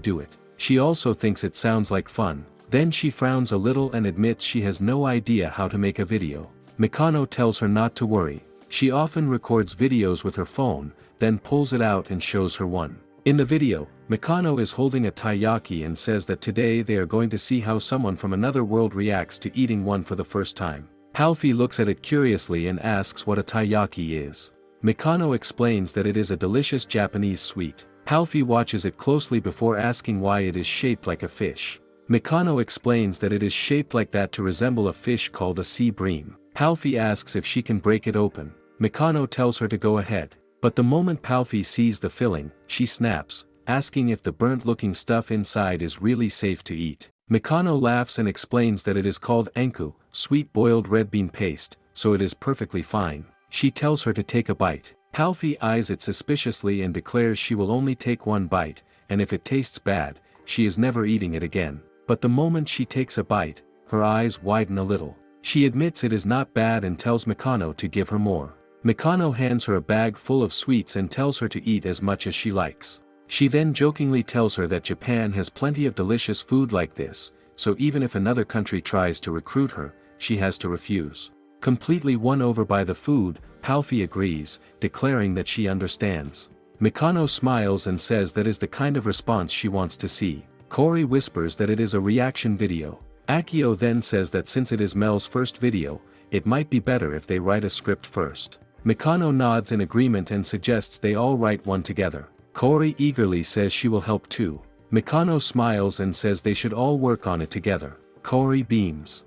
do it. She also thinks it sounds like fun. Then she frowns a little and admits she has no idea how to make a video. Mikano tells her not to worry. She often records videos with her phone, then pulls it out and shows her one. In the video, Mikano is holding a taiyaki and says that today they are going to see how someone from another world reacts to eating one for the first time. Halfie looks at it curiously and asks what a taiyaki is. Mikano explains that it is a delicious Japanese sweet. Halfie watches it closely before asking why it is shaped like a fish. Mikano explains that it is shaped like that to resemble a fish called a sea bream. Halfie asks if she can break it open. Mikano tells her to go ahead. But the moment Palfi sees the filling, she snaps, asking if the burnt-looking stuff inside is really safe to eat. Mikano laughs and explains that it is called enku, sweet boiled red bean paste, so it is perfectly fine. She tells her to take a bite. Palfi eyes it suspiciously and declares she will only take one bite, and if it tastes bad, she is never eating it again. But the moment she takes a bite, her eyes widen a little. She admits it is not bad and tells Mikano to give her more. Mikano hands her a bag full of sweets and tells her to eat as much as she likes. She then jokingly tells her that Japan has plenty of delicious food like this, so even if another country tries to recruit her, she has to refuse. Completely won over by the food, Palfi agrees, declaring that she understands. Mikano smiles and says that is the kind of response she wants to see. Kori whispers that it is a reaction video. Akio then says that since it is Mel's first video, it might be better if they write a script first. Mikano nods in agreement and suggests they all write one together. Kori eagerly says she will help too. Mikano smiles and says they should all work on it together. Kori beams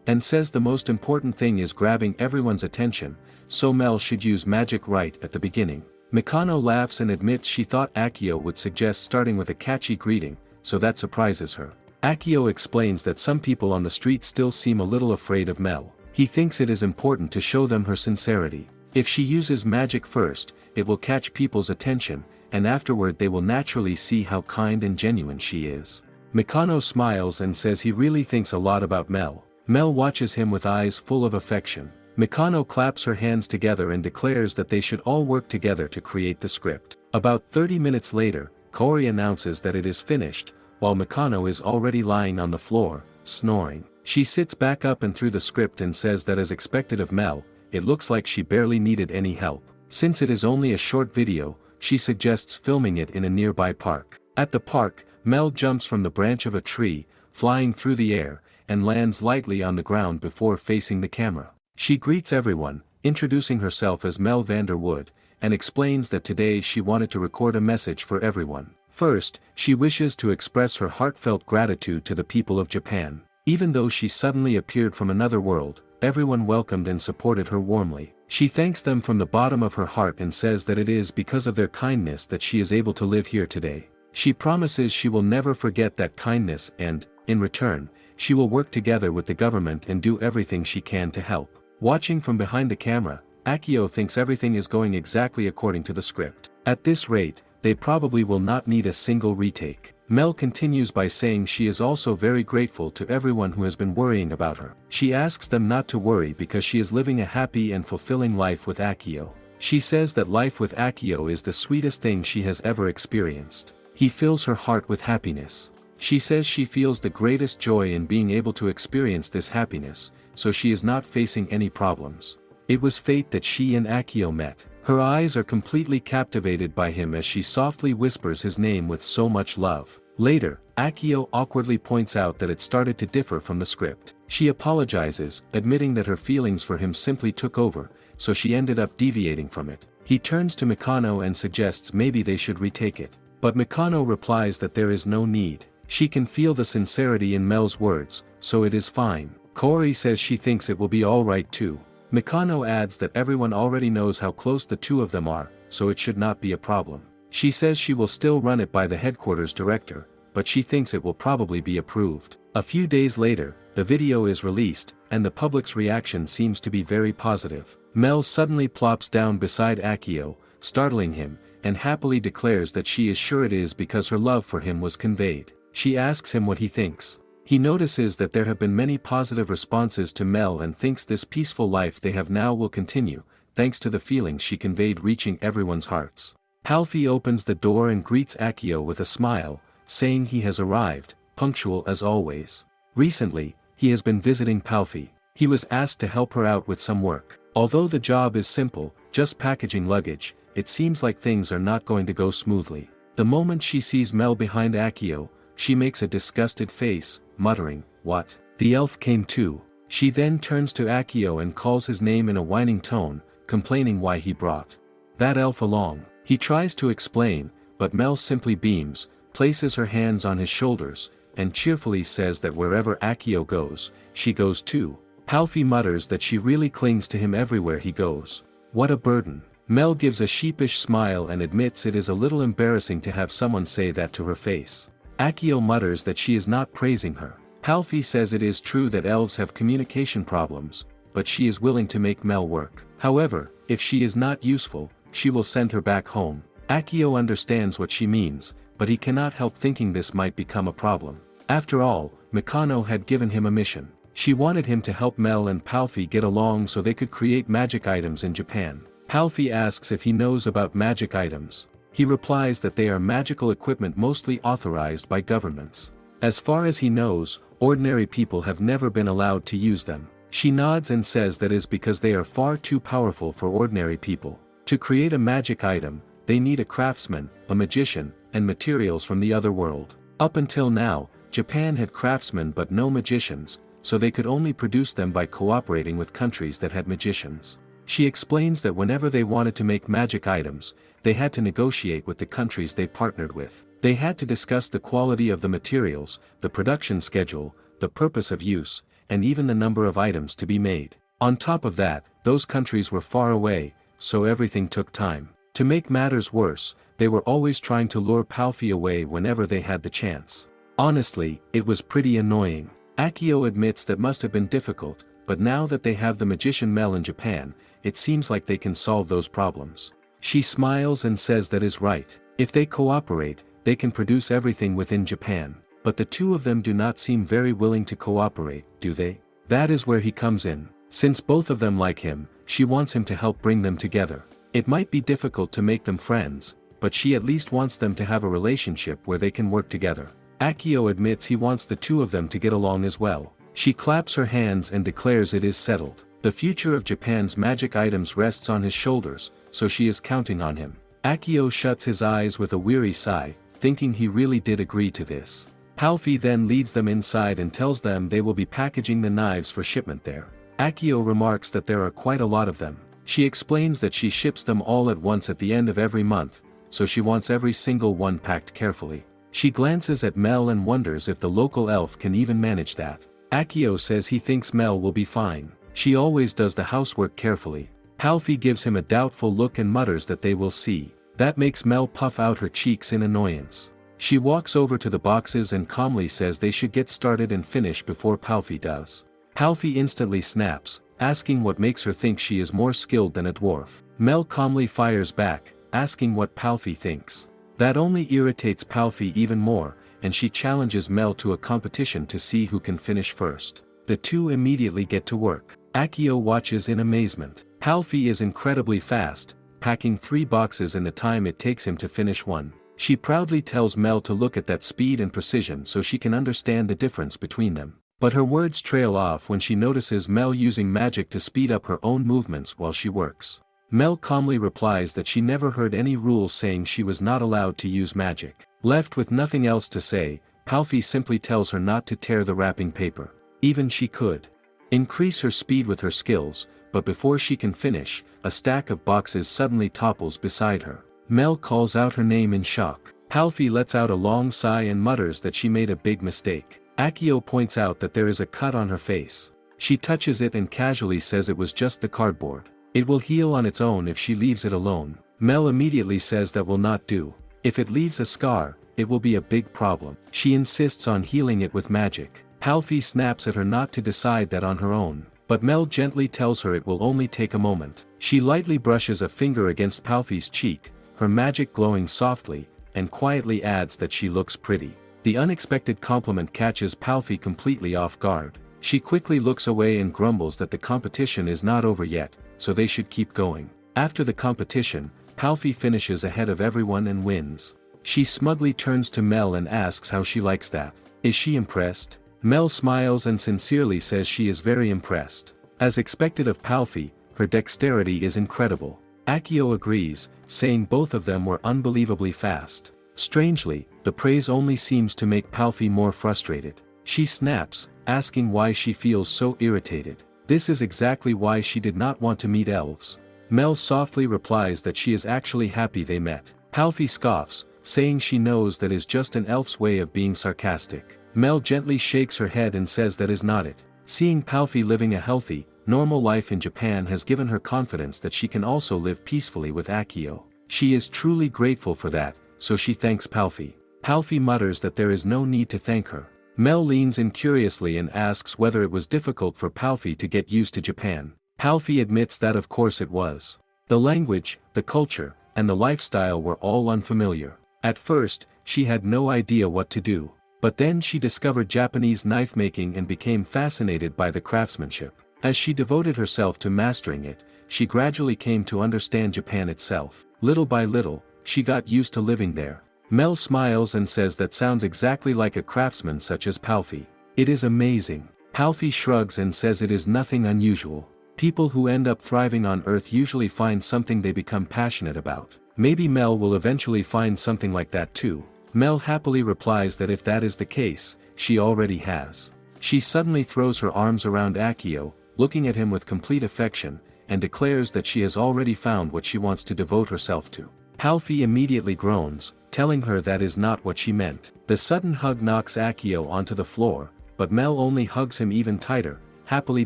and says the most important thing is grabbing everyone's attention, so Mel should use magic right at the beginning. Mikano laughs and admits she thought Akio would suggest starting with a catchy greeting, so that surprises her. Akio explains that some people on the street still seem a little afraid of Mel. He thinks it is important to show them her sincerity. If she uses magic first, it will catch people's attention, and afterward they will naturally see how kind and genuine she is. Mikano smiles and says he really thinks a lot about Mel. Mel watches him with eyes full of affection. Mikano claps her hands together and declares that they should all work together to create the script. About 30 minutes later, Kori announces that it is finished, while Mikano is already lying on the floor, snoring. She sits back up and through the script and says that as expected of Mel, it looks like she barely needed any help. Since it is only a short video, she suggests filming it in a nearby park. At the park, Mel jumps from the branch of a tree, flying through the air, and lands lightly on the ground before facing the camera. She greets everyone, introducing herself as Mel Vanderwood, and explains that today she wanted to record a message for everyone. First, she wishes to express her heartfelt gratitude to the people of Japan. Even though she suddenly appeared from another world, everyone welcomed and supported her warmly. She thanks them from the bottom of her heart and says that it is because of their kindness that she is able to live here today. She promises she will never forget that kindness and, in return, she will work together with the government and do everything she can to help. Watching from behind the camera, Akio thinks everything is going exactly according to the script. At this rate, they probably will not need a single retake. Mel continues by saying she is also very grateful to everyone who has been worrying about her. She asks them not to worry because she is living a happy and fulfilling life with Akio. She says that life with Akio is the sweetest thing she has ever experienced. He fills her heart with happiness. She says she feels the greatest joy in being able to experience this happiness, so she is not facing any problems. It was fate that she and Akio met. Her eyes are completely captivated by him as she softly whispers his name with so much love. Later, Akio awkwardly points out that it started to differ from the script. She apologizes, admitting that her feelings for him simply took over, so she ended up deviating from it. He turns to Mikano and suggests maybe they should retake it. But Mikano replies that there is no need. She can feel the sincerity in Mel's words, so it is fine. Kori says she thinks it will be alright too. Mikano adds that everyone already knows how close the two of them are, so it should not be a problem. She says she will still run it by the headquarters director, but she thinks it will probably be approved. A few days later, the video is released, and the public's reaction seems to be very positive. Mel suddenly plops down beside Akio, startling him, and happily declares that she is sure it is because her love for him was conveyed. She asks him what he thinks. He notices that there have been many positive responses to Mel and thinks this peaceful life they have now will continue, thanks to the feelings she conveyed reaching everyone's hearts. Palfi opens the door and greets Akio with a smile, saying he has arrived, punctual as always. Recently, he has been visiting Palfi. He was asked to help her out with some work. Although the job is simple, just packaging luggage, it seems like things are not going to go smoothly. The moment she sees Mel behind Akio, she makes a disgusted face, muttering, "What? The elf came too." She then turns to Akio and calls his name in a whining tone, complaining why he brought that elf along. He tries to explain, but Mel simply beams, places her hands on his shoulders, and cheerfully says that wherever Akio goes, she goes too. Palfi mutters that she really clings to him everywhere he goes. What a burden. Mel gives a sheepish smile and admits it is a little embarrassing to have someone say that to her face. Akio mutters that she is not praising her. Palfi says it is true that elves have communication problems, but she is willing to make Mel work. However, if she is not useful, she will send her back home. Akio understands what she means, but he cannot help thinking this might become a problem. After all, Mikano had given him a mission. She wanted him to help Mel and Palfi get along so they could create magic items in Japan. Palfi asks if he knows about magic items. He replies that they are magical equipment mostly authorized by governments. As far as he knows, ordinary people have never been allowed to use them. She nods and says that is because they are far too powerful for ordinary people. To create a magic item, they need a craftsman, a magician, and materials from the other world. Up until now, Japan had craftsmen but no magicians, so they could only produce them by cooperating with countries that had magicians. She explains that whenever they wanted to make magic items, they had to negotiate with the countries they partnered with. They had to discuss the quality of the materials, the production schedule, the purpose of use, and even the number of items to be made. On top of that, those countries were far away, so everything took time. To make matters worse, they were always trying to lure Palfi away whenever they had the chance. Honestly, it was pretty annoying. Akio admits that must have been difficult, but now that they have the magician Mel in Japan, it seems like they can solve those problems. She smiles and says that is right. If they cooperate, they can produce everything within Japan. But the two of them do not seem very willing to cooperate, do they? That is where he comes in. Since both of them like him, she wants him to help bring them together. It might be difficult to make them friends, but she at least wants them to have a relationship where they can work together. Akio admits he wants the two of them to get along as well. She claps her hands and declares it is settled. The future of Japan's magic items rests on his shoulders, so she is counting on him. Akio shuts his eyes with a weary sigh, thinking he really did agree to this. Palfi then leads them inside and tells them they will be packaging the knives for shipment there. Akio remarks that there are quite a lot of them. She explains that she ships them all at once at the end of every month, so she wants every single one packed carefully. She glances at Mel and wonders if the local elf can even manage that. Akio says he thinks Mel will be fine. She always does the housework carefully. Palfi gives him a doubtful look and mutters that they will see. That makes Mel puff out her cheeks in annoyance. She walks over to the boxes and calmly says they should get started and finish before Palfi does. Palfi instantly snaps, asking what makes her think she is more skilled than a dwarf. Mel calmly fires back, asking what Palfi thinks. That only irritates Palfi even more, and she challenges Mel to a competition to see who can finish first. The two immediately get to work. Akio watches in amazement. Palfi is incredibly fast, packing 3 boxes in the time it takes him to finish one. She proudly tells Mel to look at that speed and precision so she can understand the difference between them. But her words trail off when she notices Mel using magic to speed up her own movements while she works. Mel calmly replies that she never heard any rules saying she was not allowed to use magic. Left with nothing else to say, Palfi simply tells her not to tear the wrapping paper. Even she could increase her speed with her skills, but before she can finish, a stack of boxes suddenly topples beside her. Mel calls out her name in shock. Palfi lets out a long sigh and mutters that she made a big mistake. Akio points out that there is a cut on her face. She touches it and casually says it was just the cardboard. It will heal on its own if she leaves it alone. Mel immediately says that will not do. If it leaves a scar, it will be a big problem. She insists on healing it with magic. Palfi snaps at her not to decide that on her own, but Mel gently tells her it will only take a moment. She lightly brushes a finger against Palfi's cheek, her magic glowing softly, and quietly adds that she looks pretty. The unexpected compliment catches Palfi completely off guard. She quickly looks away and grumbles that the competition is not over yet, so they should keep going. After the competition, Palfi finishes ahead of everyone and wins. She smugly turns to Mel and asks how she likes that. Is she impressed? Mel smiles and sincerely says she is very impressed. As expected of Palfi, her dexterity is incredible. Akio agrees, saying both of them were unbelievably fast. Strangely, the praise only seems to make Palfi more frustrated. She snaps, asking why she feels so irritated. This is exactly why she did not want to meet elves. Mel softly replies that she is actually happy they met. Palfi scoffs, saying she knows that is just an elf's way of being sarcastic. Mel gently shakes her head and says that is not it. Seeing Palfi living a healthy, normal life in Japan has given her confidence that she can also live peacefully with Akio. She is truly grateful for that, so she thanks Palfi. Palfi mutters that there is no need to thank her. Mel leans in curiously and asks whether it was difficult for Palfi to get used to Japan. Palfi admits that of course it was. The language, the culture, and the lifestyle were all unfamiliar. At first, she had no idea what to do. But then she discovered Japanese knife making and became fascinated by the craftsmanship. As she devoted herself to mastering it, she gradually came to understand Japan itself. Little by little, she got used to living there. Mel smiles and says that sounds exactly like a craftsman such as Palfi. It is amazing. Palfi shrugs and says it is nothing unusual. People who end up thriving on Earth usually find something they become passionate about. Maybe Mel will eventually find something like that too. Mel happily replies that if that is the case, she already has. She suddenly throws her arms around Akio, looking at him with complete affection, and declares that she has already found what she wants to devote herself to. Palfi immediately groans, telling her that is not what she meant. The sudden hug knocks Akio onto the floor, but Mel only hugs him even tighter, happily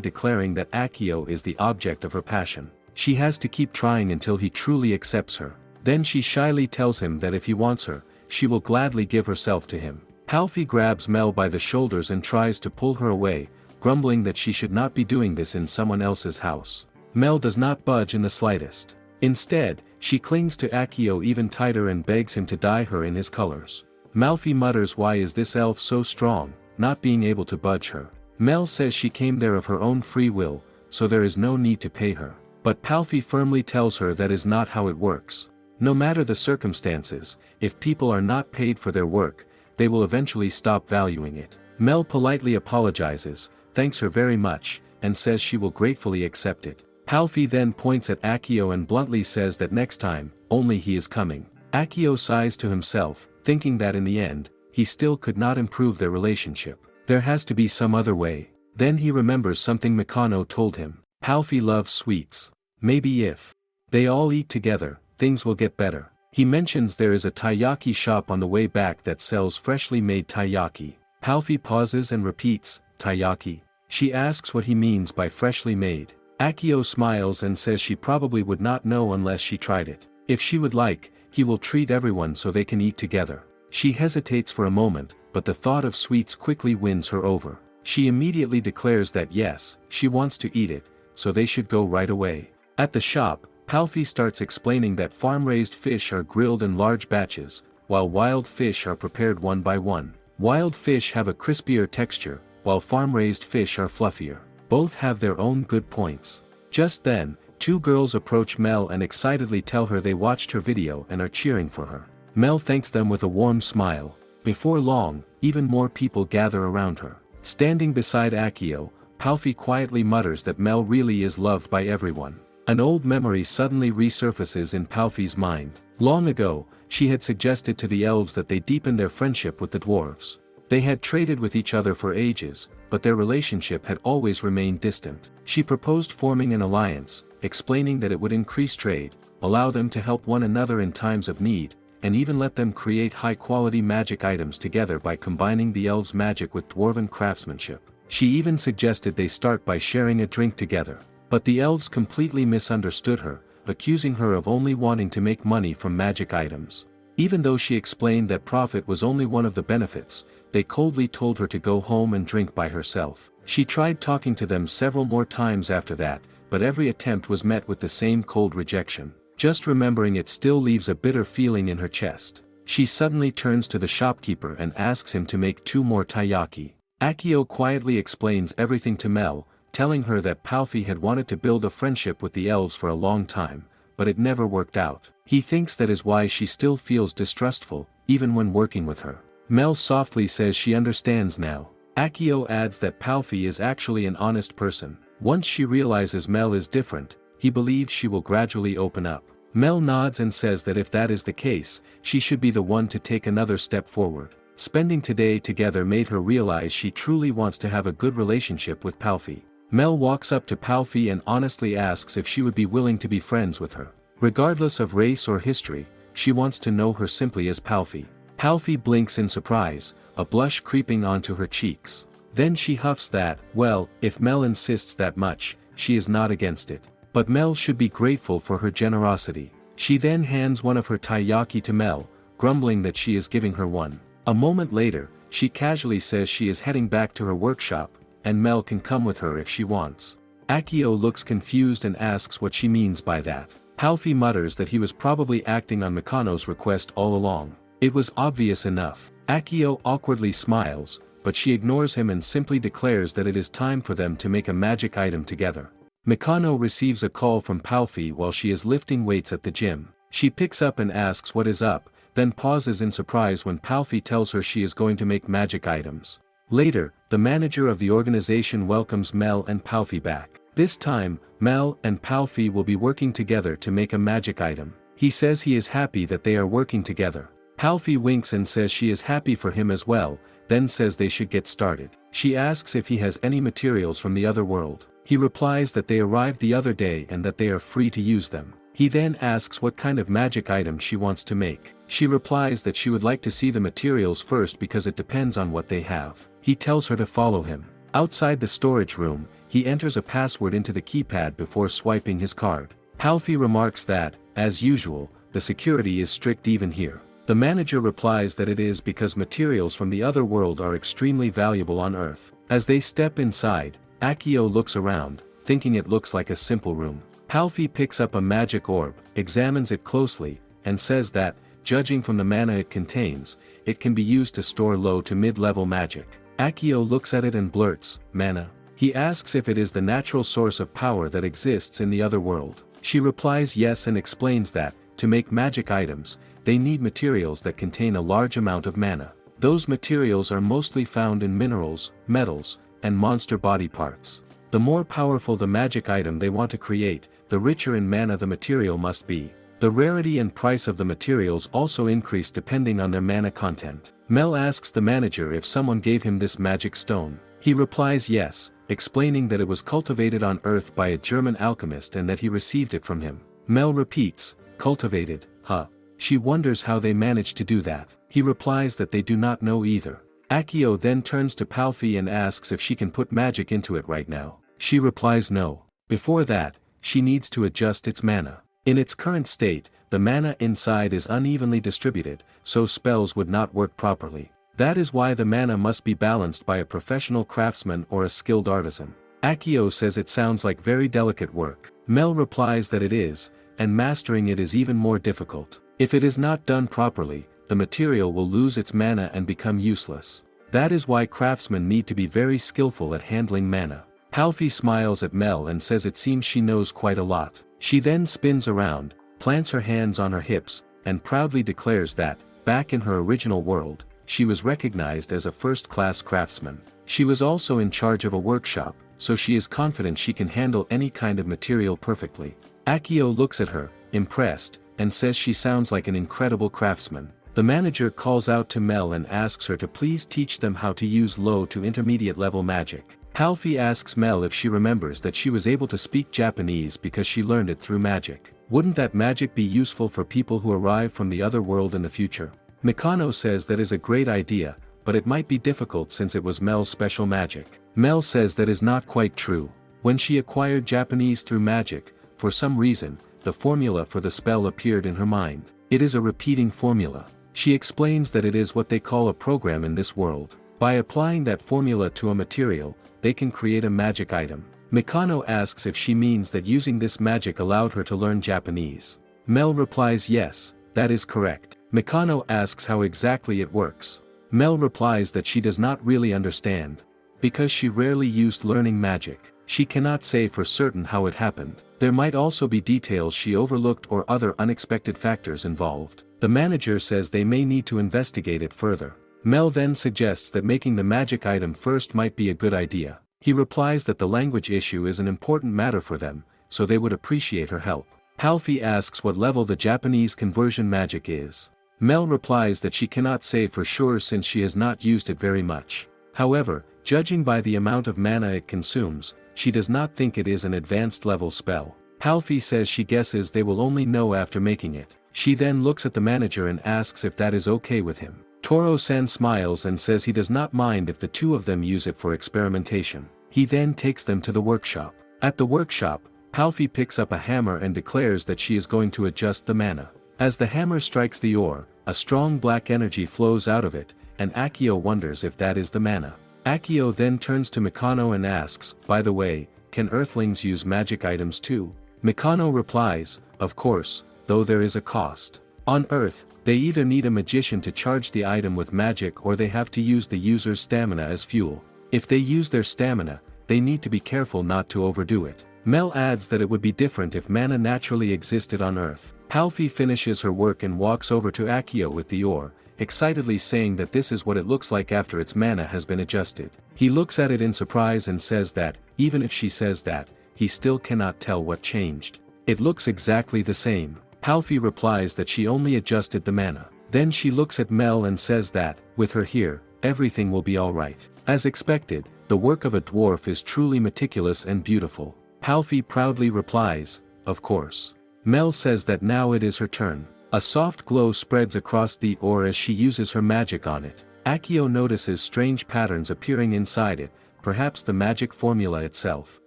declaring that Akio is the object of her passion. She has to keep trying until he truly accepts her. Then she shyly tells him that if he wants her, she will gladly give herself to him. Palfi grabs Mel by the shoulders and tries to pull her away, grumbling that she should not be doing this in someone else's house. Mel does not budge in the slightest. Instead, she clings to Akio even tighter and begs him to dye her in his colors. Malfi mutters, "Why is this elf so strong, not being able to budge her?" Mel says she came there of her own free will, so there is no need to pay her. But Palfi firmly tells her that is not how it works. No matter the circumstances, if people are not paid for their work, they will eventually stop valuing it. Mel politely apologizes, thanks her very much, and says she will gratefully accept it. Palfi then points at Akio and bluntly says that next time, only he is coming. Akio sighs to himself, thinking that in the end, he still could not improve their relationship. There has to be some other way. Then he remembers something Mikano told him. Palfi loves sweets. Maybe if they all eat together, things will get better. He mentions there is a taiyaki shop on the way back that sells freshly made taiyaki. Palfi pauses and repeats, taiyaki. She asks what he means by freshly made. Akio smiles and says she probably would not know unless she tried it. If she would like, he will treat everyone so they can eat together. She hesitates for a moment, but the thought of sweets quickly wins her over. She immediately declares that yes, she wants to eat it, so they should go right away. At the shop, Palfi starts explaining that farm-raised fish are grilled in large batches, while wild fish are prepared one by one. Wild fish have a crispier texture, while farm-raised fish are fluffier. Both have their own good points. Just then, two girls approach Mel and excitedly tell her they watched her video and are cheering for her. Mel thanks them with a warm smile. Before long, even more people gather around her. Standing beside Akio, Palfi quietly mutters that Mel really is loved by everyone. An old memory suddenly resurfaces in Palfi's mind. Long ago, she had suggested to the elves that they deepen their friendship with the dwarves. They had traded with each other for ages, but their relationship had always remained distant. She proposed forming an alliance, explaining that it would increase trade, allow them to help one another in times of need, and even let them create high-quality magic items together by combining the elves' magic with dwarven craftsmanship. She even suggested they start by sharing a drink together. But the elves completely misunderstood her, accusing her of only wanting to make money from magic items. Even though she explained that profit was only one of the benefits, they coldly told her to go home and drink by herself. She tried talking to them several more times after that, but every attempt was met with the same cold rejection. Just remembering it still leaves a bitter feeling in her chest. She suddenly turns to the shopkeeper and asks him to make 2 more taiyaki. Akio quietly explains everything to Mel, telling her that Palfi had wanted to build a friendship with the elves for a long time, but it never worked out. He thinks that is why she still feels distrustful, even when working with her. Mel softly says she understands now. Akio adds that Palfi is actually an honest person. Once she realizes Mel is different, he believes she will gradually open up. Mel nods and says that if that is the case, she should be the one to take another step forward. Spending today together made her realize she truly wants to have a good relationship with Palfi. Mel walks up to Palfi and honestly asks if she would be willing to be friends with her. Regardless of race or history, she wants to know her simply as Palfi. Palfi blinks in surprise, a blush creeping onto her cheeks. Then she huffs that, well, if Mel insists that much, she is not against it. But Mel should be grateful for her generosity. She then hands one of her taiyaki to Mel, grumbling that she is giving her one. A moment later, she casually says she is heading back to her workshop, and Mel can come with her if she wants. Akio looks confused and asks what she means by that. Palfi mutters that he was probably acting on Mikano's request all along. It was obvious enough. Akio awkwardly smiles, but she ignores him and simply declares that it is time for them to make a magic item together. Mikano receives a call from Palfi while she is lifting weights at the gym. She picks up and asks what is up, then pauses in surprise when Palfi tells her she is going to make magic items. Later, the manager of the organization welcomes Mel and Palfi back. This time, Mel and Palfi will be working together to make a magic item. He says he is happy that they are working together. Palfi winks and says she is happy for him as well, then says they should get started. She asks if he has any materials from the other world. He replies that they arrived the other day and that they are free to use them. He then asks what kind of magic item she wants to make. She replies that she would like to see the materials first because it depends on what they have. He tells her to follow him. Outside the storage room, he enters a password into the keypad before swiping his card. Palfi remarks that, as usual, the security is strict even here. The manager replies that it is because materials from the other world are extremely valuable on Earth. As they step inside, Akio looks around, thinking it looks like a simple room. Palfi picks up a magic orb, examines it closely, and says that, judging from the mana it contains, it can be used to store low to mid-level magic. Akio looks at it and blurts, "Mana?" He asks if it is the natural source of power that exists in the other world. She replies yes and explains that, to make magic items, they need materials that contain a large amount of mana. Those materials are mostly found in minerals, metals, and monster body parts. The more powerful the magic item they want to create, the richer in mana the material must be. The rarity and price of the materials also increase depending on their mana content. Mel asks the manager if someone gave him this magic stone. He replies yes, explaining that it was cultivated on Earth by a German alchemist and that he received it from him. Mel repeats, "Cultivated, huh?" She wonders how they managed to do that. He replies that they do not know either. Akio then turns to Palfi and asks if she can put magic into it right now. She replies no. Before that, she needs to adjust its mana. In its current state, the mana inside is unevenly distributed, so spells would not work properly. That is why the mana must be balanced by a professional craftsman or a skilled artisan. Akio says it sounds like very delicate work. Mel replies that it is, and mastering it is even more difficult. If it is not done properly, the material will lose its mana and become useless. That is why craftsmen need to be very skillful at handling mana. Palfi smiles at Mel and says it seems she knows quite a lot. She then spins around, plants her hands on her hips, and proudly declares that, back in her original world, she was recognized as a first-class craftsman. She was also in charge of a workshop, so she is confident she can handle any kind of material perfectly. Akio looks at her, impressed, and says she sounds like an incredible craftsman. The manager calls out to Mel and asks her to please teach them how to use low to intermediate level magic. Palfi asks Mel if she remembers that she was able to speak Japanese because she learned it through magic. Wouldn't that magic be useful for people who arrive from the other world in the future? Mikano says that is a great idea, but it might be difficult since it was Mel's special magic. Mel says that is not quite true. When she acquired Japanese through magic, for some reason, the formula for the spell appeared in her mind. It is a repeating formula. She explains that it is what they call a program in this world. By applying that formula to a material, they can create a magic item. Mikano asks if she means that using this magic allowed her to learn Japanese. Mel replies yes, that is correct. Mikano asks how exactly it works. Mel replies that she does not really understand. Because she rarely used learning magic, she cannot say for certain how it happened. There might also be details she overlooked or other unexpected factors involved. The manager says they may need to investigate it further. Mel then suggests that making the magic item first might be a good idea. He replies that the language issue is an important matter for them, so they would appreciate her help. Palfi asks what level the Japanese conversion magic is. Mel replies that she cannot say for sure since she has not used it very much. However, judging by the amount of mana it consumes, she does not think it is an advanced level spell. Palfi says she guesses they will only know after making it. She then looks at the manager and asks if that is okay with him. Toro-san smiles and says he does not mind if the two of them use it for experimentation. He then takes them to the workshop. At the workshop, Palfi picks up a hammer and declares that she is going to adjust the mana. As the hammer strikes the ore, a strong black energy flows out of it, and Akio wonders if that is the mana. Akio then turns to Mikano and asks, by the way, can Earthlings use magic items too? Mikano replies, of course, though there is a cost. On Earth, They either need a magician to charge the item with magic or they have to use the user's stamina as fuel. If they use their stamina, they need to be careful not to overdo it. Mel adds that it would be different if mana naturally existed on Earth. Palfi finishes her work and walks over to Akio with the ore, excitedly saying that this is what it looks like after its mana has been adjusted. He looks at it in surprise and says that, even if she says that, he still cannot tell what changed. It looks exactly the same. Palfi replies that she only adjusted the mana. Then she looks at Mel and says that, with her here, everything will be alright. As expected, the work of a dwarf is truly meticulous and beautiful. Palfi proudly replies, of course. Mel says that now it is her turn. A soft glow spreads across the ore as she uses her magic on it. Akio notices strange patterns appearing inside it, perhaps the magic formula itself.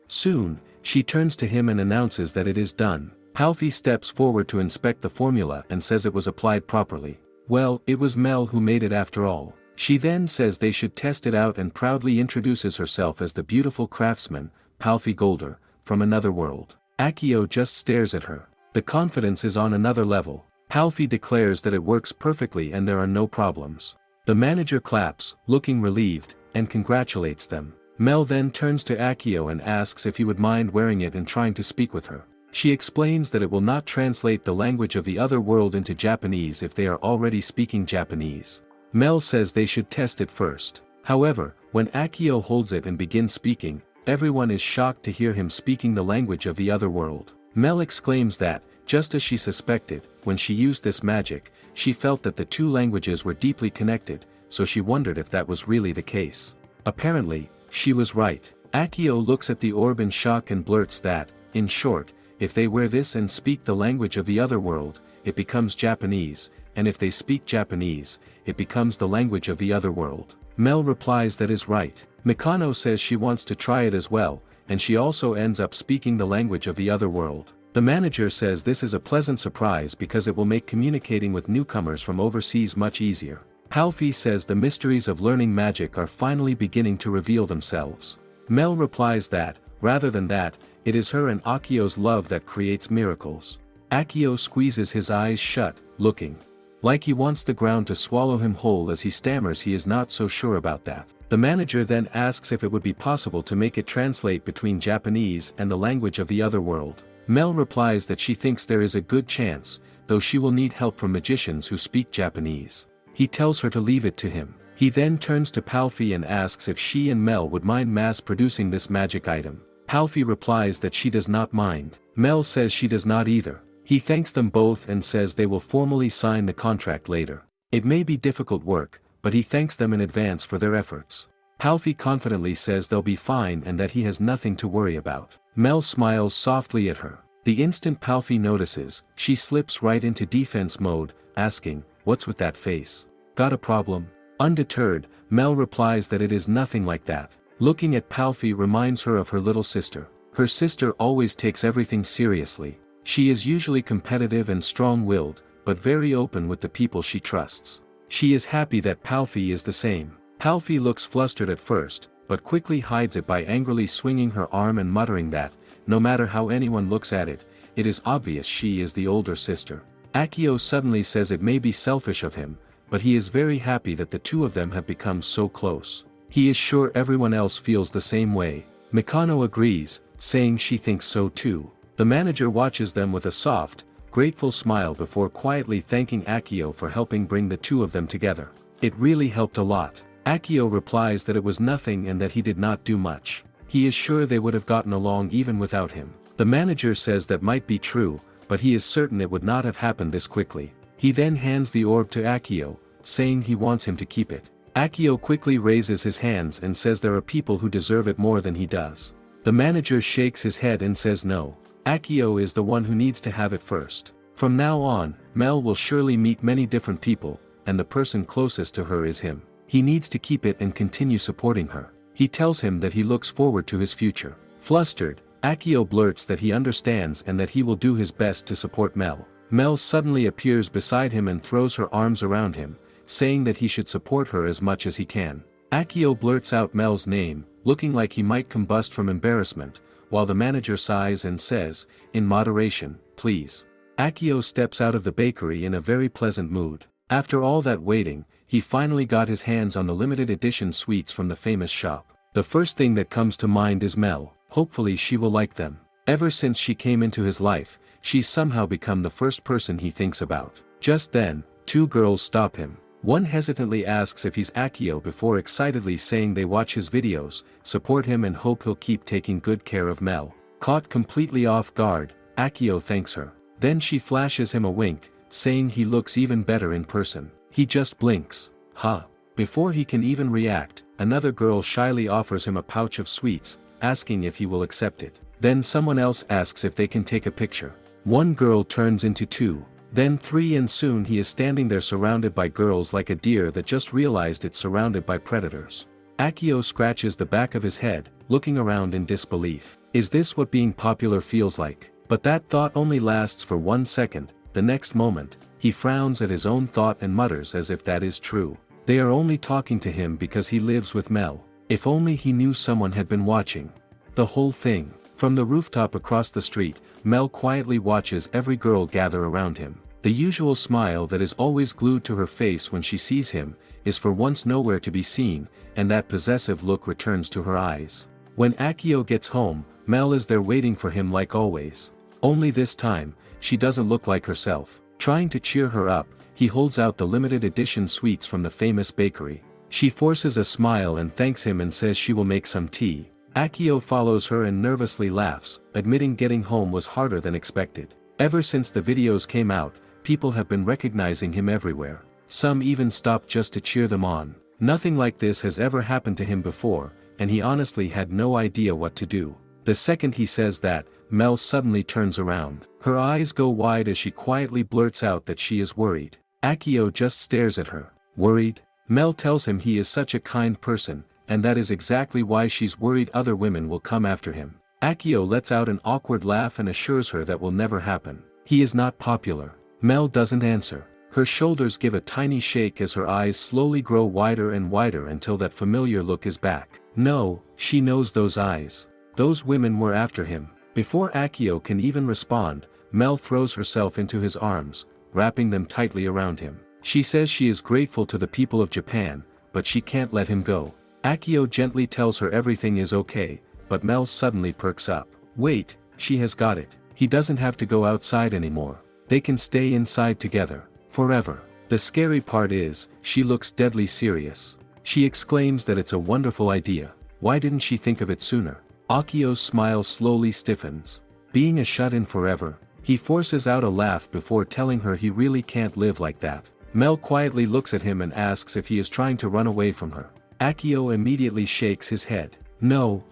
Soon, she turns to him and announces that it is done. Palfi steps forward to inspect the formula and says it was applied properly. Well, it was Mel who made it after all. She then says they should test it out and proudly introduces herself as the beautiful craftsman, Palfi Golder, from another world. Akio just stares at her. The confidence is on another level. Palfi declares that it works perfectly and there are no problems. The manager claps, looking relieved, and congratulates them. Mel then turns to Akio and asks if he would mind wearing it and trying to speak with her. She explains that it will not translate the language of the other world into Japanese if they are already speaking Japanese. Mel says they should test it first. However, when Akio holds it and begins speaking, everyone is shocked to hear him speaking the language of the other world. Mel exclaims that, just as she suspected, when she used this magic, she felt that the two languages were deeply connected, so she wondered if that was really the case. Apparently, she was right. Akio looks at the orb in shock and blurts that, in short, if they wear this and speak the language of the other world, it becomes Japanese, and if they speak Japanese, it becomes the language of the other world. Mel replies that is right. Mikano says she wants to try it as well, and she also ends up speaking the language of the other world. The manager says this is a pleasant surprise because it will make communicating with newcomers from overseas much easier. Palfi says the mysteries of learning magic are finally beginning to reveal themselves. Mel replies that, rather than that, it is her and Akio's love that creates miracles. Akio squeezes his eyes shut, looking like he wants the ground to swallow him whole as he stammers he is not so sure about that. The manager then asks if it would be possible to make it translate between Japanese and the language of the other world. Mel replies that she thinks there is a good chance, though she will need help from magicians who speak Japanese. He tells her to leave it to him. He then turns to Palfi and asks if she and Mel would mind mass-producing this magic item. Palfi replies that she does not mind. Mel says she does not either. He thanks them both and says they will formally sign the contract later. It may be difficult work, but he thanks them in advance for their efforts. Palfi confidently says they'll be fine and that he has nothing to worry about. Mel smiles softly at her. The instant Palfi notices, she slips right into defense mode, asking, "What's with that face? Got a problem?" Undeterred, Mel replies that it is nothing like that. Looking at Palfi reminds her of her little sister. Her sister always takes everything seriously. She is usually competitive and strong-willed, but very open with the people she trusts. She is happy that Palfi is the same. Palfi looks flustered at first, but quickly hides it by angrily swinging her arm and muttering that, no matter how anyone looks at it, it is obvious she is the older sister. Akio suddenly says it may be selfish of him, but he is very happy that the two of them have become so close. He is sure everyone else feels the same way. Mikano agrees, saying she thinks so too. The manager watches them with a soft, grateful smile before quietly thanking Akio for helping bring the two of them together. It really helped a lot. Akio replies that it was nothing and that he did not do much. He is sure they would have gotten along even without him. The manager says that might be true, but he is certain it would not have happened this quickly. He then hands the orb to Akio, saying he wants him to keep it. Akio quickly raises his hands and says there are people who deserve it more than he does. The manager shakes his head and says no. Akio is the one who needs to have it first. From now on, Mel will surely meet many different people, and the person closest to her is him. He needs to keep it and continue supporting her. He tells him that he looks forward to his future. Flustered, Akio blurts that he understands and that he will do his best to support Mel. Mel suddenly appears beside him and throws her arms around him, saying that he should support her as much as he can. Akio blurts out Mel's name, looking like he might combust from embarrassment, while the manager sighs and says, in moderation, please. Akio steps out of the bakery in a very pleasant mood. After all that waiting, he finally got his hands on the limited edition sweets from the famous shop. The first thing that comes to mind is Mel. Hopefully she will like them. Ever since she came into his life, she's somehow become the first person he thinks about. Just then, two girls stop him. One hesitantly asks if he's Akio before excitedly saying they watch his videos, support him and hope he'll keep taking good care of Mel. Caught completely off guard, Akio thanks her. Then she flashes him a wink, saying he looks even better in person. He just blinks. Huh. Before he can even react, another girl shyly offers him a pouch of sweets, asking if he will accept it. Then someone else asks if they can take a picture. One girl turns into two, then three, and soon he is standing there surrounded by girls like a deer that just realized it's surrounded by predators. Akio scratches the back of his head, looking around in disbelief. Is this what being popular feels like? But that thought only lasts for 1 second. The next moment, he frowns at his own thought and mutters as if that is true. They are only talking to him because he lives with Mel. If only he knew someone had been watching the whole thing. From the rooftop across the street, Mel quietly watches every girl gather around him. The usual smile that is always glued to her face when she sees him, is for once nowhere to be seen, and that possessive look returns to her eyes. When Akio gets home, Mel is there waiting for him like always. Only this time, she doesn't look like herself. Trying to cheer her up, he holds out the limited edition sweets from the famous bakery. She forces a smile and thanks him and says she will make some tea. Akio follows her and nervously laughs, admitting getting home was harder than expected. Ever since the videos came out, people have been recognizing him everywhere. Some even stopped just to cheer them on. Nothing like this has ever happened to him before, and he honestly had no idea what to do. The second he says that, Mel suddenly turns around. Her eyes go wide as she quietly blurts out that she is worried. Akio just stares at her. Worried? Mel tells him he is such a kind person, and that is exactly why she's worried other women will come after him. Akio lets out an awkward laugh and assures her that will never happen. He is not popular. Mel doesn't answer. Her shoulders give a tiny shake as her eyes slowly grow wider and wider until that familiar look is back. No, she knows those eyes. Those women were after him. Before Akio can even respond, Mel throws herself into his arms, wrapping them tightly around him. She says she is grateful to the people of Japan, but she can't let him go. Akio gently tells her everything is okay, but Mel suddenly perks up. Wait, she has got it. He doesn't have to go outside anymore. They can stay inside together. Forever. The scary part is, she looks deadly serious. She exclaims that it's a wonderful idea. Why didn't she think of it sooner? Akio's smile slowly stiffens. Being a shut-in forever, he forces out a laugh before telling her he really can't live like that. Mel quietly looks at him and asks if he is trying to run away from her. Akio immediately shakes his head. No,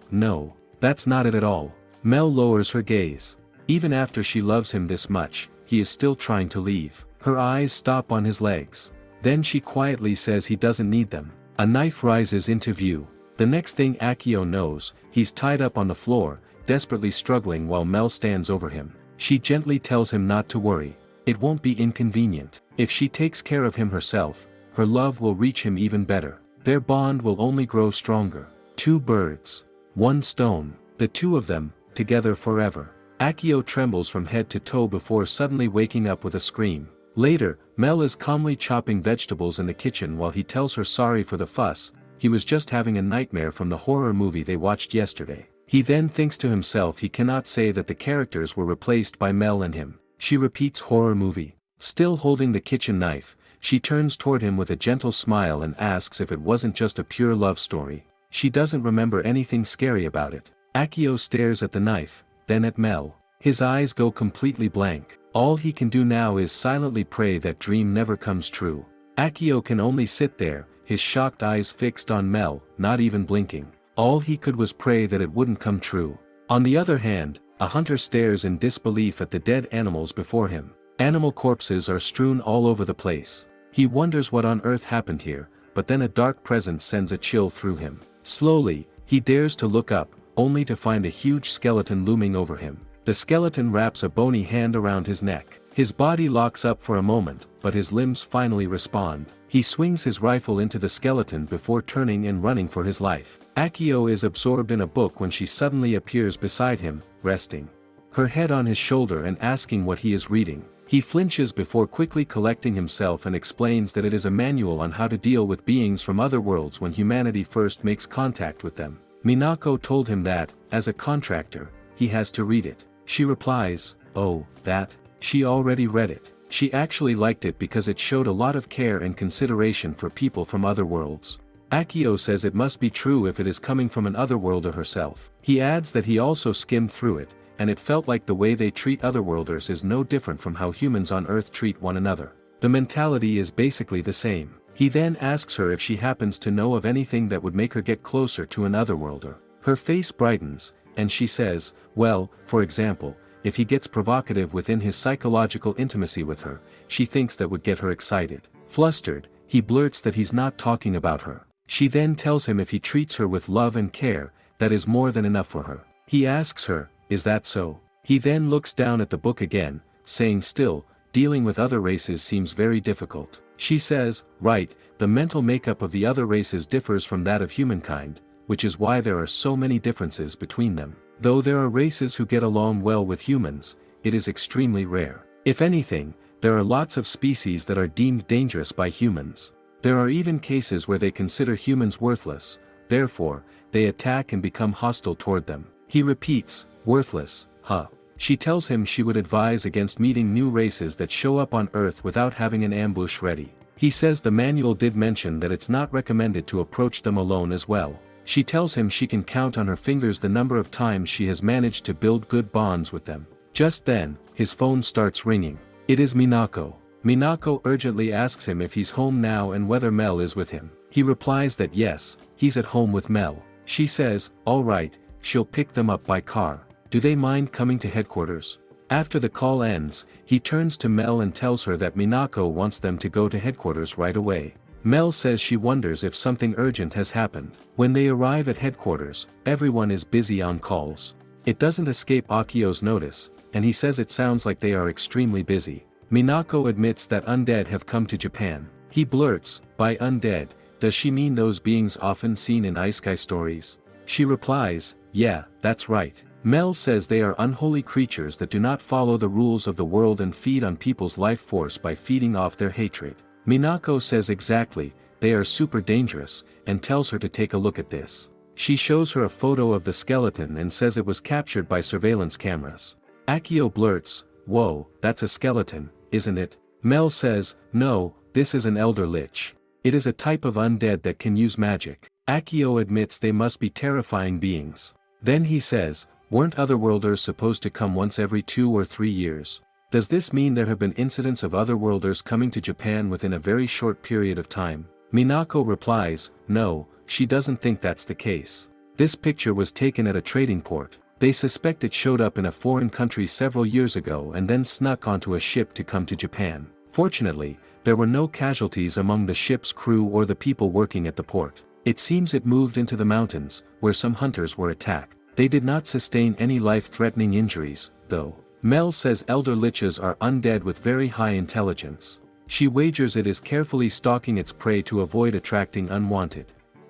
that's not it at all. Mel lowers her gaze. Even after she loves him this much, he is still trying to leave. Her eyes stop on his legs. Then she quietly says he doesn't need them. A knife rises into view. The next thing Akio knows, he's tied up on the floor, desperately struggling while Mel stands over him. She gently tells him not to worry. It won't be inconvenient. If she takes care of him herself, her love will reach him even better. Their bond will only grow stronger. Two birds. One stone. The two of them, together forever. Akio trembles from head to toe before suddenly waking up with a scream. Later, Mel is calmly chopping vegetables in the kitchen while he tells her sorry for the fuss. He was just having a nightmare from the horror movie they watched yesterday. He then thinks to himself he cannot say that the characters were replaced by Mel and him. She repeats horror movie. Still holding the kitchen knife, she turns toward him with a gentle smile and asks if it wasn't just a pure love story. She doesn't remember anything scary about it. Akio stares at the knife, then at Mel. His eyes go completely blank. All he can do now is silently pray that dream never comes true. Akio can only sit there, his shocked eyes fixed on Mel, not even blinking. All he could was pray that it wouldn't come true. On the other hand, a hunter stares in disbelief at the dead animals before him. Animal corpses are strewn all over the place. He wonders what on earth happened here, but then a dark presence sends a chill through him. Slowly, he dares to look up, only to find a huge skeleton looming over him. The skeleton wraps a bony hand around his neck. His body locks up for a moment, but his limbs finally respond. He swings his rifle into the skeleton before turning and running for his life. Akio is absorbed in a book when she suddenly appears beside him, resting her head on his shoulder and asking what he is reading. He flinches before quickly collecting himself and explains that it is a manual on how to deal with beings from other worlds when humanity first makes contact with them. Minako told him that, as a contractor, he has to read it. She replies, "Oh, that? She already read it." She actually liked it because it showed a lot of care and consideration for people from other worlds. Akio says it must be true if it is coming from an otherworlder herself. He adds that he also skimmed through it, and it felt like the way they treat otherworlders is no different from how humans on Earth treat one another. The mentality is basically the same. He then asks her if she happens to know of anything that would make her get closer to an otherworlder. Her face brightens, and she says, well, for example, if he gets provocative within his psychological intimacy with her, she thinks that would get her excited. Flustered, he blurts that he's not talking about her. She then tells him if he treats her with love and care, that is more than enough for her. He asks her, is that so? He then looks down at the book again, saying still, dealing with other races seems very difficult. She says, right, the mental makeup of the other races differs from that of humankind, which is why there are so many differences between them. Though there are races who get along well with humans, it is extremely rare. If anything, there are lots of species that are deemed dangerous by humans. There are even cases where they consider humans worthless, therefore, they attack and become hostile toward them. He repeats, worthless, huh? She tells him she would advise against meeting new races that show up on Earth without having an ambush ready. He says the manual did mention that it's not recommended to approach them alone as well. She tells him she can count on her fingers the number of times she has managed to build good bonds with them. Just then, his phone starts ringing. It is Minako. Minako urgently asks him if he's home now and whether Mel is with him. He replies that yes, he's at home with Mel. She says, all right, she'll pick them up by car. Do they mind coming to headquarters? After the call ends, he turns to Mel and tells her that Minako wants them to go to headquarters right away. Mel says she wonders if something urgent has happened. When they arrive at headquarters, everyone is busy on calls. It doesn't escape Akio's notice, and he says it sounds like they are extremely busy. Minako admits that undead have come to Japan. He blurts, by undead, does she mean those beings often seen in isekai stories? She replies, yeah, that's right. Mel says they are unholy creatures that do not follow the rules of the world and feed on people's life force by feeding off their hatred. Minako says exactly, they are super dangerous, and tells her to take a look at this. She shows her a photo of the skeleton and says it was captured by surveillance cameras. Akio blurts, whoa, that's a skeleton, isn't it? Mel says, no, this is an elder lich. It is a type of undead that can use magic. Akio admits they must be terrifying beings. Then he says, weren't otherworlders supposed to come once every 2 or 3 years? Does this mean there have been incidents of otherworlders coming to Japan within a very short period of time? Minako replies, no, she doesn't think that's the case. This picture was taken at a trading port. They suspect it showed up in a foreign country several years ago and then snuck onto a ship to come to Japan. Fortunately, there were no casualties among the ship's crew or the people working at the port. It seems it moved into the mountains, where some hunters were attacked. They did not sustain any life-threatening injuries, though. Mel says elder liches are undead with very high intelligence. She wagers it is carefully stalking its prey to avoid attracting unwanted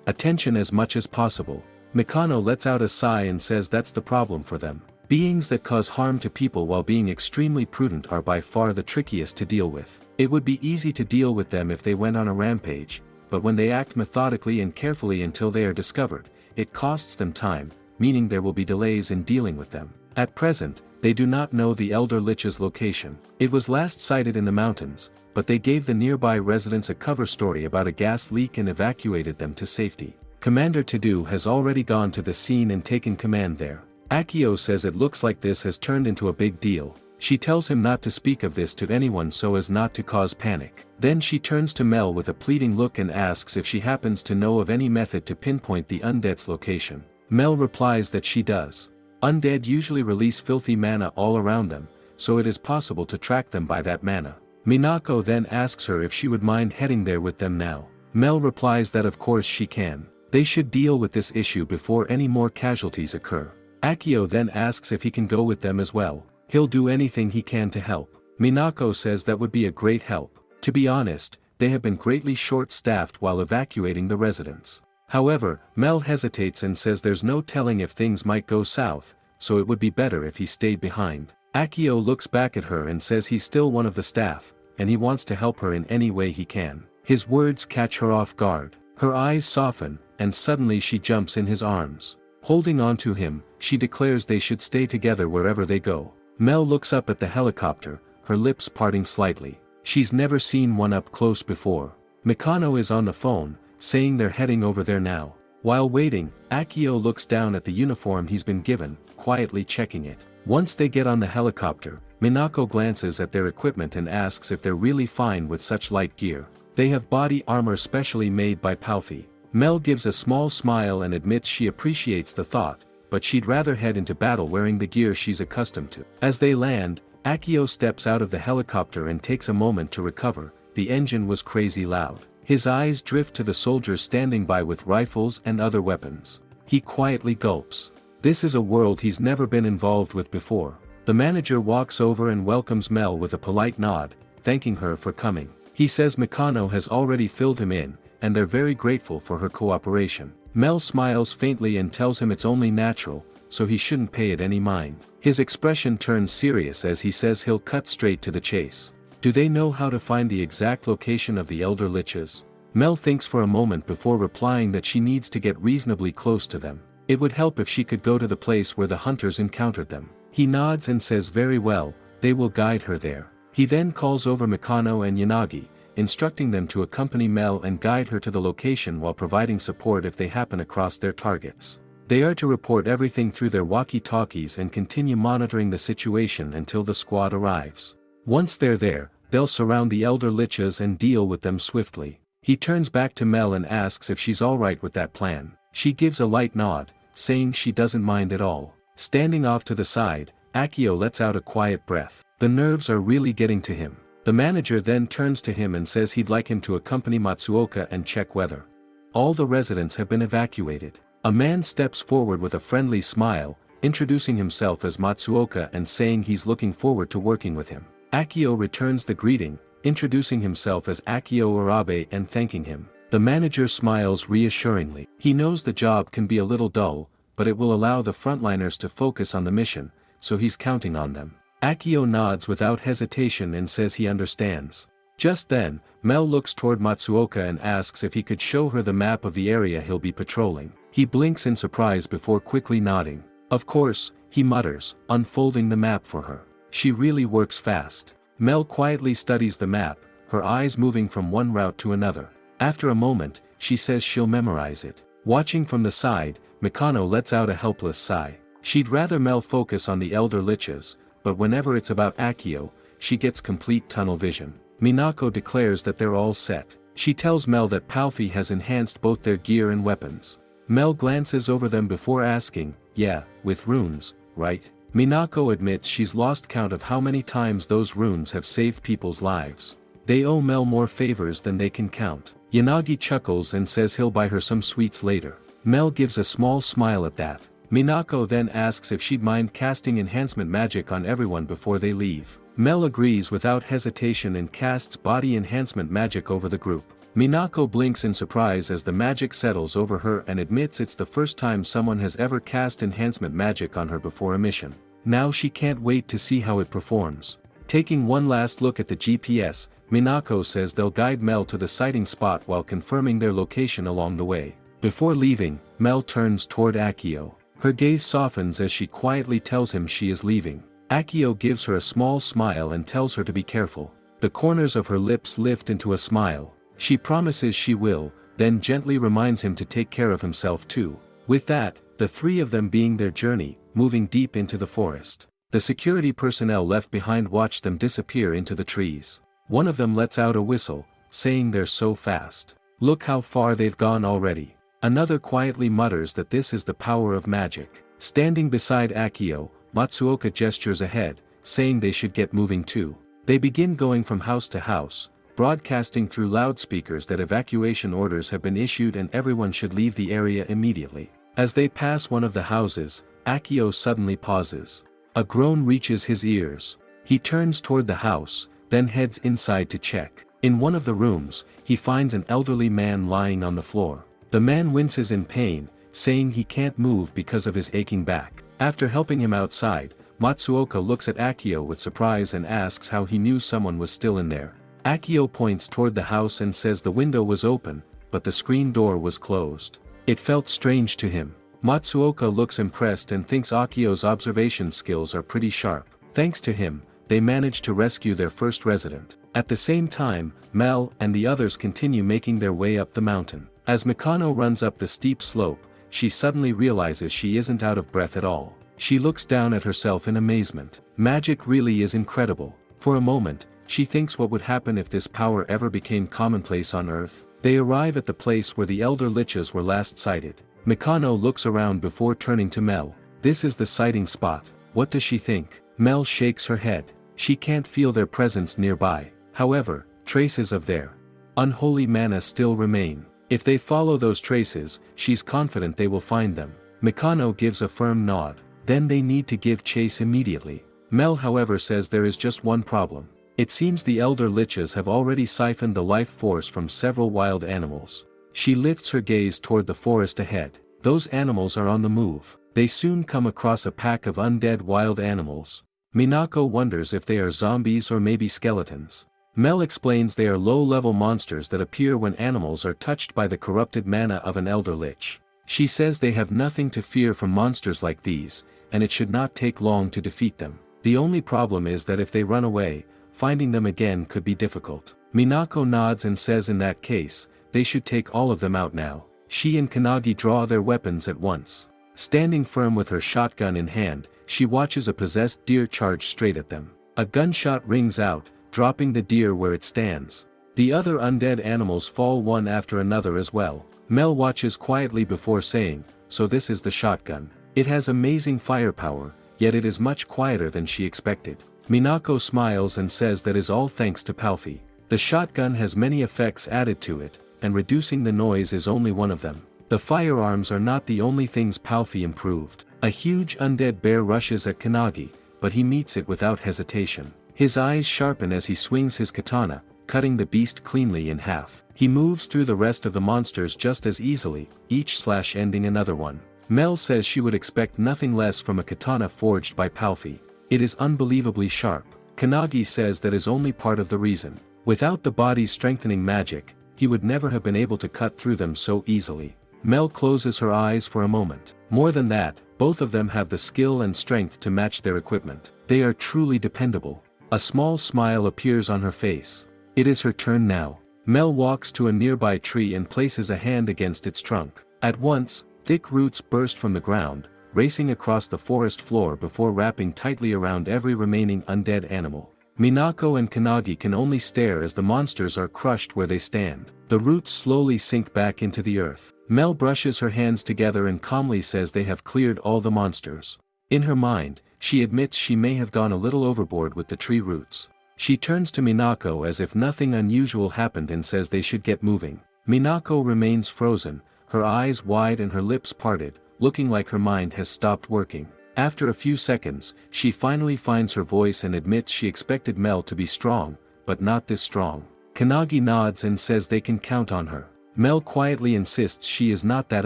attention as much as possible. Mikano lets out a sigh and says that's the problem for them. Beings that cause harm to people while being extremely prudent are by far the trickiest to deal with. It would be easy to deal with them if they went on a rampage, but when they act methodically and carefully until they are discovered, it costs them time, meaning there will be delays in dealing with them. At present, they do not know the elder lich's location. It was last sighted in the mountains, but they gave the nearby residents a cover story about a gas leak and evacuated them to safety. Commander To-Do has already gone to the scene and taken command there. Akio says it looks like this has turned into a big deal. She tells him not to speak of this to anyone so as not to cause panic. Then she turns to Mel with a pleading look and asks if she happens to know of any method to pinpoint the undead's location. Mel replies that she does. Undead usually release filthy mana all around them, so it is possible to track them by that mana. Minako then asks her if she would mind heading there with them now. Mel replies that of course she can. They should deal with this issue before any more casualties occur. Akio then asks if he can go with them as well. He'll do anything he can to help. Minako says that would be a great help. To be honest, they have been greatly short-staffed while evacuating the residents. However, Mel hesitates and says there's no telling if things might go south, so it would be better if he stayed behind. Akio looks back at her and says he's still one of the staff, and he wants to help her in any way he can. His words catch her off guard. Her eyes soften, and suddenly she jumps in his arms. Holding on to him, she declares they should stay together wherever they go. Mel looks up at the helicopter, her lips parting slightly. She's never seen one up close before. Mikano is on the phone, saying they're heading over there now. While waiting, Akio looks down at the uniform he's been given, quietly checking it. Once they get on the helicopter, Minako glances at their equipment and asks if they're really fine with such light gear. They have body armor specially made by Palfi. Mel gives a small smile and admits she appreciates the thought, but she'd rather head into battle wearing the gear she's accustomed to. As they land, Akio steps out of the helicopter and takes a moment to recover. The engine was crazy loud. His eyes drift to the soldiers standing by with rifles and other weapons. He quietly gulps. This is a world he's never been involved with before. The manager walks over and welcomes Mel with a polite nod, thanking her for coming. He says Mikano has already filled him in, and they're very grateful for her cooperation. Mel smiles faintly and tells him it's only natural, so he shouldn't pay it any mind. His expression turns serious as he says he'll cut straight to the chase. Do they know how to find the exact location of the elder liches? Mel thinks for a moment before replying that she needs to get reasonably close to them. It would help if she could go to the place where the hunters encountered them. He nods and says very well, they will guide her there. He then calls over Mikano and Yanagi, instructing them to accompany Mel and guide her to the location while providing support if they happen across their targets. They are to report everything through their walkie-talkies and continue monitoring the situation until the squad arrives. Once they're there, they'll surround the elder liches and deal with them swiftly. He turns back to Mel and asks if she's alright with that plan. She gives a light nod, saying she doesn't mind at all. Standing off to the side, Akio lets out a quiet breath. The nerves are really getting to him. The manager then turns to him and says he'd like him to accompany Matsuoka and check weather. All the residents have been evacuated. A man steps forward with a friendly smile, introducing himself as Matsuoka and saying he's looking forward to working with him. Akio returns the greeting, introducing himself as Akio Urabe and thanking him. The manager smiles reassuringly. He knows the job can be a little dull, but it will allow the frontliners to focus on the mission, so he's counting on them. Akio nods without hesitation and says he understands. Just then, Mel looks toward Matsuoka and asks if he could show her the map of the area he'll be patrolling. He blinks in surprise before quickly nodding. Of course, he mutters, unfolding the map for her. She really works fast. Mel quietly studies the map, her eyes moving from one route to another. After a moment, she says she'll memorize it. Watching from the side, Mikano lets out a helpless sigh. She'd rather Mel focus on the elder liches, but whenever it's about Akio, she gets complete tunnel vision. Minako declares that they're all set. She tells Mel that Palfi has enhanced both their gear and weapons. Mel glances over them before asking, yeah, with runes, right? Minako admits she's lost count of how many times those runes have saved people's lives. They owe Mel more favors than they can count. Yanagi chuckles and says he'll buy her some sweets later. Mel gives a small smile at that. Minako then asks if she'd mind casting enhancement magic on everyone before they leave. Mel agrees without hesitation and casts body enhancement magic over the group. Minako blinks in surprise as the magic settles over her and admits it's the first time someone has ever cast enhancement magic on her before a mission. Now she can't wait to see how it performs. Taking one last look at the GPS, Minako says they'll guide Mel to the sighting spot while confirming their location along the way. Before leaving, Mel turns toward Akio. Her gaze softens as she quietly tells him she is leaving. Akio gives her a small smile and tells her to be careful. The corners of her lips lift into a smile. She promises she will, then gently reminds him to take care of himself too. With that, the three of them being their journey, moving deep into the forest. The security personnel left behind watch them disappear into the trees. One of them lets out a whistle, saying they're so fast. Look how far they've gone already. Another quietly mutters that this is the power of magic. Standing beside Akio, Matsuoka gestures ahead, saying they should get moving too. They begin going from house to house, broadcasting through loudspeakers that evacuation orders have been issued and everyone should leave the area immediately. As they pass one of the houses, Akio suddenly pauses. A groan reaches his ears. He turns toward the house, then heads inside to check. In one of the rooms, he finds an elderly man lying on the floor. The man winces in pain, saying he can't move because of his aching back. After helping him outside, Matsuoka looks at Akio with surprise and asks how he knew someone was still in there. Akio points toward the house and says the window was open, but the screen door was closed. It felt strange to him. Matsuoka looks impressed and thinks Akio's observation skills are pretty sharp. Thanks to him, they managed to rescue their first resident. At the same time, Mel and the others continue making their way up the mountain. As Mikano runs up the steep slope, she suddenly realizes she isn't out of breath at all. She looks down at herself in amazement. Magic really is incredible. For a moment, she thinks what would happen if this power ever became commonplace on Earth. They arrive at the place where the elder liches were last sighted. Mikano looks around before turning to Mel. This is the sighting spot. What does she think? Mel shakes her head. She can't feel their presence nearby. However, traces of their unholy mana still remain. If they follow those traces, she's confident they will find them. Mikano gives a firm nod. Then they need to give chase immediately. Mel however says there is just one problem. It seems the elder liches have already siphoned the life force from several wild animals. She lifts her gaze toward the forest ahead. Those animals are on the move. They soon come across a pack of undead wild animals. Minako wonders if they are zombies or maybe skeletons. Mel explains they are low-level monsters that appear when animals are touched by the corrupted mana of an elder lich. She says they have nothing to fear from monsters like these, and it should not take long to defeat them. The only problem is that if they run away, finding them again could be difficult. Minako nods and says in that case, they should take all of them out now. She and Kanagi draw their weapons at once. Standing firm with her shotgun in hand, she watches a possessed deer charge straight at them. A gunshot rings out, dropping the deer where it stands. The other undead animals fall one after another as well. Mel watches quietly before saying, "So this is the shotgun. It has amazing firepower, yet it is much quieter than she expected." Minako smiles and says that is all thanks to Palfi. The shotgun has many effects added to it, and reducing the noise is only one of them. The firearms are not the only things Palfi improved. A huge undead bear rushes at Kanagi, but he meets it without hesitation. His eyes sharpen as he swings his katana, cutting the beast cleanly in half. He moves through the rest of the monsters just as easily, each slash ending another one. Mel says she would expect nothing less from a katana forged by Palfi. It is unbelievably sharp. Kanagi says that is only part of the reason. Without the body's strengthening magic, he would never have been able to cut through them so easily. Mel closes her eyes for a moment. More than that, both of them have the skill and strength to match their equipment. They are truly dependable. A small smile appears on her face. It is her turn now. Mel walks to a nearby tree and places a hand against its trunk. At once, thick roots burst from the ground, racing across the forest floor before wrapping tightly around every remaining undead animal. Minako and Kanagi can only stare as the monsters are crushed where they stand. The roots slowly sink back into the earth. Mel brushes her hands together and calmly says they have cleared all the monsters. In her mind, she admits she may have gone a little overboard with the tree roots. She turns to Minako as if nothing unusual happened and says they should get moving. Minako remains frozen, her eyes wide and her lips parted, looking like her mind has stopped working. After a few seconds, she finally finds her voice and admits she expected Mel to be strong, but not this strong. Kanagi nods and says they can count on her. Mel quietly insists she is not that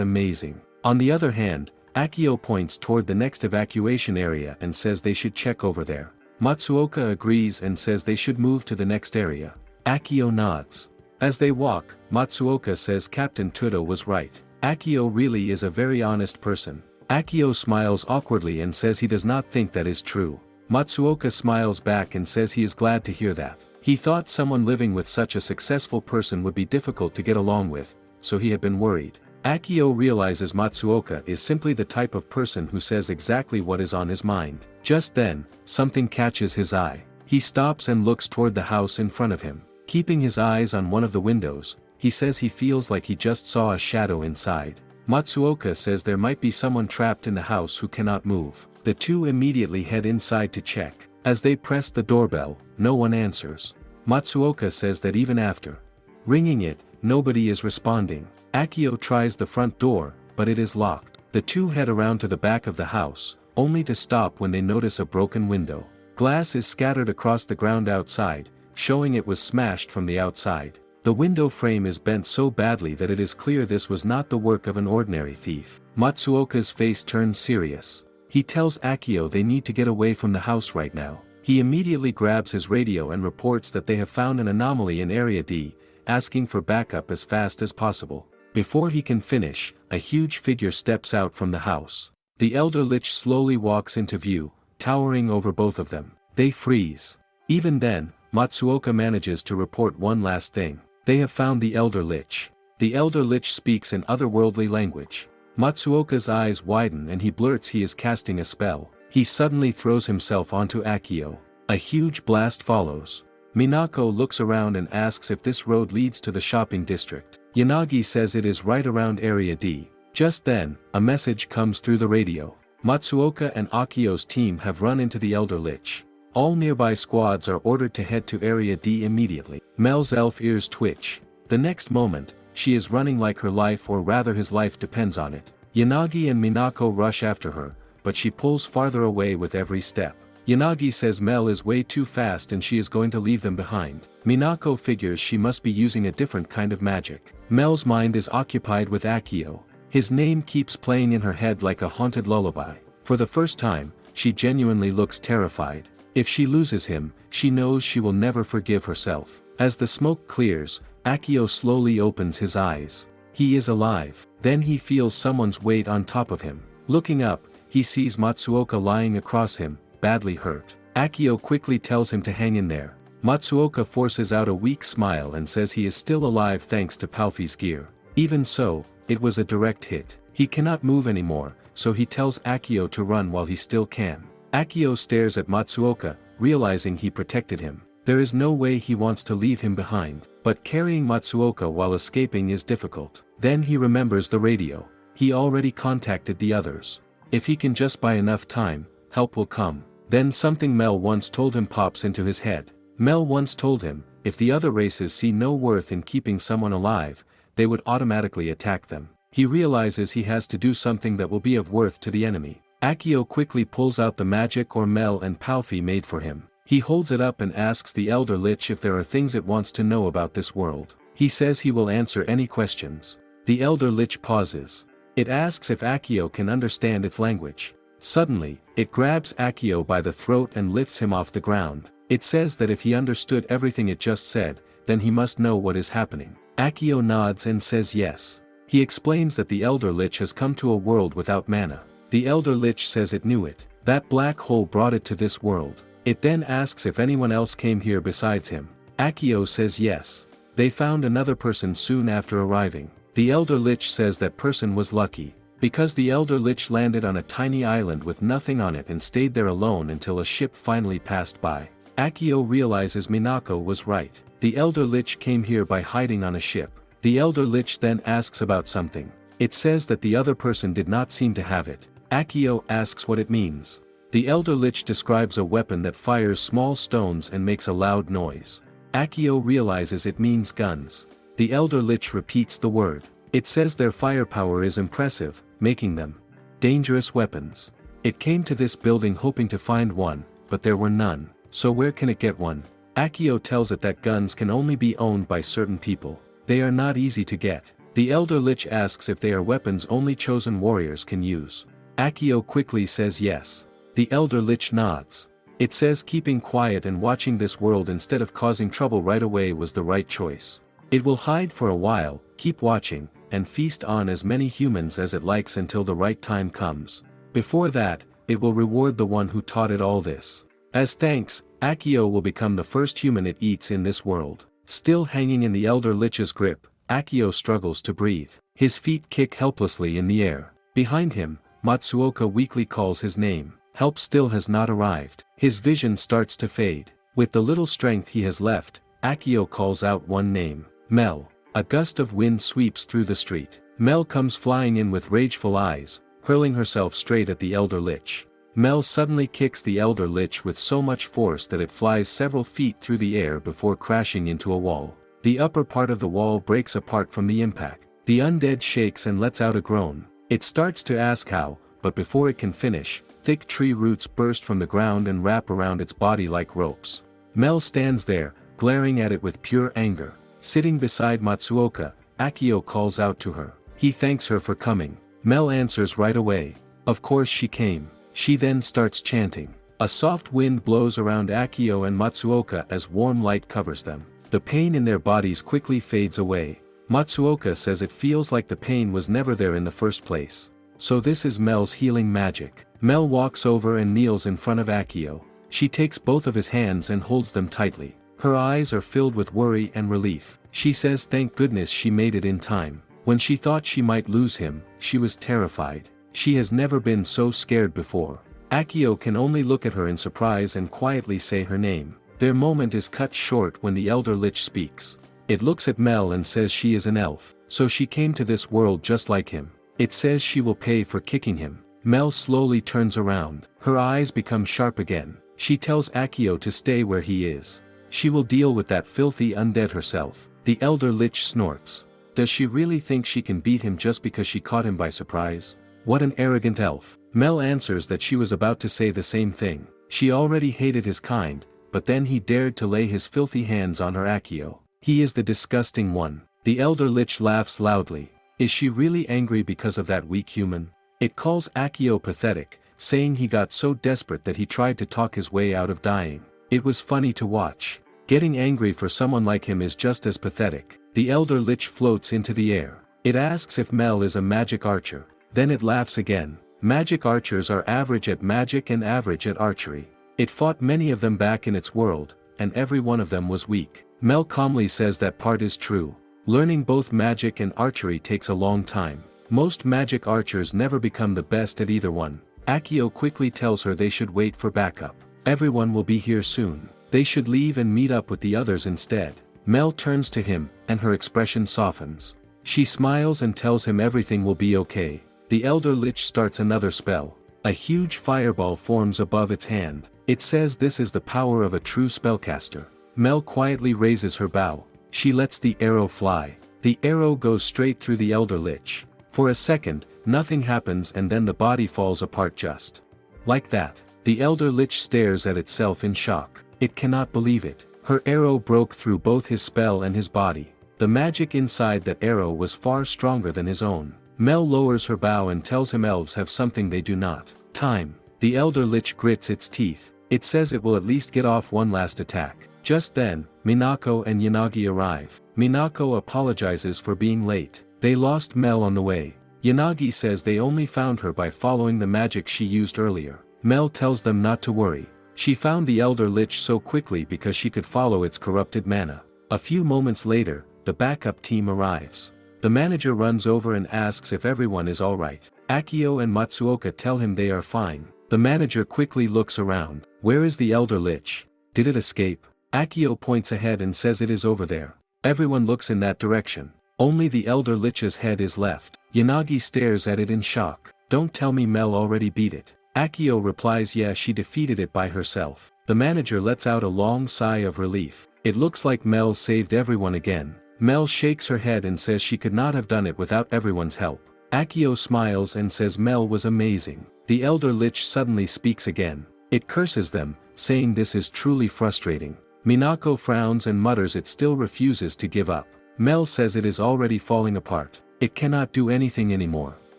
amazing. On the other hand, Akio points toward the next evacuation area and says they should check over there. Matsuoka agrees and says they should move to the next area. Akio nods. As they walk, Matsuoka says Captain Tudo was right. Akio really is a very honest person. Akio smiles awkwardly and says he does not think that is true. Matsuoka smiles back and says he is glad to hear that. He thought someone living with such a successful person would be difficult to get along with, so he had been worried. Akio realizes Matsuoka is simply the type of person who says exactly what is on his mind. Just then, something catches his eye. He stops and looks toward the house in front of him. Keeping his eyes on one of the windows, he says he feels like he just saw a shadow inside. Matsuoka says there might be someone trapped in the house who cannot move. The two immediately head inside to check. As they press the doorbell, no one answers. Matsuoka says that even after ringing it, nobody is responding. Akio tries the front door, but it is locked. The two head around to the back of the house, only to stop when they notice a broken window. Glass is scattered across the ground outside, showing it was smashed from the outside. The window frame is bent so badly that it is clear this was not the work of an ordinary thief. Matsuoka's face turns serious. He tells Akio they need to get away from the house right now. He immediately grabs his radio and reports that they have found an anomaly in Area D, asking for backup as fast as possible. Before he can finish, a huge figure steps out from the house. The Elder Lich slowly walks into view, towering over both of them. They freeze. Even then, Matsuoka manages to report one last thing. They have found the Elder Lich. The Elder Lich speaks in otherworldly language. Matsuoka's eyes widen and he blurts he is casting a spell. He suddenly throws himself onto Akio. A huge blast follows. Minako looks around and asks if this road leads to the shopping district. Yanagi says it is right around Area D. Just then, a message comes through the radio. Matsuoka and Akio's team have run into the Elder Lich. All nearby squads are ordered to head to Area D immediately. Mel's elf ears twitch. The next moment, she is running like her life, or rather his life depends on it. Yanagi and Minako rush after her, but she pulls farther away with every step. Yanagi says Mel is way too fast and she is going to leave them behind. Minako figures she must be using a different kind of magic. Mel's mind is occupied with Akio. His name keeps playing in her head like a haunted lullaby. For the first time, she genuinely looks terrified. If she loses him, she knows she will never forgive herself. As the smoke clears, Akio slowly opens his eyes. He is alive. Then he feels someone's weight on top of him. Looking up, he sees Matsuoka lying across him, badly hurt. Akio quickly tells him to hang in there. Matsuoka forces out a weak smile and says he is still alive thanks to Palfi's gear. Even so, it was a direct hit. He cannot move anymore, so he tells Akio to run while he still can. Akio stares at Matsuoka, realizing he protected him. There is no way he wants to leave him behind, but carrying Matsuoka while escaping is difficult. Then he remembers the radio. He already contacted the others. If he can just buy enough time, help will come. Then something Mel once told him pops into his head. Mel once told him, if the other races see no worth in keeping someone alive, they would automatically attack them. He realizes he has to do something that will be of worth to the enemy. Akio quickly pulls out the magic or Mel and Palfi made for him. He holds it up and asks the Elder Lich if there are things it wants to know about this world. He says he will answer any questions. The Elder Lich pauses. It asks if Akio can understand its language. Suddenly, it grabs Akio by the throat and lifts him off the ground. It says that if he understood everything it just said, then he must know what is happening. Akio nods and says yes. He explains that the Elder Lich has come to a world without mana. The Elder Lich says it knew it. That black hole brought it to this world. It then asks if anyone else came here besides him. Akio says yes. They found another person soon after arriving. The Elder Lich says that person was lucky, because the Elder Lich landed on a tiny island with nothing on it and stayed there alone until a ship finally passed by. Akio realizes Minako was right. The Elder Lich came here by hiding on a ship. The Elder Lich then asks about something. It says that the other person did not seem to have it. Akio asks what it means. The Elder Lich describes a weapon that fires small stones and makes a loud noise. Akio realizes it means guns. The Elder Lich repeats the word. It says their firepower is impressive, making them dangerous weapons. It came to this building hoping to find one, but there were none. So where can it get one? Akio tells it that guns can only be owned by certain people. They are not easy to get. The Elder Lich asks if they are weapons only chosen warriors can use. Akio quickly says yes. The Elder Lich nods. It says keeping quiet and watching this world instead of causing trouble right away was the right choice. It will hide for a while, keep watching, and feast on as many humans as it likes until the right time comes. Before that, it will reward the one who taught it all this. As thanks, Akio will become the first human it eats in this world. Still hanging in the Elder Lich's grip, Akio struggles to breathe. His feet kick helplessly in the air. Behind him, Matsuoka weakly calls his name. Help still has not arrived. His vision starts to fade. With the little strength he has left, Akio calls out one name. Mel. A gust of wind sweeps through the street. Mel comes flying in with rageful eyes, hurling herself straight at the Elder Lich. Mel suddenly kicks the Elder Lich with so much force that it flies several feet through the air before crashing into a wall. The upper part of the wall breaks apart from the impact. The undead shakes and lets out a groan. It starts to ask how, but before it can finish, thick tree roots burst from the ground and wrap around its body like ropes. Mel stands there, glaring at it with pure anger. Sitting beside Matsuoka, Akio calls out to her. He thanks her for coming. Mel answers right away. Of course she came. She then starts chanting. A soft wind blows around Akio and Matsuoka as warm light covers them. The pain in their bodies quickly fades away. Matsuoka says it feels like the pain was never there in the first place. So this is Mel's healing magic. Mel walks over and kneels in front of Akio. She takes both of his hands and holds them tightly. Her eyes are filled with worry and relief. She says thank goodness she made it in time. When she thought she might lose him, she was terrified. She has never been so scared before. Akio can only look at her in surprise and quietly say her name. Their moment is cut short when the Elder Lich speaks. It looks at Mel and says she is an elf, so she came to this world just like him. It says she will pay for kicking him. Mel slowly turns around. Her eyes become sharp again. She tells Akio to stay where he is. She will deal with that filthy undead herself. The Elder Lich snorts. Does she really think she can beat him just because she caught him by surprise? What an arrogant elf. Mel answers that she was about to say the same thing. She already hated his kind, but then he dared to lay his filthy hands on her Akio. He is the disgusting one. The Elder Lich laughs loudly. Is she really angry because of that weak human? It calls Akio pathetic, saying he got so desperate that he tried to talk his way out of dying. It was funny to watch. Getting angry for someone like him is just as pathetic. The Elder Lich floats into the air. It asks if Mel is a magic archer. Then it laughs again. Magic archers are average at magic and average at archery. It fought many of them back in its world, and every one of them was weak. Mel calmly says that part is true. Learning both magic and archery takes a long time. Most magic archers never become the best at either one. Akio quickly tells her they should wait for backup. Everyone will be here soon. They should leave and meet up with the others instead. Mel turns to him, and her expression softens. She smiles and tells him everything will be okay. The Elder Lich starts another spell. A huge fireball forms above its hand. It says this is the power of a true spellcaster. Mel quietly raises her bow. She lets the arrow fly. The arrow goes straight through the Elder Lich. For a second, nothing happens and then the body falls apart just like that. The Elder Lich stares at itself in shock. It cannot believe it. Her arrow broke through both his spell and his body. The magic inside that arrow was far stronger than his own. Mel lowers her bow and tells him elves have something they do not. Time. The Elder Lich grits its teeth. It says it will at least get off one last attack. Just then, Minako and Yanagi arrive. Minako apologizes for being late. They lost Mel on the way. Yanagi says they only found her by following the magic she used earlier. Mel tells them not to worry. She found the Elder Lich so quickly because she could follow its corrupted mana. A few moments later, the backup team arrives. The manager runs over and asks if everyone is alright. Akio and Matsuoka tell him they are fine. The manager quickly looks around. Where is the Elder Lich? Did it escape? Akio points ahead and says it is over there. Everyone looks in that direction. Only the Elder Lich's head is left. Yanagi stares at it in shock. Don't tell me Mel already beat it. Akio replies yeah, she defeated it by herself. The manager lets out a long sigh of relief. It looks like Mel saved everyone again. Mel shakes her head and says she could not have done it without everyone's help. Akio smiles and says Mel was amazing. The Elder Lich suddenly speaks again. It curses them, saying this is truly frustrating. Minako frowns and mutters it still refuses to give up. Mel says it is already falling apart. It cannot do anything anymore.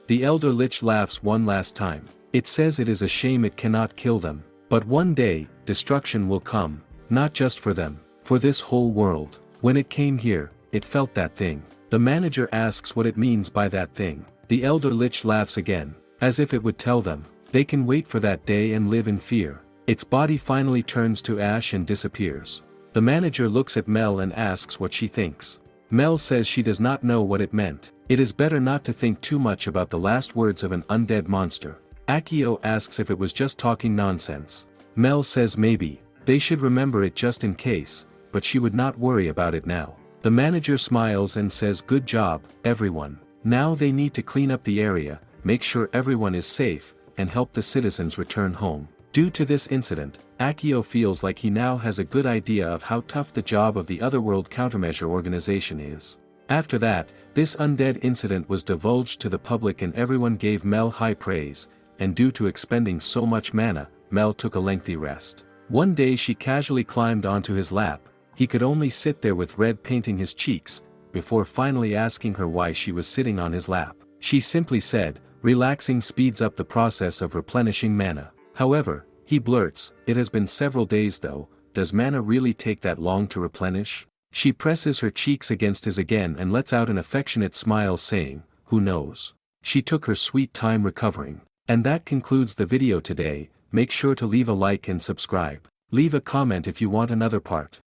The Elder Lich laughs one last time. It says it is a shame it cannot kill them. But one day, destruction will come, not just for them, for this whole world. When it came here, it felt that thing. The manager asks what it means by that thing. The Elder Lich laughs again, as if it would tell them. They can wait for that day and live in fear. Its body finally turns to ash and disappears. The manager looks at Mel and asks what she thinks. Mel says she does not know what it meant. It is better not to think too much about the last words of an undead monster. Akio asks if it was just talking nonsense. Mel says maybe. They should remember it just in case, but she would not worry about it now. The manager smiles and says good job, everyone. Now they need to clean up the area, make sure everyone is safe, and help the citizens return home. Due to this incident, Akio feels like he now has a good idea of how tough the job of the Otherworld Countermeasure organization is. After that, this undead incident was divulged to the public and everyone gave Mel high praise, and due to expending so much mana, Mel took a lengthy rest. One day she casually climbed onto his lap. He could only sit there with red painting his cheeks, before finally asking her why she was sitting on his lap. She simply said, Relaxing speeds up the process of replenishing mana. However, he blurts, "It has been several days though, does mana really take that long to replenish?" She presses her cheeks against his again and lets out an affectionate smile saying, "Who knows? She took her sweet time recovering." And that concludes the video today. Make sure to leave a like and subscribe. Leave a comment if you want another part.